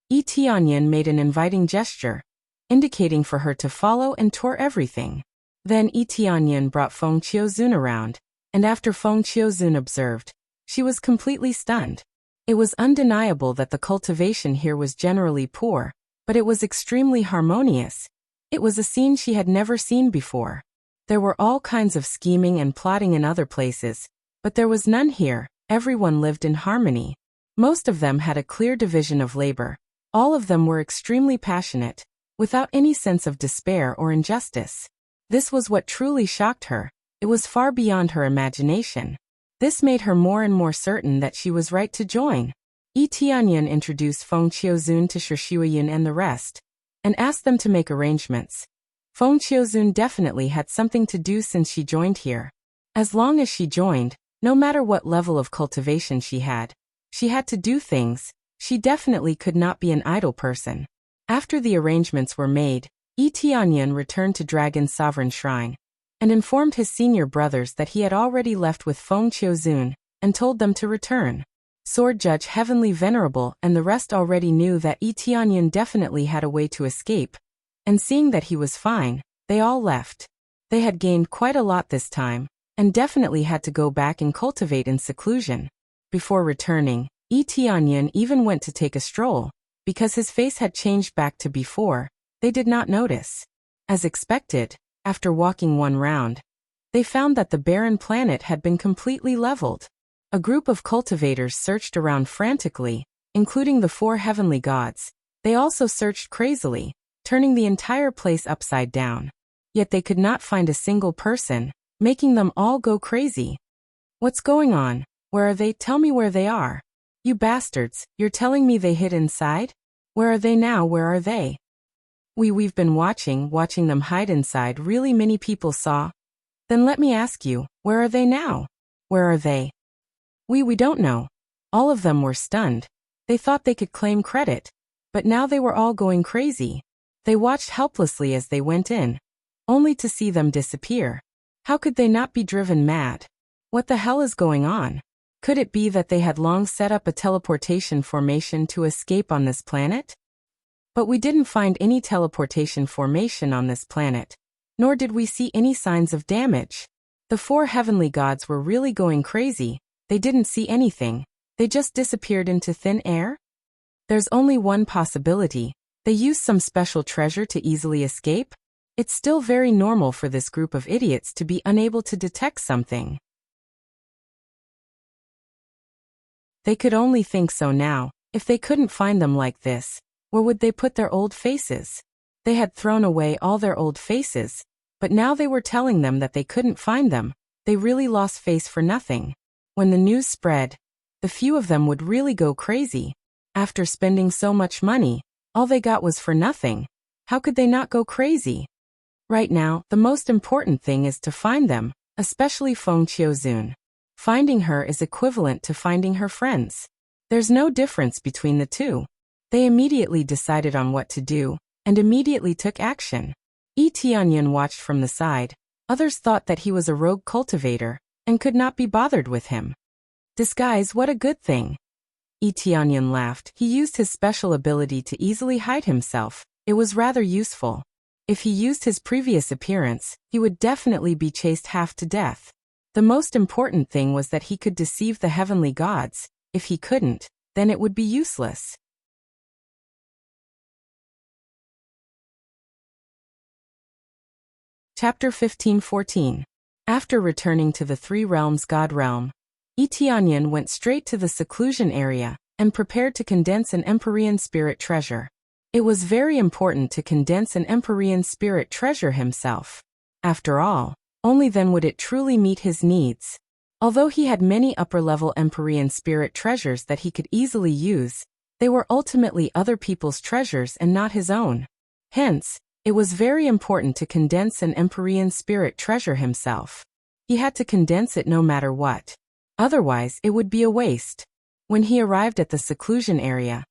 A: Yi Tianyun made an inviting gesture, indicating for her to follow and tour everything. Then Yi Tianyun brought Fengqiu around, and after Fengqiu observed, she was completely stunned. It was undeniable that the cultivation here was generally poor, but it was extremely harmonious. It was a scene she had never seen before. There were all kinds of scheming and plotting in other places, but there was none here. Everyone lived in harmony. Most of them had a clear division of labor. All of them were extremely passionate, without any sense of despair or injustice. This was what truly shocked her. It was far beyond her imagination. This made her more and more certain that she was right to join. Yi Tianyun introduced Fengqiu to Shuiyun and the rest, and asked them to make arrangements. Fengqiu definitely had something to do since she joined here. As long as she joined, no matter what level of cultivation she had to do things. She definitely could not be an idle person. After the arrangements were made, Yi Tianyun returned to Dragon's Sovereign Shrine, and informed his senior brothers that he had already left with Fengqiu and told them to return. Sword Judge Heavenly Venerable and the rest already knew that Tianyan definitely had a way to escape, and seeing that he was fine, they all left. They had gained quite a lot this time, and definitely had to go back and cultivate in seclusion. Before returning, Tianyan even went to take a stroll, because his face had changed back to before. They did not notice. As expected, after walking one round, they found that the barren planet had been completely leveled. A group of cultivators searched around frantically, including the 4 heavenly gods. They also searched crazily, turning the entire place upside down. Yet they could not find a single person, making them all go crazy. What's going on? Where are they? Tell me where they are. You bastards, you're telling me they hid inside? Where are they now? Where are they? We've been watching them hide inside. Really many people saw. Then let me ask you, where are they now? Where are they? We don't know. All of them were stunned. They thought they could claim credit, but now they were all going crazy. They watched helplessly as they went in, only to see them disappear. How could they not be driven mad? What the hell is going on? Could it be that they had long set up a teleportation formation to escape on this planet? But we didn't find any teleportation formation on this planet, nor did we see any signs of damage. The 4 heavenly gods were really going crazy. They didn't see anything. They just disappeared into thin air? There's only one possibility. They used some special treasure to easily escape? It's still very normal for this group of idiots to be unable to detect something. They could only think so now. If they couldn't find them like this, where would they put their old faces? They had thrown away all their old faces, but now they were telling them that they couldn't find them. They really lost face for nothing. When the news spread, the few of them would really go crazy. After spending so much money, all they got was for nothing. How could they not go crazy? Right now, the most important thing is to find them, especially Feng Qiuzun. Finding her is equivalent to finding her friends. There's no difference between the two. They immediately decided on what to do, and immediately took action. Tianyan watched from the side. Others thought that he was a rogue cultivator, and could not be bothered with him. Disguise, what a good thing. Tianyan laughed. He used his special ability to easily hide himself. It was rather useful. If he used his previous appearance, he would definitely be chased half to death. The most important thing was that he could deceive the heavenly gods. If he couldn't, then it would be useless. Chapter 15-14. After returning to the 3 realms God realm, Tianyan went straight to the seclusion area, and prepared to condense an Empyrean spirit treasure. It was very important to condense an Empyrean spirit treasure himself. After all, only then would it truly meet his needs. Although he had many upper-level Empyrean spirit treasures that he could easily use, they were ultimately other people's treasures and not his own. Hence, it was very important to condense an Empyrean spirit treasure himself. He had to condense it no matter what. Otherwise, it would be a waste. When he arrived at the seclusion area,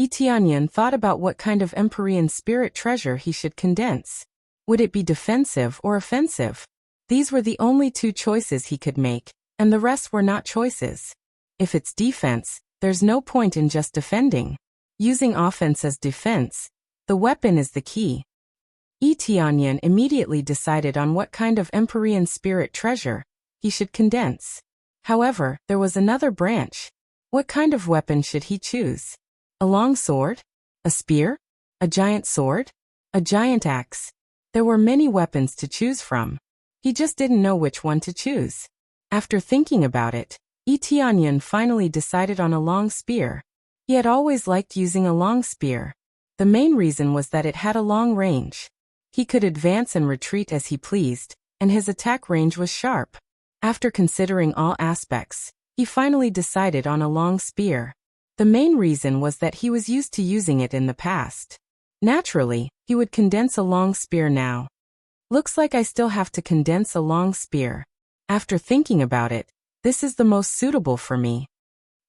A: Tianyan thought about what kind of Empyrean spirit treasure he should condense. Would it be defensive or offensive? These were the only 2 choices he could make, and the rest were not choices. If it's defense, there's no point in just defending. Using offense as defense, the weapon is the key. Tianyan immediately decided on what kind of Empyrean spirit treasure he should condense. However, there was another branch. What kind of weapon should he choose? A long sword? A spear? A giant sword? A giant axe? There were many weapons to choose from. He just didn't know which one to choose. After thinking about it, Tianyan finally decided on a long spear. He had always liked using a long spear. The main reason was that it had a long range. He could advance and retreat as he pleased, and his attack range was sharp. After considering all aspects, he finally decided on a long spear. The main reason was that he was used to using it in the past. Naturally, he would condense a long spear now. Looks like I still have to condense a long spear. After thinking about it, this is the most suitable for me.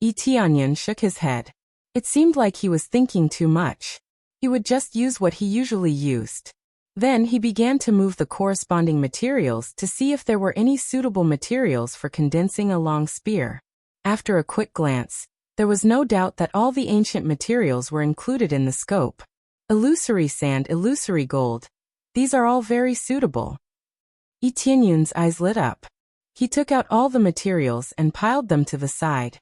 A: Tianyan shook his head. It seemed like he was thinking too much. He would just use what he usually used. Then he began to move the corresponding materials to see if there were any suitable materials for condensing a long spear. After a quick glance, there was no doubt that all the ancient materials were included in the scope. Illusory sand, illusory gold. These are all very suitable. Yi Tianyun's eyes lit up. He took out all the materials and piled them to the side.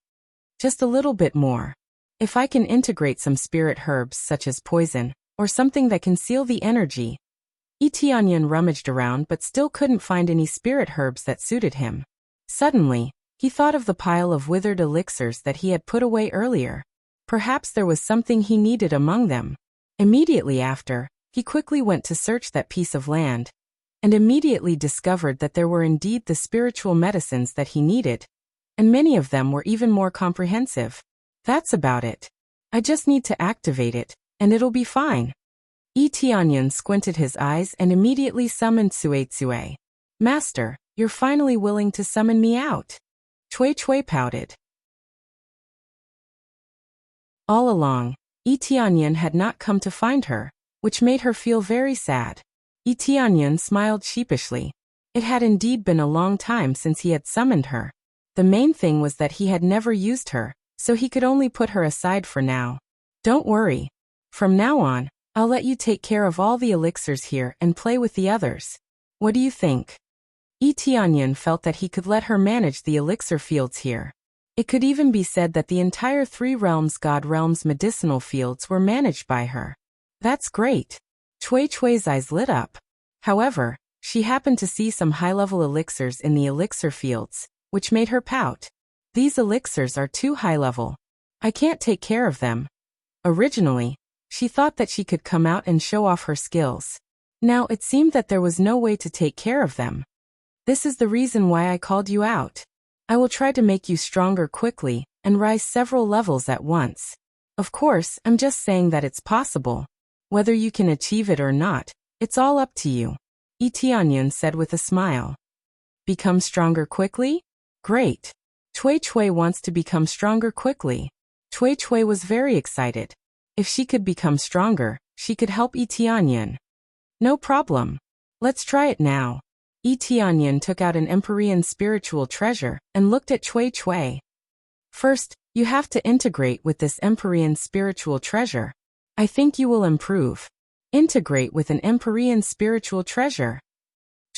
A: Just a little bit more. If I can integrate some spirit herbs such as poison, or something that can seal the energy. Yi Tianyun rummaged around but still couldn't find any spirit herbs that suited him. Suddenly, he thought of the pile of withered elixirs that he had put away earlier. Perhaps there was something he needed among them. Immediately after, he quickly went to search that piece of land, and immediately discovered that there were indeed the spiritual medicines that he needed, and many of them were even more comprehensive. That's about it. I just need to activate it, and it'll be fine. Yi Tianyun squinted his eyes and immediately summoned Cui Cui. Master, you're finally willing to summon me out. Cui Cui pouted. All along, Yi Tianyun had not come to find her, which made her feel very sad. Yi Tianyun smiled sheepishly. It had indeed been a long time since he had summoned her. The main thing was that he had never used her, so he could only put her aside for now. Don't worry. From now on, I'll let you take care of all the elixirs here and play with the others. What do you think? Yi Tianyun felt that he could let her manage the elixir fields here. It could even be said that the entire Three Realms God Realms medicinal fields were managed by her. That's great. Cui Cui's eyes lit up. However, she happened to see some high-level elixirs in the elixir fields, which made her pout. These elixirs are too high-level. I can't take care of them. Originally, she thought that she could come out and show off her skills. Now it seemed that there was no way to take care of them. This is the reason why I called you out. I will try to make you stronger quickly and rise several levels at once. Of course, I'm just saying that it's possible. Whether you can achieve it or not, it's all up to you. Yi Tianyun said with a smile. Become stronger quickly? Great. Cui Cui wants to become stronger quickly. Cui Cui was very excited. If she could become stronger, she could help Yi Tianyun. No problem. Let's try it now. Yi Tianyun took out an Empyrean spiritual treasure and looked at Cui Cui. First, you have to integrate with this Empyrean spiritual treasure. I think you will improve. Integrate with an Empyrean spiritual treasure.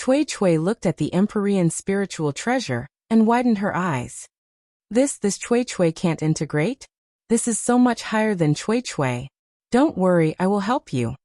A: Cui Cui looked at the Empyrean spiritual treasure and widened her eyes. This Cui Cui can't integrate? This is so much higher than Cui Cui. Don't worry, I will help you.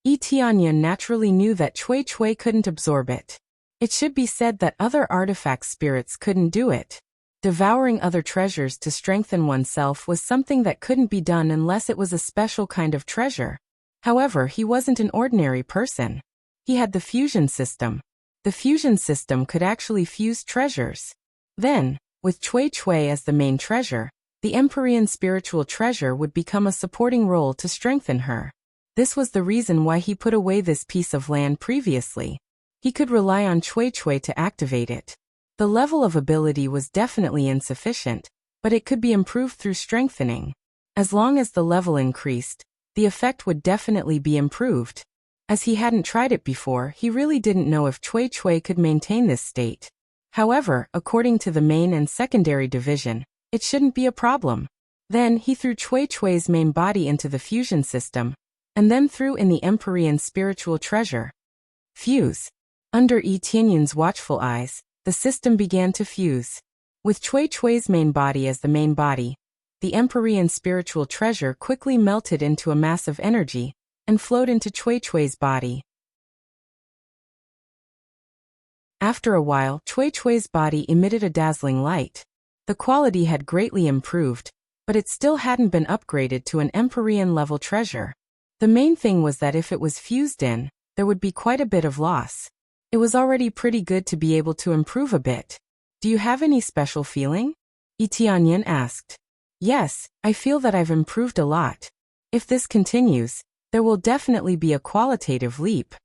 A: Yi Tianyun naturally knew that Cui Cui couldn't absorb it. It should be said that other artifact spirits couldn't do it. Devouring other treasures to strengthen oneself was something that couldn't be done unless it was a special kind of treasure. However, he wasn't an ordinary person. He had the fusion system. The fusion system could actually fuse treasures. Then, with Cui Cui as the main treasure, the Empyrean spiritual treasure would become a supporting role to strengthen her. This was the reason why he put away this piece of land previously. He could rely on Cui Cui to activate it. The level of ability was definitely insufficient, but it could be improved through strengthening. As long as the level increased, the effect would definitely be improved. As he hadn't tried it before, he really didn't know if Cui Cui could maintain this state. However, according to the main and secondary division, it shouldn't be a problem. Then he threw Cui Cui's main body into the fusion system, and then threw in the Empyrean spiritual treasure. Fuse. Under Yi Tianyun's watchful eyes, the system began to fuse. With Cui Cui's main body as the main body, the Empyrean spiritual treasure quickly melted into a mass of energy and flowed into Cui Cui's body. After a while, Cui Cui's body emitted a dazzling light. The quality had greatly improved, but it still hadn't been upgraded to an Empyrean level treasure. The main thing was that if it was fused in, there would be quite a bit of loss. It was already pretty good to be able to improve a bit. Do you have any special feeling? Yi Tianyun asked. Yes, I feel that I've improved a lot. If this continues, there will definitely be a qualitative leap.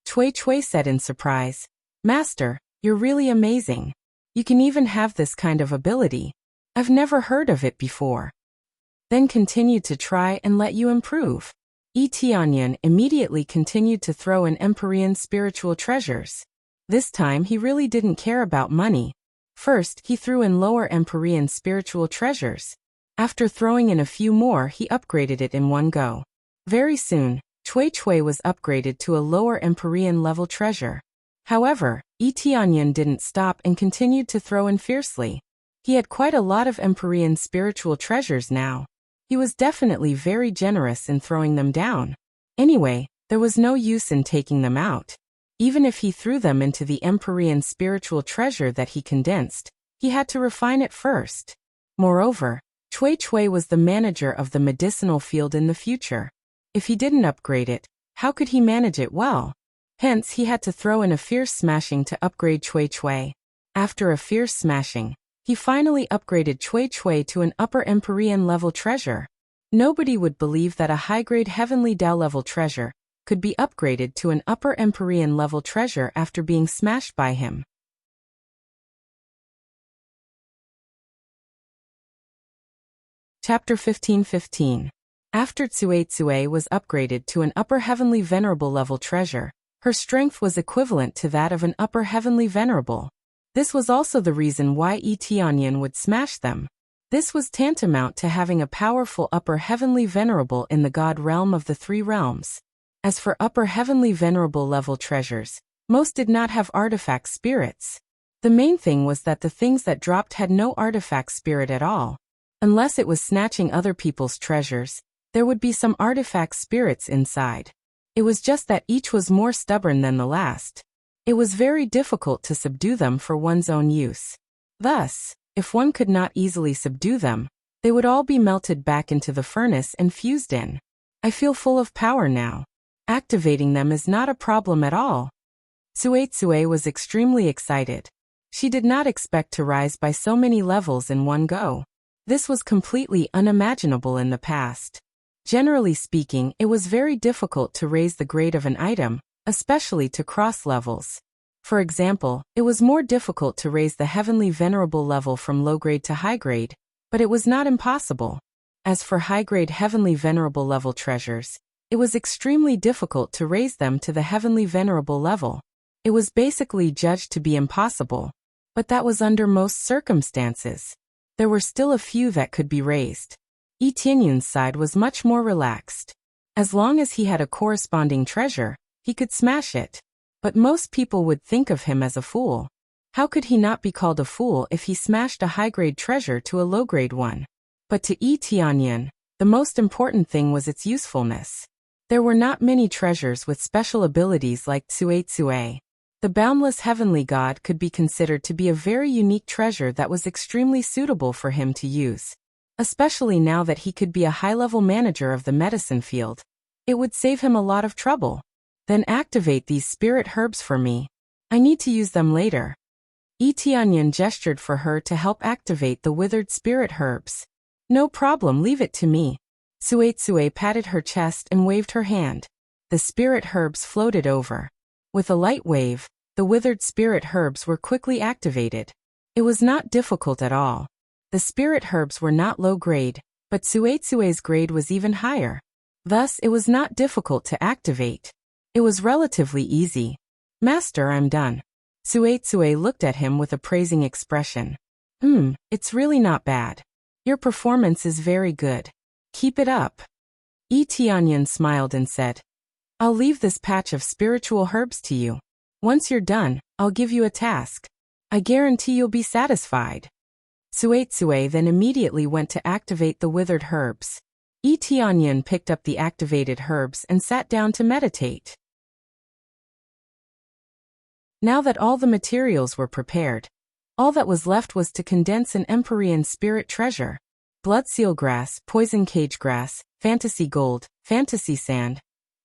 A: Cui Cui said in surprise. Master, you're really amazing. You can even have this kind of ability. I've never heard of it before. Then continue to try and let you improve. Yi Tianyun immediately continued to throw in Empyrean spiritual treasures. This time he really didn't care about money. First, he threw in lower Empyrean spiritual treasures. After throwing in a few more, he upgraded it in one go. Very soon, Cui Cui was upgraded to a lower Empyrean level treasure. However, Tianyan didn't stop and continued to throw in fiercely. He had quite a lot of Empyrean spiritual treasures now. He was definitely very generous in throwing them down. Anyway, there was no use in taking them out. Even if he threw them into the Empyrean spiritual treasure that he condensed, he had to refine it first. Moreover, Cui Cui was the manager of the medicinal field in the future. If he didn't upgrade it, how could he manage it well? Hence, he had to throw in a fierce smashing to upgrade Cui Cui. After a fierce smashing, he finally upgraded Cui Cui to an upper Empyrean level treasure. Nobody would believe that a high-grade Heavenly Dao level treasure could be upgraded to an upper Empyrean level treasure after being smashed by him. Chapter 15:15. After Cui was upgraded to an upper Heavenly Venerable level treasure, her strength was equivalent to that of an upper Heavenly Venerable. This was also the reason why Tianyan would smash them. This was tantamount to having a powerful upper Heavenly Venerable in the God realm of the three realms. As for upper Heavenly Venerable level treasures, most did not have artifact spirits. The main thing was that the things that dropped had no artifact spirit at all. Unless it was snatching other people's treasures, there would be some artifact spirits inside. It was just that each was more stubborn than the last. It was very difficult to subdue them for one's own use. Thus, if one could not easily subdue them, they would all be melted back into the furnace and fused in. I feel full of power now. Activating them is not a problem at all. Cui was extremely excited. She did not expect to rise by so many levels in one go. This was completely unimaginable in the past. Generally speaking, it was very difficult to raise the grade of an item, especially to cross levels. For example, it was more difficult to raise the Heavenly Venerable level from low grade to high grade, but it was not impossible. As for high grade Heavenly Venerable level treasures, it was extremely difficult to raise them to the Heavenly Venerable level. It was basically judged to be impossible, but that was under most circumstances. There were still a few that could be raised. Tianyan's side was much more relaxed. As long as he had a corresponding treasure, he could smash it. But most people would think of him as a fool. How could he not be called a fool if he smashed a high-grade treasure to a low-grade one? But to Tianyan, the most important thing was its usefulness. There were not many treasures with special abilities like Cui. The boundless heavenly god could be considered to be a very unique treasure that was extremely suitable for him to use. Especially now that he could be a high-level manager of the medicine field. It would save him a lot of trouble. Then activate these spirit herbs for me. I need to use them later. Tianyan gestured for her to help activate the withered spirit herbs. No problem, leave it to me. Cui patted her chest and waved her hand. The spirit herbs floated over. With a light wave, the withered spirit herbs were quickly activated. It was not difficult at all. The spirit herbs were not low grade, but Cui's grade was even higher. Thus, it was not difficult to activate. It was relatively easy. Master, I'm done. Cui looked at him with a praising expression. It's really not bad. Your performance is very good. Keep it up. Tianyan smiled and said, I'll leave this patch of spiritual herbs to you. Once you're done, I'll give you a task. I guarantee you'll be satisfied. Cui then immediately went to activate the withered herbs. Tianyan picked up the activated herbs and sat down to meditate. Now that all the materials were prepared, all that was left was to condense an Empyrean spirit treasure. Blood seal grass, poison cage grass, fantasy gold, fantasy sand.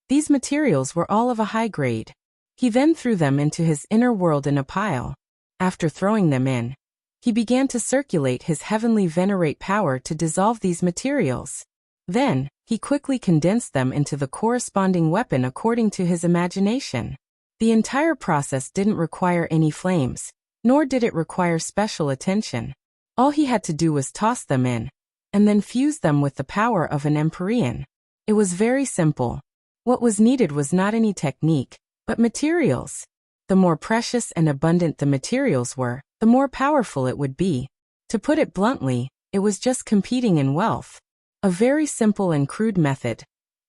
A: These materials were all of a high grade. He then threw them into his inner world in a pile. After throwing them in, he began to circulate his heavenly venerate power to dissolve these materials. Then, he quickly condensed them into the corresponding weapon according to his imagination. The entire process didn't require any flames, nor did it require special attention. All he had to do was toss them in, and then fuse them with the power of an Empyrean. It was very simple. What was needed was not any technique, but materials. The more precious and abundant the materials were, the more powerful it would be. To put it bluntly, it was just competing in wealth. A very simple and crude method,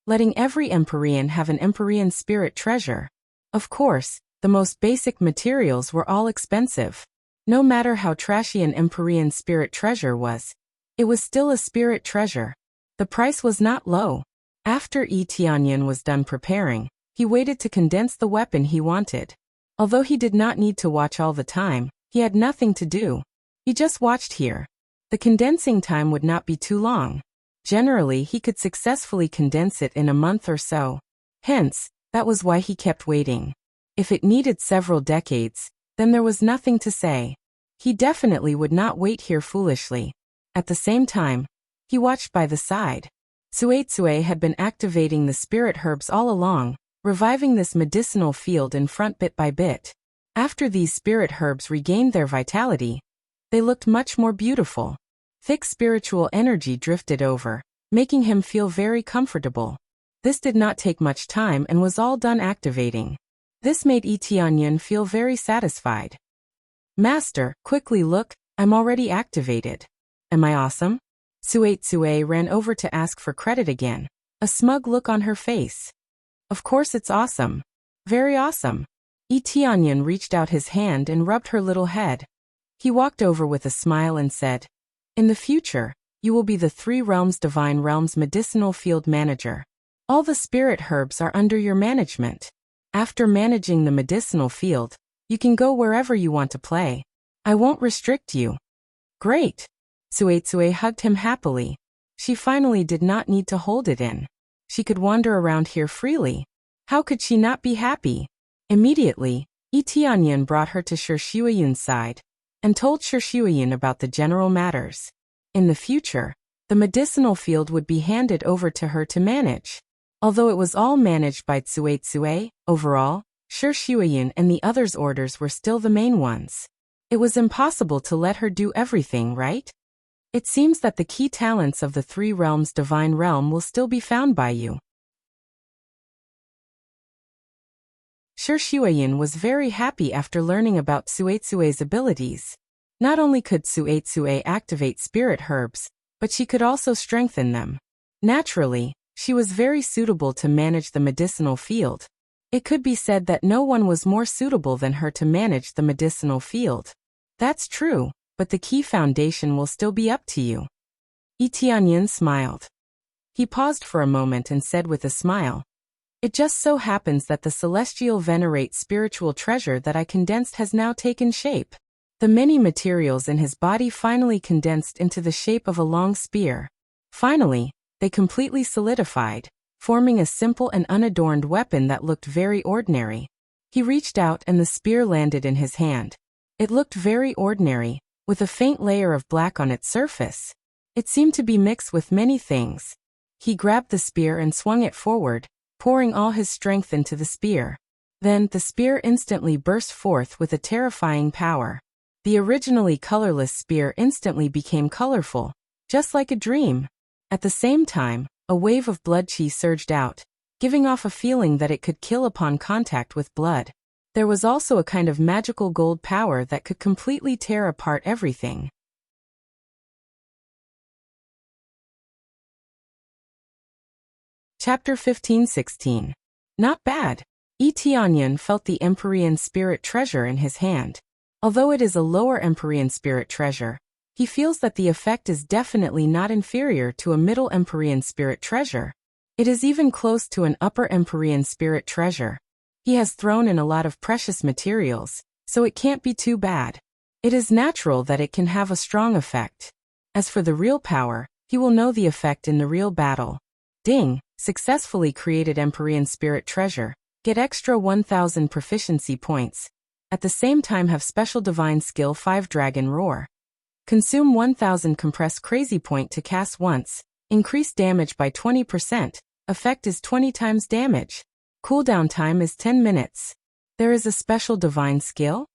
A: letting every Empyrean have an Empyrean spirit treasure. Of course, the most basic materials were all expensive. No matter how trashy an Empyrean spirit treasure was, it was still a spirit treasure. The price was not low. After Tianyan was done preparing, he waited to condense the weapon he wanted. Although he did not need to watch all the time, he had nothing to do. He just watched here. The condensing time would not be too long. Generally, he could successfully condense it in a month or so. Hence, that was why he kept waiting. If it needed several decades, then there was nothing to say. He definitely would not wait here foolishly. At the same time, he watched by the side. Tsuetsue had been activating the spirit herbs all along, reviving this medicinal field in front bit by bit. After these spirit herbs regained their vitality, they looked much more beautiful. Thick spiritual energy drifted over, making him feel very comfortable. This did not take much time and was all done activating. This made Tianyan feel very satisfied. Master, quickly look, I'm already activated. Am I awesome? Tsuetsue ran over to ask for credit again, a smug look on her face. Of course it's awesome. Very awesome. Tianyan reached out his hand and rubbed her little head. He walked over with a smile and said, in the future, you will be the Three Realms Divine Realms Medicinal Field Manager. All the spirit herbs are under your management. After managing the medicinal field, you can go wherever you want to play. I won't restrict you. Great. Tsuetsue hugged him happily. She finally did not need to hold it in. She could wander around here freely. How could she not be happy? Immediately, Tianyan brought her to Shuiyun's side and told Shuiyun about the general matters. In the future, the medicinal field would be handed over to her to manage. Although it was all managed by Tsuetsue, overall, Shuiyun and the others' orders were still the main ones. It was impossible to let her do everything, right? It seems that the key talents of the Three Realms Divine Realm will still be found by you. Shuiyun was very happy after learning about Tsuetsue's abilities. Not only could Tsuetsue activate spirit herbs, but she could also strengthen them. Naturally, she was very suitable to manage the medicinal field. It could be said that no one was more suitable than her to manage the medicinal field. That's true, but the key foundation will still be up to you. Tianyan smiled. He paused for a moment and said with a smile, it just so happens that the celestial venerate spiritual treasure that I condensed has now taken shape. The many materials in his body finally condensed into the shape of a long spear. Finally, they completely solidified, forming a simple and unadorned weapon that looked very ordinary. He reached out and the spear landed in his hand. It looked very ordinary, with a faint layer of black on its surface. It seemed to be mixed with many things. He grabbed the spear and swung it forward, pouring all his strength into the spear. Then, the spear instantly burst forth with a terrifying power. The originally colorless spear instantly became colorful, just like a dream. At the same time, a wave of blood chi surged out, giving off a feeling that it could kill upon contact with blood. There was also a kind of magical gold power that could completely tear apart everything. Chapter 15-16. Not bad. Tianyan felt the Empyrean spirit treasure in his hand. Although it is a lower Empyrean spirit treasure, he feels that the effect is definitely not inferior to a middle Empyrean spirit treasure. It is even close to an upper Empyrean spirit treasure. He has thrown in a lot of precious materials, so it can't be too bad. It is natural that it can have a strong effect. As for the real power, he will know the effect in the real battle. Ding! Successfully created Empyrean spirit treasure. Get extra 1000 proficiency points. At the same time have special divine skill 5 dragon roar. Consume 1000 compressed crazy point to cast once. Increase damage by 20%. Effect is 20 times damage. Cooldown time is 10 minutes. There is a special divine skill?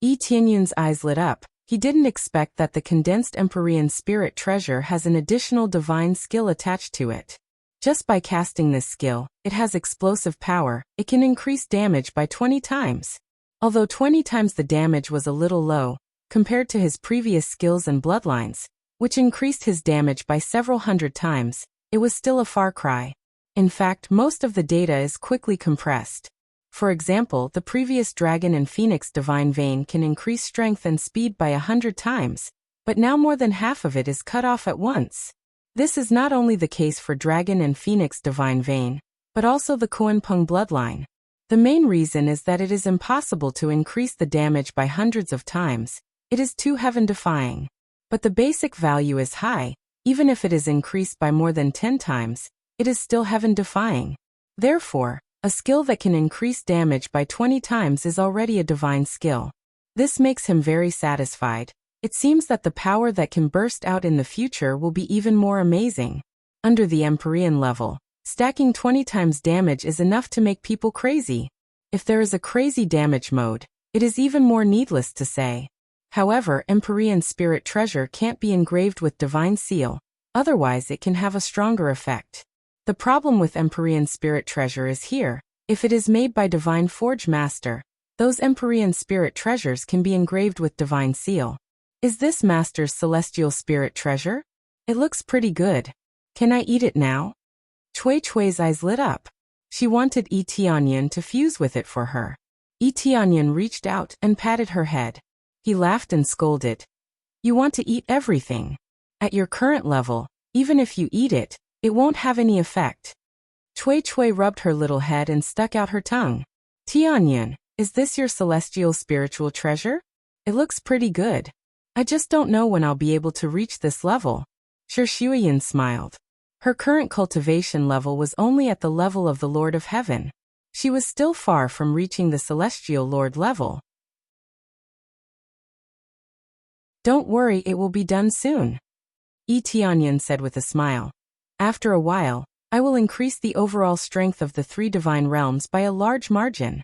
A: Tianyun's eyes lit up. He didn't expect that the condensed Empyrean spirit treasure has an additional divine skill attached to it. Just by casting this skill, it has explosive power. It can increase damage by 20 times. Although 20 times the damage was a little low, compared to his previous skills and bloodlines, which increased his damage by several hundred times. It was still a far cry. In fact, most of the data is quickly compressed. For example, the previous Dragon and Phoenix Divine Vein can increase strength and speed by 100 times, but now more than half of it is cut off at once. This is not only the case for Dragon and Phoenix Divine Vein, but also the Kuanpeng bloodline. The main reason is that it is impossible to increase the damage by hundreds of times. It is too heaven-defying. But the basic value is high. Even if it is increased by more than 10 times, it is still heaven-defying. Therefore, a skill that can increase damage by 20 times is already a divine skill. This makes him very satisfied. It seems that the power that can burst out in the future will be even more amazing. Under the Empyrean level, stacking 20 times damage is enough to make people crazy. If there is a crazy damage mode, it is even more needless to say. However, Empyrean Spirit Treasure can't be engraved with Divine Seal, otherwise it can have a stronger effect. The problem with Empyrean Spirit Treasure is here. If it is made by Divine Forge Master, those Empyrean Spirit Treasures can be engraved with Divine Seal. Is this Master's Celestial Spirit Treasure? It looks pretty good. Can I eat it now? Cui Cui's eyes lit up. She wanted Yi Tianyan to fuse with it for her. Yi Tianyan reached out and patted her head. He laughed and scolded. You want to eat everything. At your current level, even if you eat it, it won't have any effect. Cui rubbed her little head and stuck out her tongue. Tianyan, is this your celestial spiritual treasure? It looks pretty good. I just don't know when I'll be able to reach this level. Shuiyin smiled. Her current cultivation level was only at the level of the Lord of Heaven. She was still far from reaching the Celestial Lord level. Don't worry, it will be done soon, Yi Tianyan said with a smile. After a while, I will increase the overall strength of the 3 divine realms by a large margin.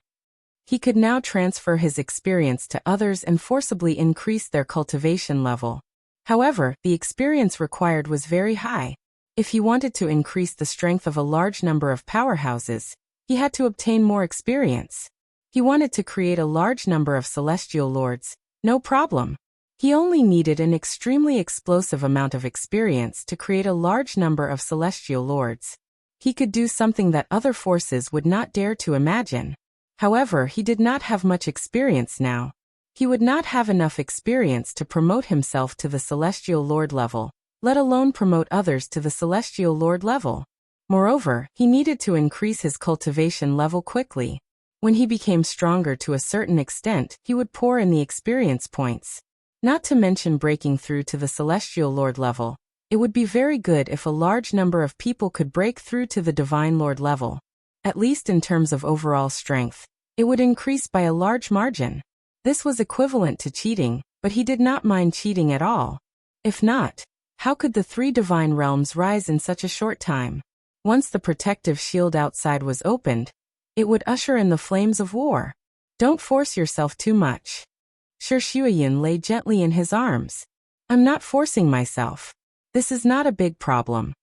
A: He could now transfer his experience to others and forcibly increase their cultivation level. However, the experience required was very high. If he wanted to increase the strength of a large number of powerhouses, he had to obtain more experience. He wanted to create a large number of celestial lords, no problem. He only needed an extremely explosive amount of experience to create a large number of celestial lords. He could do something that other forces would not dare to imagine. However, he did not have much experience now. He would not have enough experience to promote himself to the Celestial Lord level, let alone promote others to the Celestial Lord level. Moreover, he needed to increase his cultivation level quickly. When he became stronger to a certain extent, he would pour in the experience points. Not to mention breaking through to the Celestial Lord level. It would be very good if a large number of people could break through to the Divine Lord level. At least in terms of overall strength, it would increase by a large margin. This was equivalent to cheating, but he did not mind cheating at all. If not, how could the 3 divine realms rise in such a short time? Once the protective shield outside was opened, it would usher in the flames of war. Don't force yourself too much. Shuiyin lay gently in his arms. I'm not forcing myself. This is not a big problem.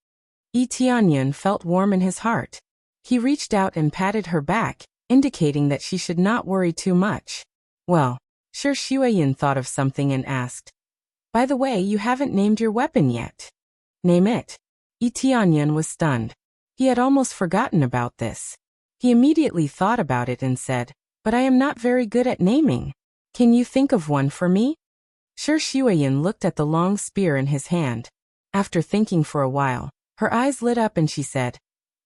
A: Yi Tianyan felt warm in his heart. He reached out and patted her back, indicating that she should not worry too much. Well, Shuiyin thought of something and asked, by the way, you haven't named your weapon yet. Name it. Yi Tianyan was stunned. He had almost forgotten about this. He immediately thought about it and said, but I am not very good at naming. Can you think of one for me? Shuiyin looked at the long spear in his hand. After thinking for a while, her eyes lit up and she said,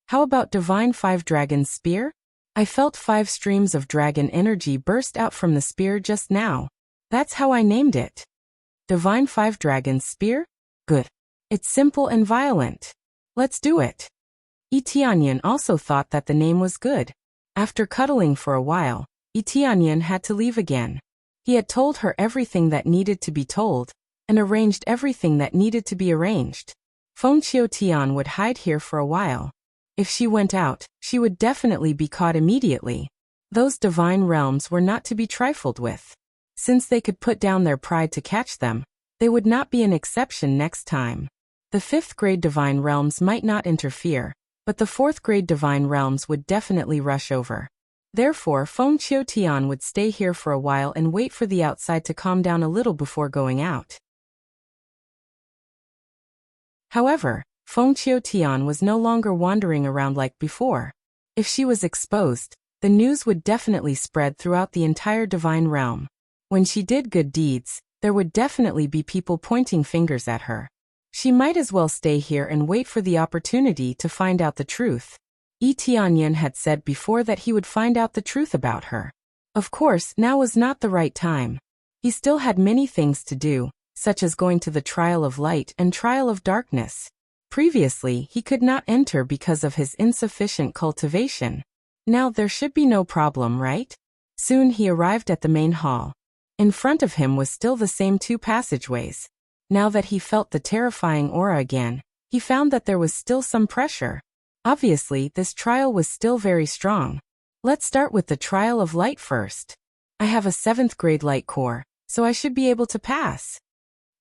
A: how about Divine 5 Dragon's Spear? I felt 5 streams of dragon energy burst out from the spear just now. That's how I named it. Divine 5 Dragon's Spear? Good. It's simple and violent. Let's do it. Yi Tianyan also thought that the name was good. After cuddling for a while, Yi Tianyan had to leave again. He had told her everything that needed to be told, and arranged everything that needed to be arranged. Feng Qiutian would hide here for a while. If she went out, she would definitely be caught immediately. Those divine realms were not to be trifled with. Since they could put down their pride to catch them, they would not be an exception next time. The 5th grade divine realms might not interfere, but the 4th grade divine realms would definitely rush over. Therefore, Feng Qiutian would stay here for a while and wait for the outside to calm down a little before going out. However, Feng Qiutian was no longer wandering around like before. If she was exposed, the news would definitely spread throughout the entire divine realm. When she did good deeds, there would definitely be people pointing fingers at her. She might as well stay here and wait for the opportunity to find out the truth. Yi Tianyan had said before that he would find out the truth about her. Of course, now was not the right time. He still had many things to do, such as going to the trial of light and trial of darkness. Previously, he could not enter because of his insufficient cultivation. Now there should be no problem, right? Soon he arrived at the main hall. In front of him was still the same two passageways. Now that he felt the terrifying aura again, he found that there was still some pressure. Obviously, this trial was still very strong. Let's start with the trial of light first. I have a 7th grade light core, so I should be able to pass.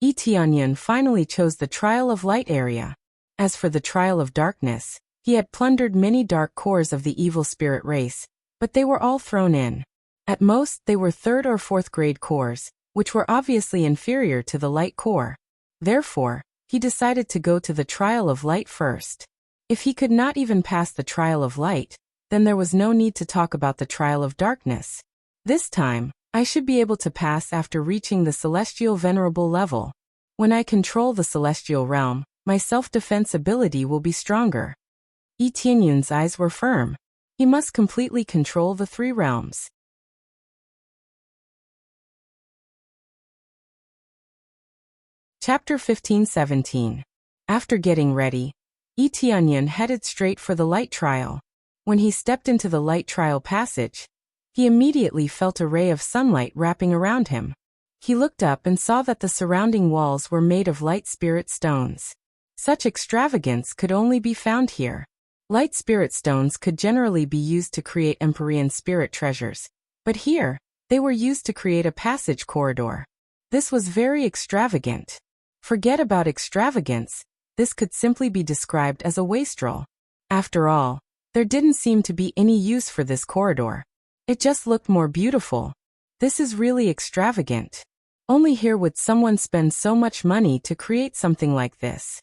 A: Yi Tianyan finally chose the trial of light area. As for the trial of darkness, he had plundered many dark cores of the evil spirit race, but they were all thrown in. At most, they were 3rd or 4th grade cores, which were obviously inferior to the light core. Therefore, he decided to go to the trial of light first. If he could not even pass the trial of light, then there was no need to talk about the trial of darkness. This time, I should be able to pass after reaching the celestial venerable level. When I control the celestial realm, my self-defense ability will be stronger. Yi Tianyan's eyes were firm. He must completely control the 3 realms. Chapter 15-17. After getting ready, Yi Tianyan headed straight for the light trial. When he stepped into the light trial passage, he immediately felt a ray of sunlight wrapping around him. He looked up and saw that the surrounding walls were made of light spirit stones. Such extravagance could only be found here. Light spirit stones could generally be used to create Empyrean spirit treasures, but here, they were used to create a passage corridor. This was very extravagant. Forget about extravagance, this could simply be described as a wastrel. After all, there didn't seem to be any use for this corridor. It just looked more beautiful. This is really extravagant. Only here would someone spend so much money to create something like this.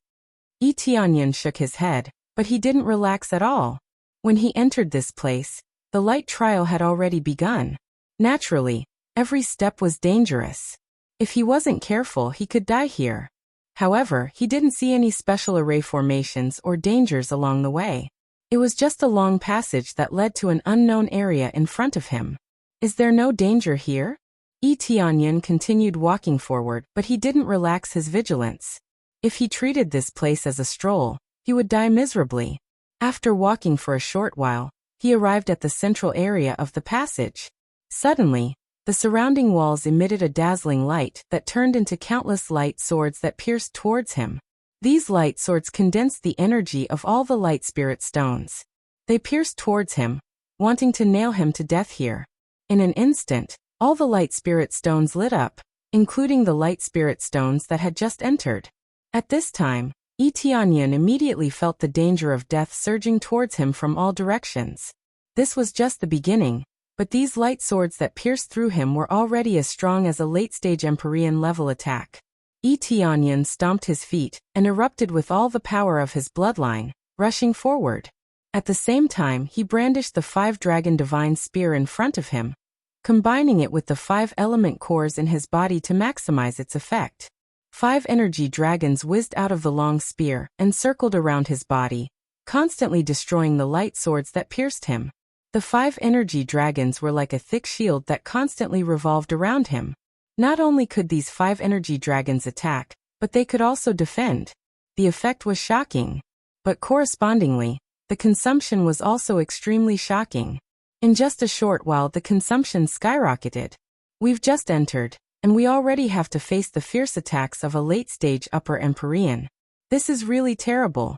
A: Yi Tianyan shook his head, but he didn't relax at all. When he entered this place, the light trial had already begun. Naturally, every step was dangerous. If he wasn't careful, he could die here. However, he didn't see any special array formations or dangers along the way. It was just a long passage that led to an unknown area in front of him. Is there no danger here? Yi Tianyan continued walking forward, but he didn't relax his vigilance. If he treated this place as a stroll, he would die miserably. After walking for a short while, he arrived at the central area of the passage. Suddenly, the surrounding walls emitted a dazzling light that turned into countless light swords that pierced towards him. These light swords condensed the energy of all the light spirit stones. They pierced towards him, wanting to nail him to death here. In an instant, all the light spirit stones lit up, including the light spirit stones that had just entered. At this time, Yi Tianyan immediately felt the danger of death surging towards him from all directions. This was just the beginning, but these light swords that pierced through him were already as strong as a late-stage Empyrean level attack. Yi Tianyan stomped his feet and erupted with all the power of his bloodline, rushing forward. At the same time, he brandished the 5-dragon divine spear in front of him, combining it with the 5 element cores in his body to maximize its effect. 5 energy dragons whizzed out of the long spear and circled around his body, constantly destroying the light swords that pierced him. The 5 energy dragons were like a thick shield that constantly revolved around him. Not only could these 5 energy dragons attack, but they could also defend. The effect was shocking. But correspondingly, the consumption was also extremely shocking. In just a short while, the consumption skyrocketed. We've just entered, and we already have to face the fierce attacks of a late-stage upper Empyrean. This is really terrible.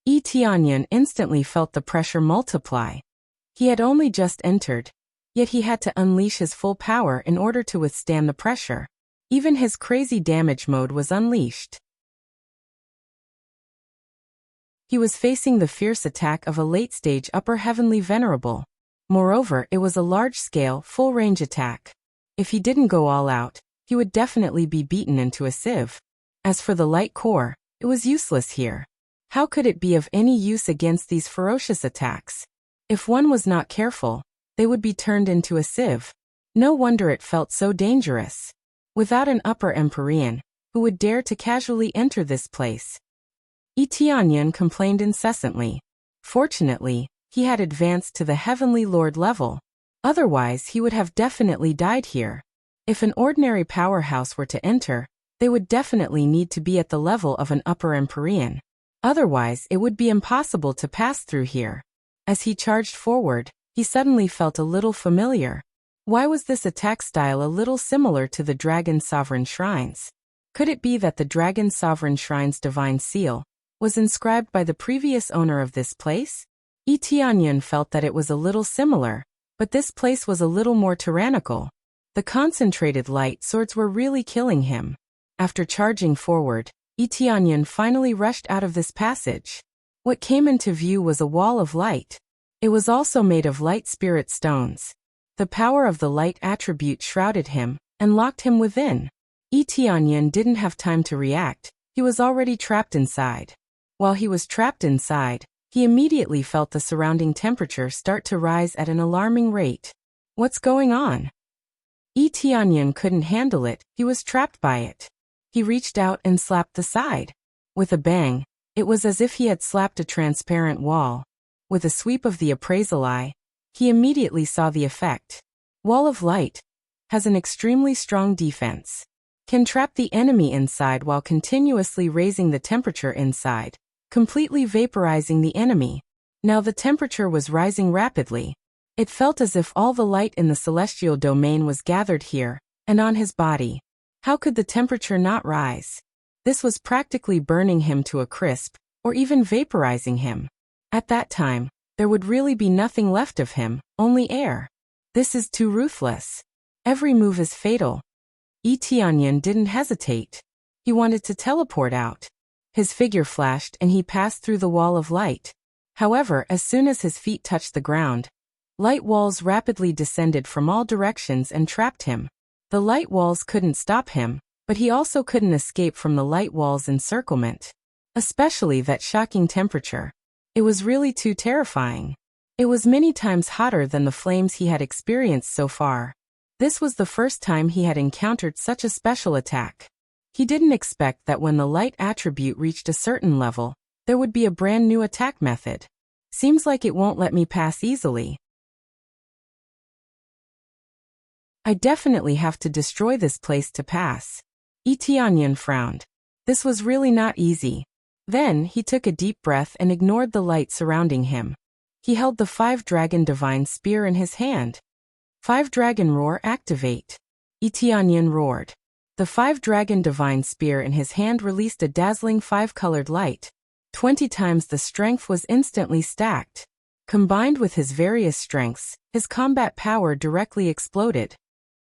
A: Yi Tianyan instantly felt the pressure multiply. He had only just entered, yet he had to unleash his full power in order to withstand the pressure. Even his crazy damage mode was unleashed. He was facing the fierce attack of a late-stage upper heavenly venerable. Moreover, it was a large-scale, full-range attack. If he didn't go all out, he would definitely be beaten into a sieve. As for the light core, it was useless here. How could it be of any use against these ferocious attacks? If one was not careful, they would be turned into a sieve. No wonder it felt so dangerous. Without an upper Empyrean, who would dare to casually enter this place? Tianyan complained incessantly. Fortunately, he had advanced to the Heavenly Lord level. Otherwise, he would have definitely died here. If an ordinary powerhouse were to enter, they would definitely need to be at the level of an upper Empyrean. Otherwise, it would be impossible to pass through here. As he charged forward, he suddenly felt a little familiar. Why was this attack style a little similar to the Dragon Sovereign Shrines? Could it be that the Dragon Sovereign Shrine's divine seal was inscribed by the previous owner of this place? Tianyan felt that it was a little similar, but this place was a little more tyrannical. The concentrated light swords were really killing him. After charging forward, Tianyan finally rushed out of this passage. What came into view was a wall of light. It was also made of light spirit stones. The power of the light attribute shrouded him and locked him within. Tianyan didn't have time to react. He was already trapped inside. While he was trapped inside, he immediately felt the surrounding temperature start to rise at an alarming rate. What's going on? Tianyan couldn't handle it. He was trapped by it. He reached out and slapped the side. With a bang, it was as if he had slapped a transparent wall. With a sweep of the appraisal eye, he immediately saw the effect. Wall of Light has an extremely strong defense. Can trap the enemy inside while continuously raising the temperature inside, completely vaporizing the enemy. Now the temperature was rising rapidly. It felt as if all the light in the celestial domain was gathered here, and on his body. How could the temperature not rise? This was practically burning him to a crisp, or even vaporizing him. At that time, there would really be nothing left of him, only air. This is too ruthless. Every move is fatal. Tianyan didn't hesitate. He wanted to teleport out. His figure flashed and he passed through the wall of light. However, as soon as his feet touched the ground, light walls rapidly descended from all directions and trapped him. The light walls couldn't stop him, but he also couldn't escape from the light walls' encirclement. Especially that shocking temperature. It was really too terrifying. It was many times hotter than the flames he had experienced so far. This was the first time he had encountered such a special attack. He didn't expect that when the light attribute reached a certain level, there would be a brand new attack method. Seems like it won't let me pass easily. I definitely have to destroy this place to pass. Tianyan frowned. This was really not easy. Then, he took a deep breath and ignored the light surrounding him. He held the 5-dragon divine spear in his hand. 5-dragon roar activate. Tianyan roared. The 5-dragon divine spear in his hand released a dazzling 5-colored light. 20 times the strength was instantly stacked. Combined with his various strengths, his combat power directly exploded.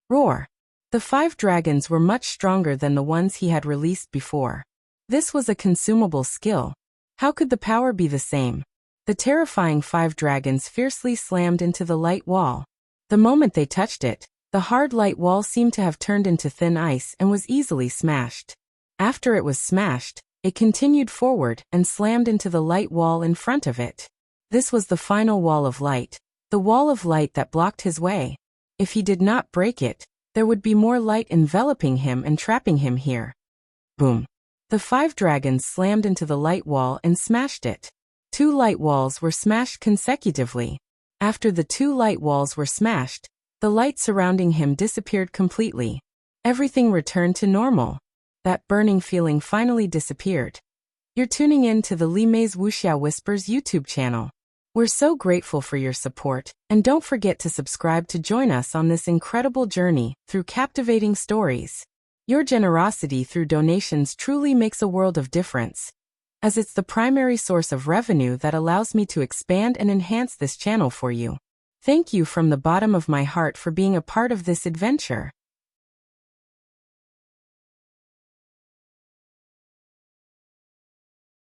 A: Roar. The 5 dragons were much stronger than the ones he had released before. This was a consumable skill. How could the power be the same? The terrifying 5 dragons fiercely slammed into the light wall. The moment they touched it, the hard light wall seemed to have turned into thin ice and was easily smashed. After it was smashed, it continued forward and slammed into the light wall in front of it. This was the final wall of light, the wall of light that blocked his way. If he did not break it, there would be more light enveloping him and trapping him here. Boom. The 5 dragons slammed into the light wall and smashed it. 2 light walls were smashed consecutively. After the 2 light walls were smashed, the light surrounding him disappeared completely. Everything returned to normal. That burning feeling finally disappeared. You're tuning in to the Li Mei's Wuxia Whispers YouTube channel. We're so grateful for your support, and don't forget to subscribe to join us on this incredible journey through captivating stories. Your generosity through donations truly makes a world of difference, as it's the primary source of revenue that allows me to expand and enhance this channel for you. Thank you from the bottom of my heart for being a part of this adventure.